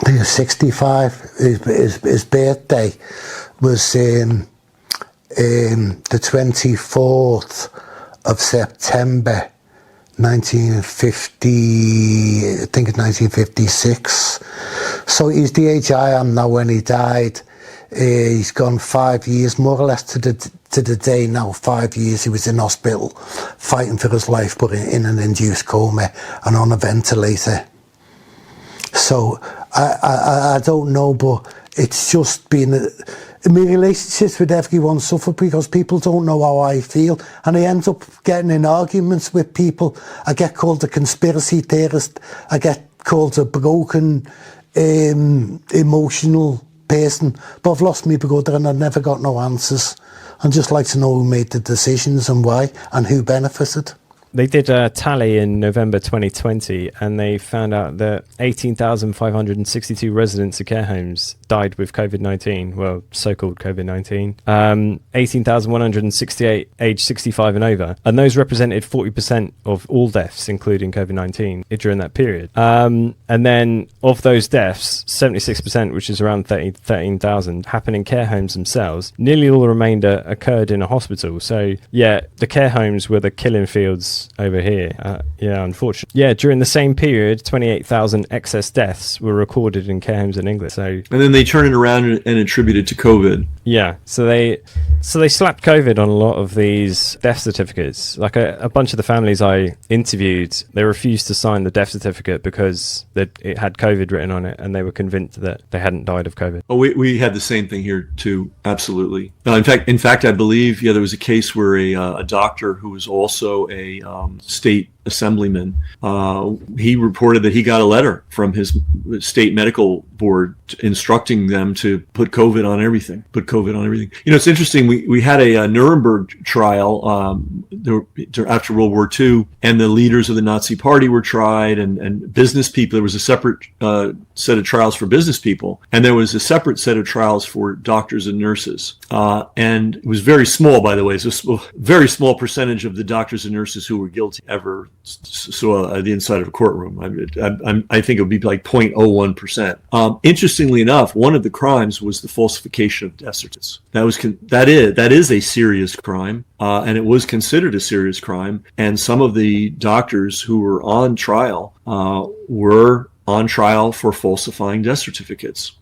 was 65. His birthday was the 24th of September 1950, I think it's 1956. So he's the age I am now when he died. He's gone 5 years, more or less to the day now, 5 years he was in hospital fighting for his life, but in an induced coma and on a ventilator. So I don't know, but it's just been... my relationships with everyone suffer because people don't know how I feel, and I end up getting in arguments with people. I get called a conspiracy theorist, I get called a broken, emotional person, but I've lost my brother and I've never got no answers. I'd just like to know who made the decisions and why, and who benefited. They did a tally in November 2020 and they found out that 18,562 residents of care homes died with COVID-19, well, so-called COVID-19. 18,168 aged 65 and over. And those represented 40% of all deaths, including COVID-19, during that period. And then of those deaths, 76%, which is around 13,000, happened in care homes themselves. Nearly all the remainder occurred in a hospital. So, yeah, the care homes were the killing fields over here. Unfortunately. Yeah, during the same period, 28,000 excess deaths were recorded in care homes in England. So, and then they turn it around and attribute it to COVID. Yeah, so they slapped COVID on a lot of these death certificates. Like a bunch of the families I interviewed, they refused to sign the death certificate because it had COVID written on it, and they were convinced that they hadn't died of COVID. Oh, we had the same thing here too. Absolutely. In fact, I believe there was a case where a doctor who was also a state assemblyman, he reported that he got a letter from his state medical board instructing them to put COVID on everything. It's interesting. We had a Nuremberg trial after World War II, and the leaders of the Nazi Party were tried, and business people. There was a separate set of trials for business people, and there was a separate set of trials for doctors and nurses. And it was very small, by the way. So a very small percentage of the doctors and nurses who were guilty ever saw the inside of a courtroom. I think it would be like 0.01%. Interestingly enough, one of the crimes was the falsification of death certificates. That is a serious crime, and it was considered a serious crime. And some of the doctors who were on trial for falsifying death certificates.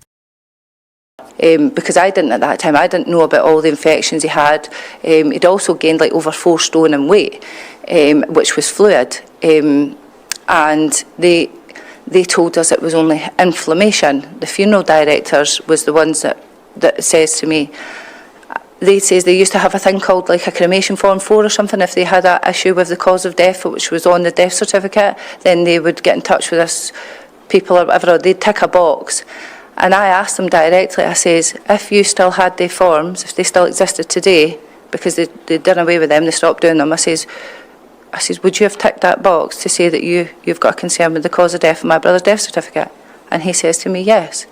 Because I didn't at that time, I didn't know about all the infections he had. He'd also gained like over 4 stone in weight, which was fluid. And they told us it was only inflammation. The funeral directors was the ones that says to me, they used to have a thing called like a cremation form 4 or something. If they had an issue with the cause of death, which was on the death certificate, then they would get in touch with us people or whatever, they'd tick a box. And I asked them directly, I says, if you still had the forms, if they still existed today, because they done away with them, they stopped doing them, I says, would you have ticked that box to say that you've got a concern with the cause of death of my brother's death certificate? And he says to me, yes.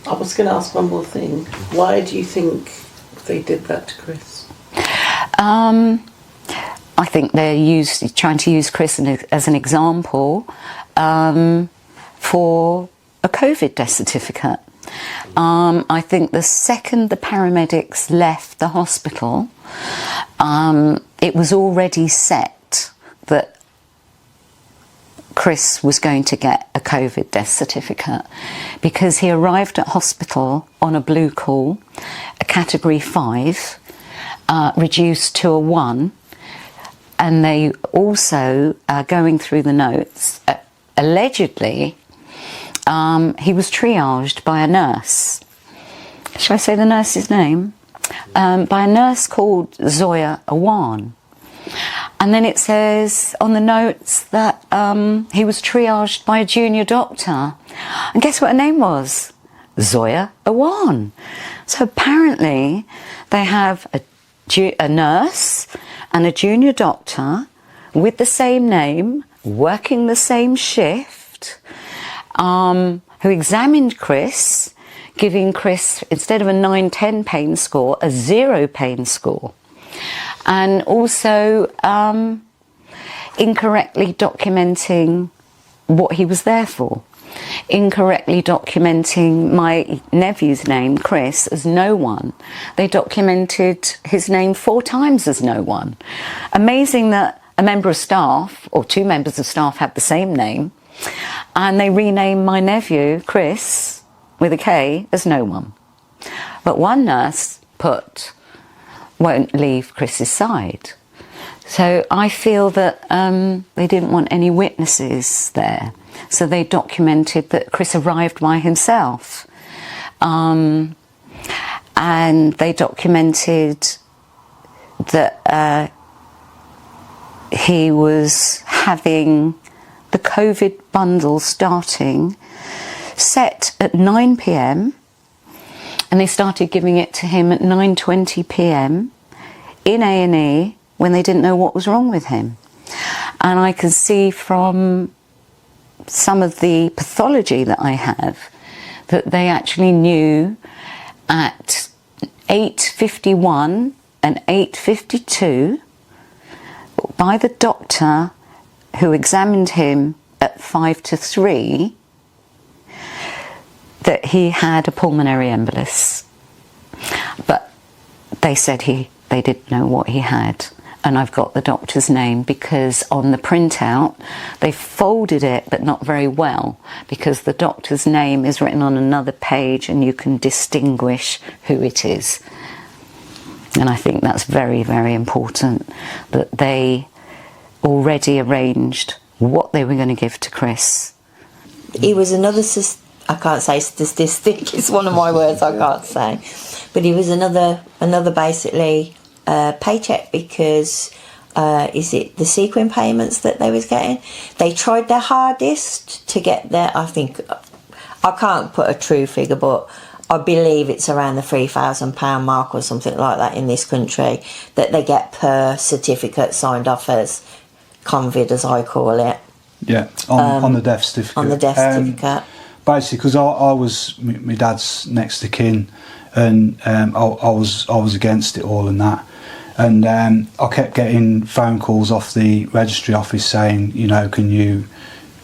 I was going to ask one more thing. Why do you think they did that to Chris? I think they're trying to use Chris as an example for a COVID death certificate. I think the second the paramedics left the hospital, it was already set that Chris was going to get a COVID death certificate because he arrived at hospital on a blue call, a category 5, reduced to a 1, and they also, going through the notes, allegedly he was triaged by a nurse. Shall I say the nurse's name? By a nurse called Zoya Awan. And then it says on the notes that he was triaged by a junior doctor. And guess what her name was? Zoya Awan. So apparently they have a nurse and a junior doctor with the same name, working the same shift, who examined Chris, giving Chris, instead of a 9-10 pain score, a 0 pain score. And also incorrectly documenting what he was there for. Incorrectly documenting my nephew's name, Chris, as no one. They documented his name 4 times as no one. Amazing that a member of staff, or 2 members of staff, had the same name, and they renamed my nephew, Chris, with a K, as no one. But one nurse put, won't leave Chris's side. So I feel that they didn't want any witnesses there. So they documented that Chris arrived by himself. And they documented that he was having the COVID bundle starting, set at 9 p.m, and they started giving it to him at 9:20 p.m. in A&E when they didn't know what was wrong with him. And I can see from some of the pathology that I have that they actually knew at 8:51 and 8:52 by the doctor who examined him at 5 to 3 that he had a pulmonary embolus. But they said they didn't know what he had. And I've got the doctor's name because on the printout they folded it but not very well, because the doctor's name is written on another page and you can distinguish who it is. And I think that's very, very important, that they already arranged what they were going to give to Chris. He was another, I can't say statistic, it's one of my words I can't say, but he was another basically paycheck, because is it the sequin payments that they was getting? They tried their hardest to get their, I think, I can't put a true figure, but I believe it's around the £3,000 mark or something like that in this country that they get per certificate signed off as convid, as I call it. Yeah, on the death certificate. On the death certificate. Basically, because I was my dad's next of kin, and I was against it all and that, and I kept getting phone calls off the registry office saying, you know, can you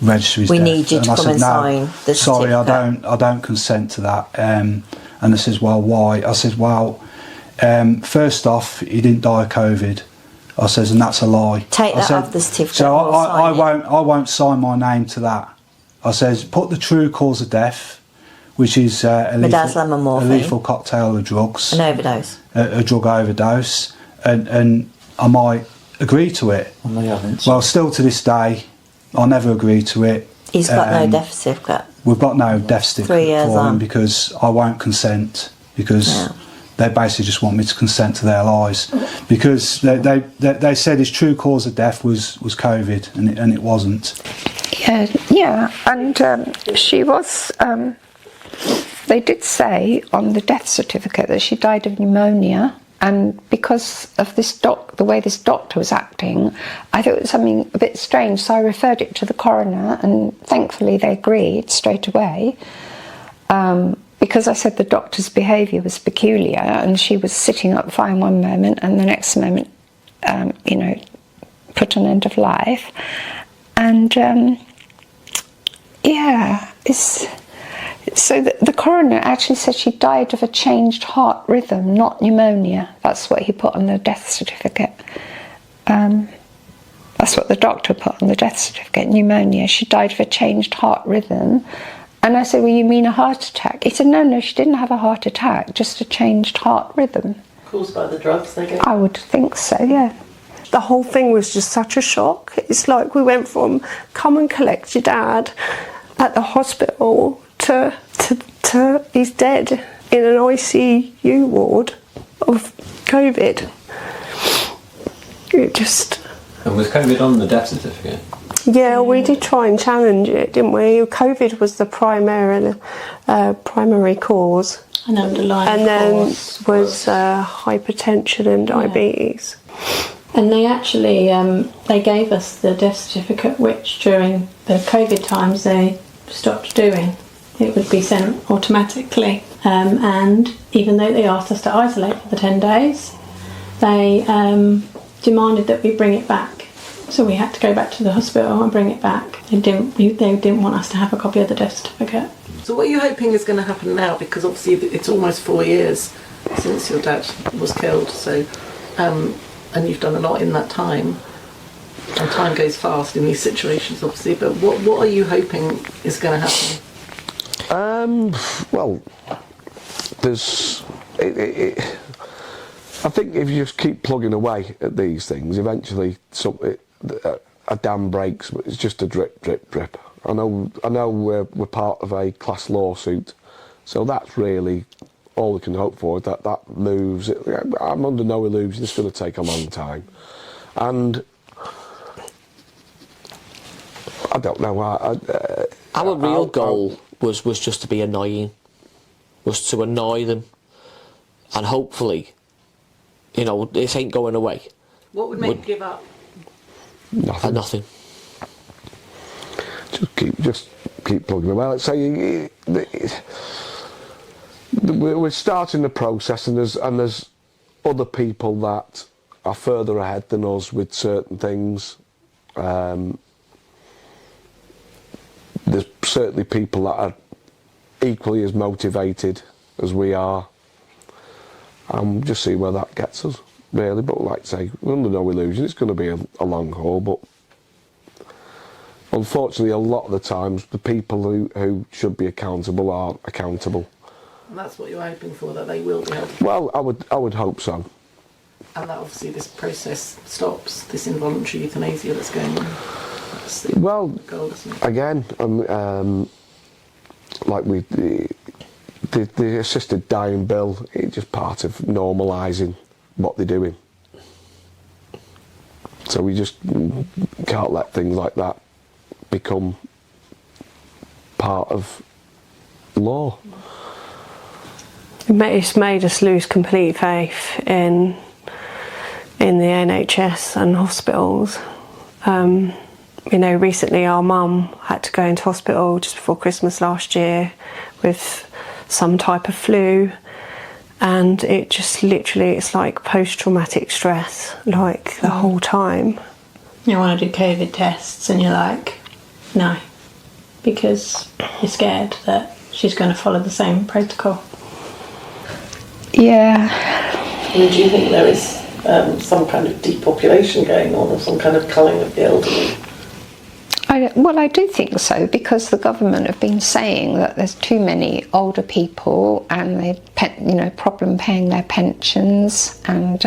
register his death? We need you to come and sign the certificate. Sorry, I don't consent to that. And they says, well, why? I said, well, first off, he didn't die of COVID. I says, and that's a lie. Take that off the certificate. So I won't sign my name to that. I says, put the true cause of death, which is a lethal cocktail of drugs. An overdose. A drug overdose. And I might agree to it. Well, still to this day, I never agreed to it. He's got no death certificate. We've got no death certificate 3 years for him on. because I won't consent, because they basically just want me to consent to their lies, because they said his true cause of death was COVID, and it wasn't. Yeah, and she was. They did say on the death certificate that she died of pneumonia, and because of the way this doctor was acting, I thought it was something a bit strange. So I referred it to the coroner, and thankfully they agreed straight away. Because I said the doctor's behaviour was peculiar, and she was sitting up fine one moment and the next moment, put an end of life. And so the coroner actually said she died of a changed heart rhythm, not pneumonia. That's what he put on the death certificate. That's what the doctor put on the death certificate, pneumonia. She died of a changed heart rhythm. And I said, well, you mean a heart attack? He said, no, she didn't have a heart attack, just a changed heart rhythm. Caused by the drugs they get? I would think so, yeah. The whole thing was just such a shock. It's like we went from come and collect your dad at the hospital to he's dead in an ICU ward of COVID. It just... And was COVID on the death certificate? Yeah, we did try and challenge it, didn't we? COVID was the primary cause. An underlying and then cause was hypertension and diabetes. And they actually, they gave us the death certificate, which during the COVID times they stopped doing. It would be sent automatically. And even though they asked us to isolate for the 10 days, they demanded that we bring it back. So we had to go back to the hospital and bring it back. They didn't want us to have a copy of the death certificate. So what are you hoping is going to happen now? Because obviously it's almost 4 years since your dad was killed. So, and you've done a lot in that time. And time goes fast in these situations, obviously. But what are you hoping is going to happen? Well, there's. I think if you just keep plugging away at these things, eventually a dam breaks. But it's just a drip, drip, drip. I know we're part of a class lawsuit, so that's really all we can hope for. That moves. I'm under no illusion it's going to take a long time, and I don't know. Our real goal was just to be annoying, was to annoy them, and hopefully, you know, this ain't going away. What would make you give up? Nothing. Nothing. Just keep plugging away. Let's say we're starting the process, and there's other people that are further ahead than us with certain things. There's certainly people that are equally as motivated as we are. Just see where that gets us, really. But like I say, we're under no illusion. It's going to be a long haul, but unfortunately, a lot of the times, the people who should be accountable aren't accountable. And that's what you're hoping for, that they will be held. Well, I would hope so. And that obviously this process stops, this involuntary euthanasia that's going on. Well, goal, isn't it? Again, like the assisted dying bill, it's just part of normalising what they're doing. So we just can't let things like that become part of law. It's made us lose complete faith in the NHS and hospitals. You know, recently our mum had to go into hospital just before Christmas last year with some type of flu, and it just literally, it's like post-traumatic stress, like the whole time. You want to do COVID tests and you're like, no, because you're scared that she's going to follow the same protocol. Yeah. I mean, do you think there is some kind of depopulation going on, or some kind of culling of the elderly? Well, I do think so, because the government have been saying that there's too many older people and they, problem paying their pensions, and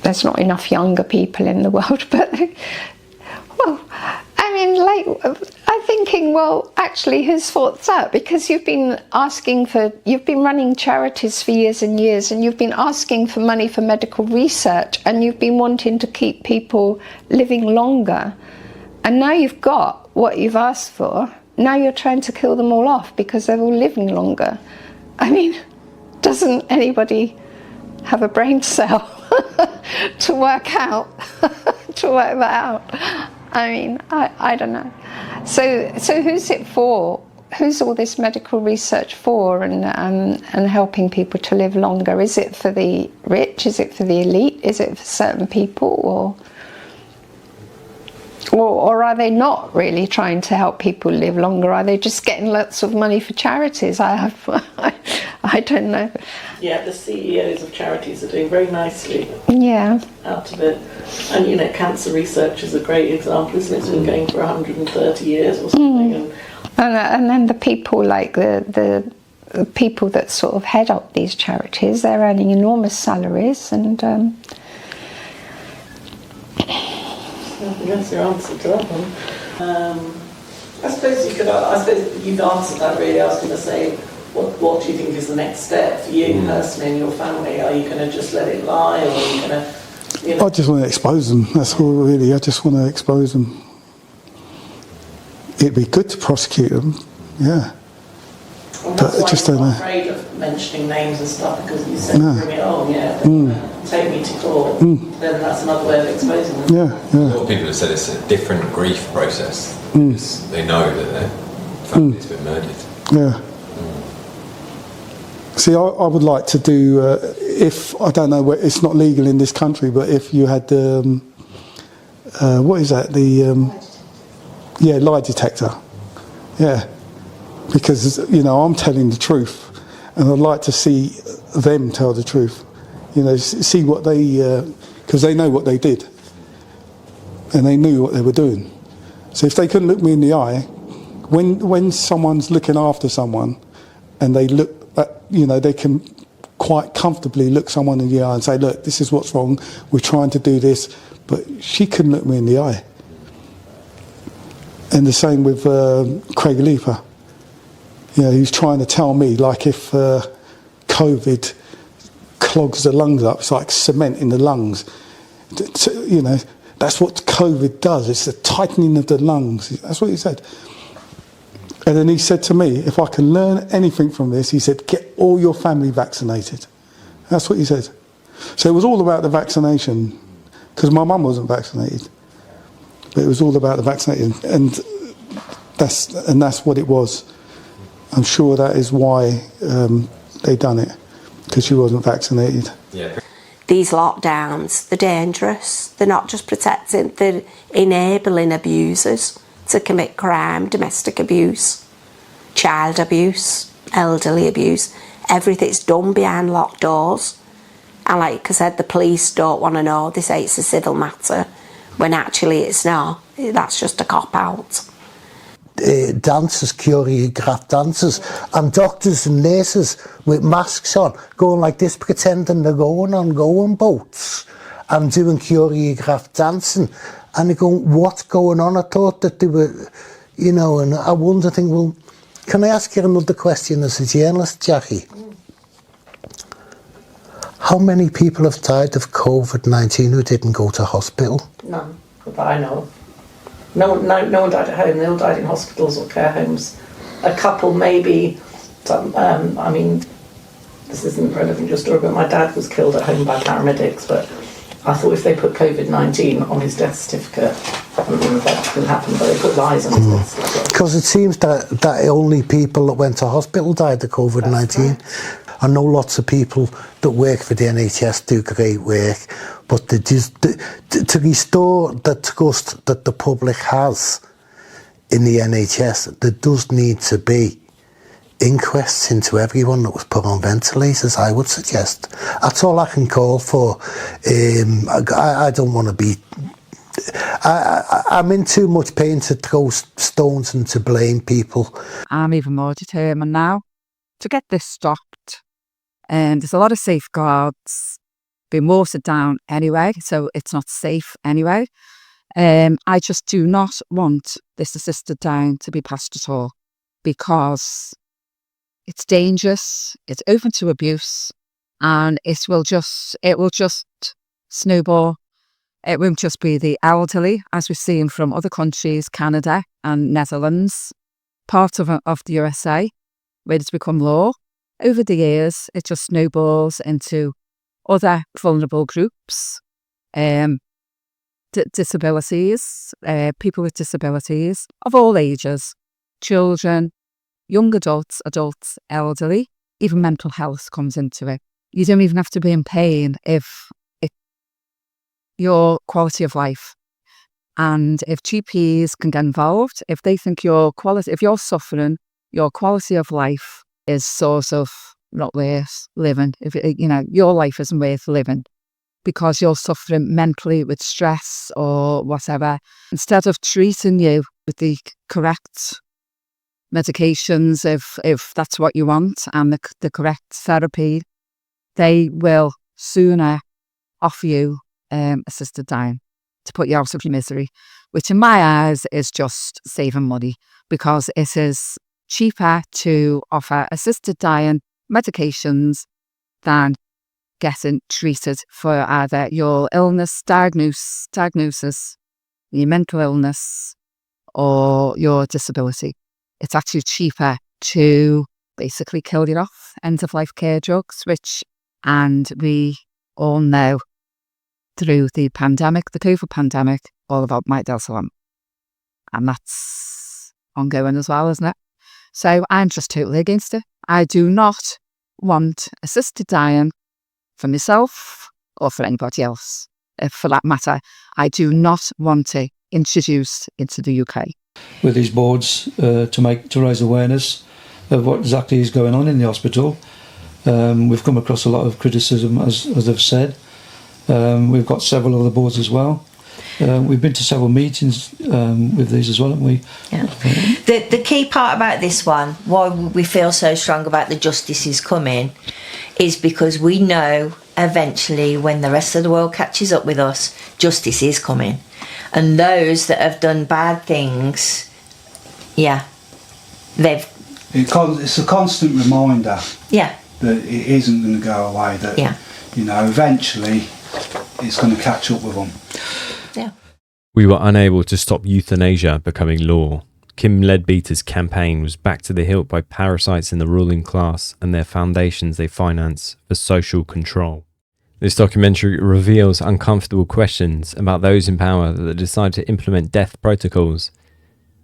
there's not enough younger people in the world. But well, I mean, I'm thinking, well, actually, whose fault's that? Because you've been running charities for years and years, and you've been asking for money for medical research, and you've been wanting to keep people living longer, and now you've got what you've asked for. Now you're trying to kill them all off because they're all living longer. I mean, doesn't anybody have a brain cell to work that out? I mean, I don't know. So who's it for? Who's all this medical research for, and helping people to live longer? Is it for the rich? Is it for the elite? Is it for certain people, or are they not really trying to help people live longer? Are they just getting lots of money for charities? I don't know. Yeah, the CEOs of charities are doing very nicely. Yeah. Out of it. And cancer research is a great example, isn't it? It's been going for 130 years or something. And then the people, like the people that sort of head up these charities, they're earning enormous salaries, and that's your answer to that one. I suppose you've answered that, really. I was going to say, what do you think is the next step for you personally and your family? Are you going to just let it lie, or are you going to... I just want to expose them, that's all really. I just want to expose them. It'd be good to prosecute them, yeah. And that's why just I'm don't know. not afraid of mentioning names and stuff, because you said, No. bring it on, yeah, take me to court, then that's another way of exposing them. Yeah, A lot of people have said it's a different grief process because they know that their family's been murdered. Yeah. See, I would like to do, if, I don't know, it's not legal in this country, but if you had, what is that, lie detector. Yeah. Because, I'm telling the truth, and I'd like to see them tell the truth. See what they, because they know what they did, and they knew what they were doing. So if they couldn't look me in the eye, when someone's looking after someone, and they look at, they can quite comfortably look someone in the eye and say, look, this is what's wrong, we're trying to do this, but she couldn't look me in the eye. And the same with Craig Leaper. He's trying to tell me, like, if COVID clogs the lungs up, it's like cement in the lungs. That's what COVID does. It's the tightening of the lungs. That's what he said. And then he said to me, if I can learn anything from this, he said, get all your family vaccinated. That's what he said. So it was all about the vaccination, because my mum wasn't vaccinated. But it was all about the vaccinating, and that's what it was. I'm sure that is why they done it, because she wasn't vaccinated. Yeah. These lockdowns, they're dangerous. They're not just protecting, they're enabling abusers to commit crime, domestic abuse, child abuse, elderly abuse. Everything's done behind locked doors. And like I said, the police don't want to know. They say it's a civil matter, when actually it's not. That's just a cop-out. Dancers, choreographed dancers, and doctors and nurses with masks on, going like this, pretending they're going on boats and doing choreographed dancing. And they're going, what's going on? I thought that they were, and I wonder, well, can I ask you another question as a journalist, Jacqui? How many people have died of COVID-19 who didn't go to hospital? None, that I know of. No one died at home. They all died in hospitals or care homes. A couple, maybe. This isn't relevant to your story, but my dad was killed at home by paramedics. But I thought if they put COVID-19 on his death certificate, I don't know if that didn't happen, but they put lies on his death certificate. Because it seems that only people that went to hospital died of COVID-19. I know lots of people that work for the NHS do great work, but to restore the trust that the public has in the NHS, there does need to be inquests into everyone that was put on ventilators, I would suggest. That's all I can call for. I don't want to be... I'm in too much pain to throw stones and to blame people. I'm even more determined now to get this stopped. There's a lot of safeguards being watered down anyway, so it's not safe anyway. I just do not want this assisted dying to be passed at all, because it's dangerous, it's open to abuse, and it will just snowball. It won't just be the elderly, as we've seen from other countries, Canada and Netherlands, part of the USA, where it's become law. Over the years, it just snowballs into other vulnerable groups, disabilities, people with disabilities of all ages, children, young adults, elderly, even mental health comes into it. You don't even have to be in pain if your quality of life, and if GPs can get involved, if they think if you're suffering, your quality of life is sort of not worth living. If your life isn't worth living because you're suffering mentally with stress or whatever, instead of treating you with the correct medications, if that's what you want, and the correct therapy, they will sooner offer you assisted dying to put you out of your misery, which in my eyes is just saving money, because it is cheaper to offer assisted dying medications than getting treated for either your diagnosis, your mental illness, or your disability. It's actually cheaper to basically kill you off, end-of-life care drugs, and we all know through the pandemic, the COVID pandemic, all about midazolam. And that's ongoing as well, isn't it? So I'm just totally against it. I do not want assisted dying for myself or for anybody else. For that matter, I do not want it introduced into the UK. With these boards to raise awareness of what exactly is going on in the hospital. We've come across a lot of criticism, as I've said. We've got several other boards as well. We've been to several meetings with these as well, haven't we? Yeah. The key part about this one, why we feel so strong about the justice is coming, is because we know eventually when the rest of the world catches up with us, justice is coming. And those that have done bad things, It's a constant reminder that it isn't going to go away, that, eventually it's going to catch up with them. We were unable to stop euthanasia becoming law. Kim Leadbeater's campaign was backed to the hilt by parasites in the ruling class and their foundations they finance for social control. This documentary reveals uncomfortable questions about those in power that decide to implement death protocols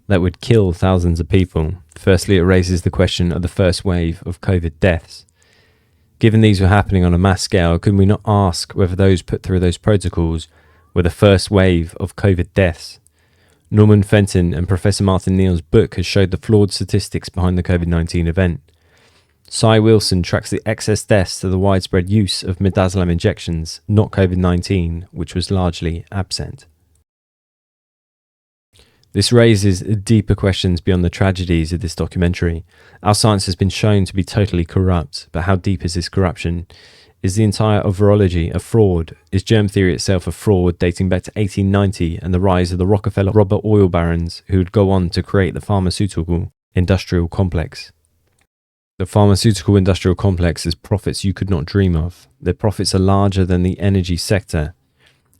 that would kill thousands of people. Firstly, it raises the question of the first wave of COVID deaths. Given these were happening on a mass scale, could we not ask whether those put through those protocols were the first wave of COVID deaths? Norman Fenton and Professor Martin Neal's book has showed the flawed statistics behind the COVID-19 event. Cy Wilson tracks the excess deaths to the widespread use of midazolam injections, not COVID-19, which was largely absent. This raises deeper questions beyond the tragedies of this documentary. Our science has been shown to be totally corrupt, but how deep is this corruption? Is the entire virology a fraud? Is germ theory itself a fraud dating back to 1890 and the rise of the Rockefeller robber oil barons who would go on to create the pharmaceutical industrial complex? The pharmaceutical industrial complex has profits you could not dream of. Their profits are larger than the energy sector.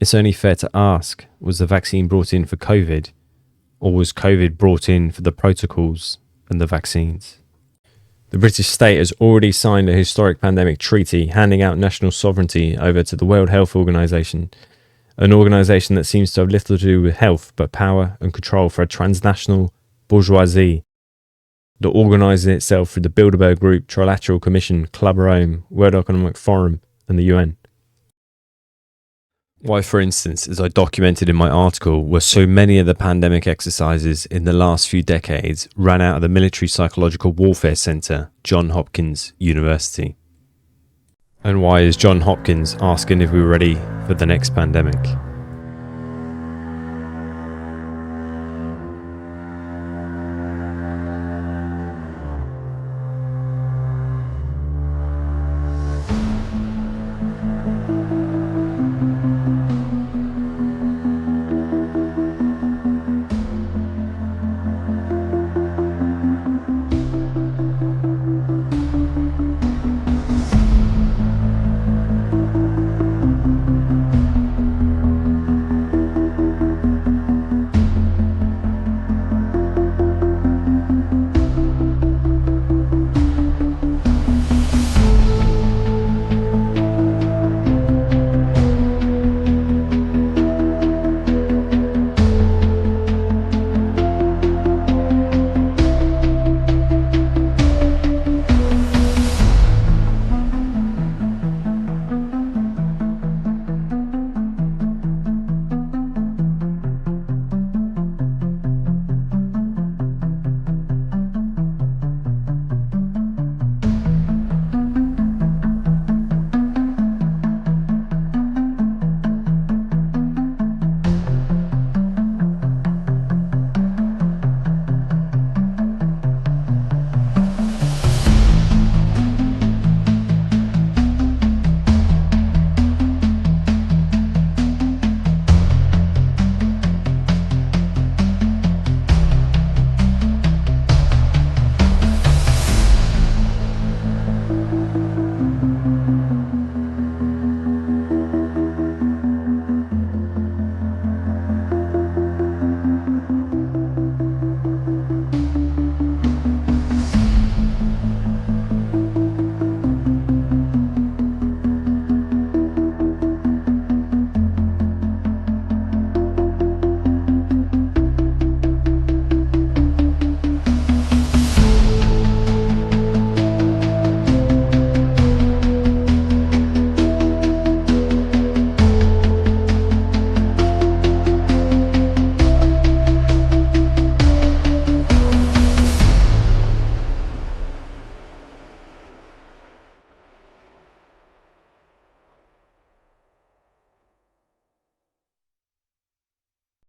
It's only fair to ask, was the vaccine brought in for COVID? Or was COVID brought in for the protocols and the vaccines? The British state has already signed a historic pandemic treaty handing out national sovereignty over to the World Health Organization, an organisation that seems to have little to do with health but power and control for a transnational bourgeoisie that organises itself through the Bilderberg Group, Trilateral Commission, Club Rome, World Economic Forum and the UN. Why, for instance, as I documented in my article, were so many of the pandemic exercises in the last few decades ran out of the Military Psychological Warfare Centre, Johns Hopkins University? And why is Johns Hopkins asking if we were ready for the next pandemic?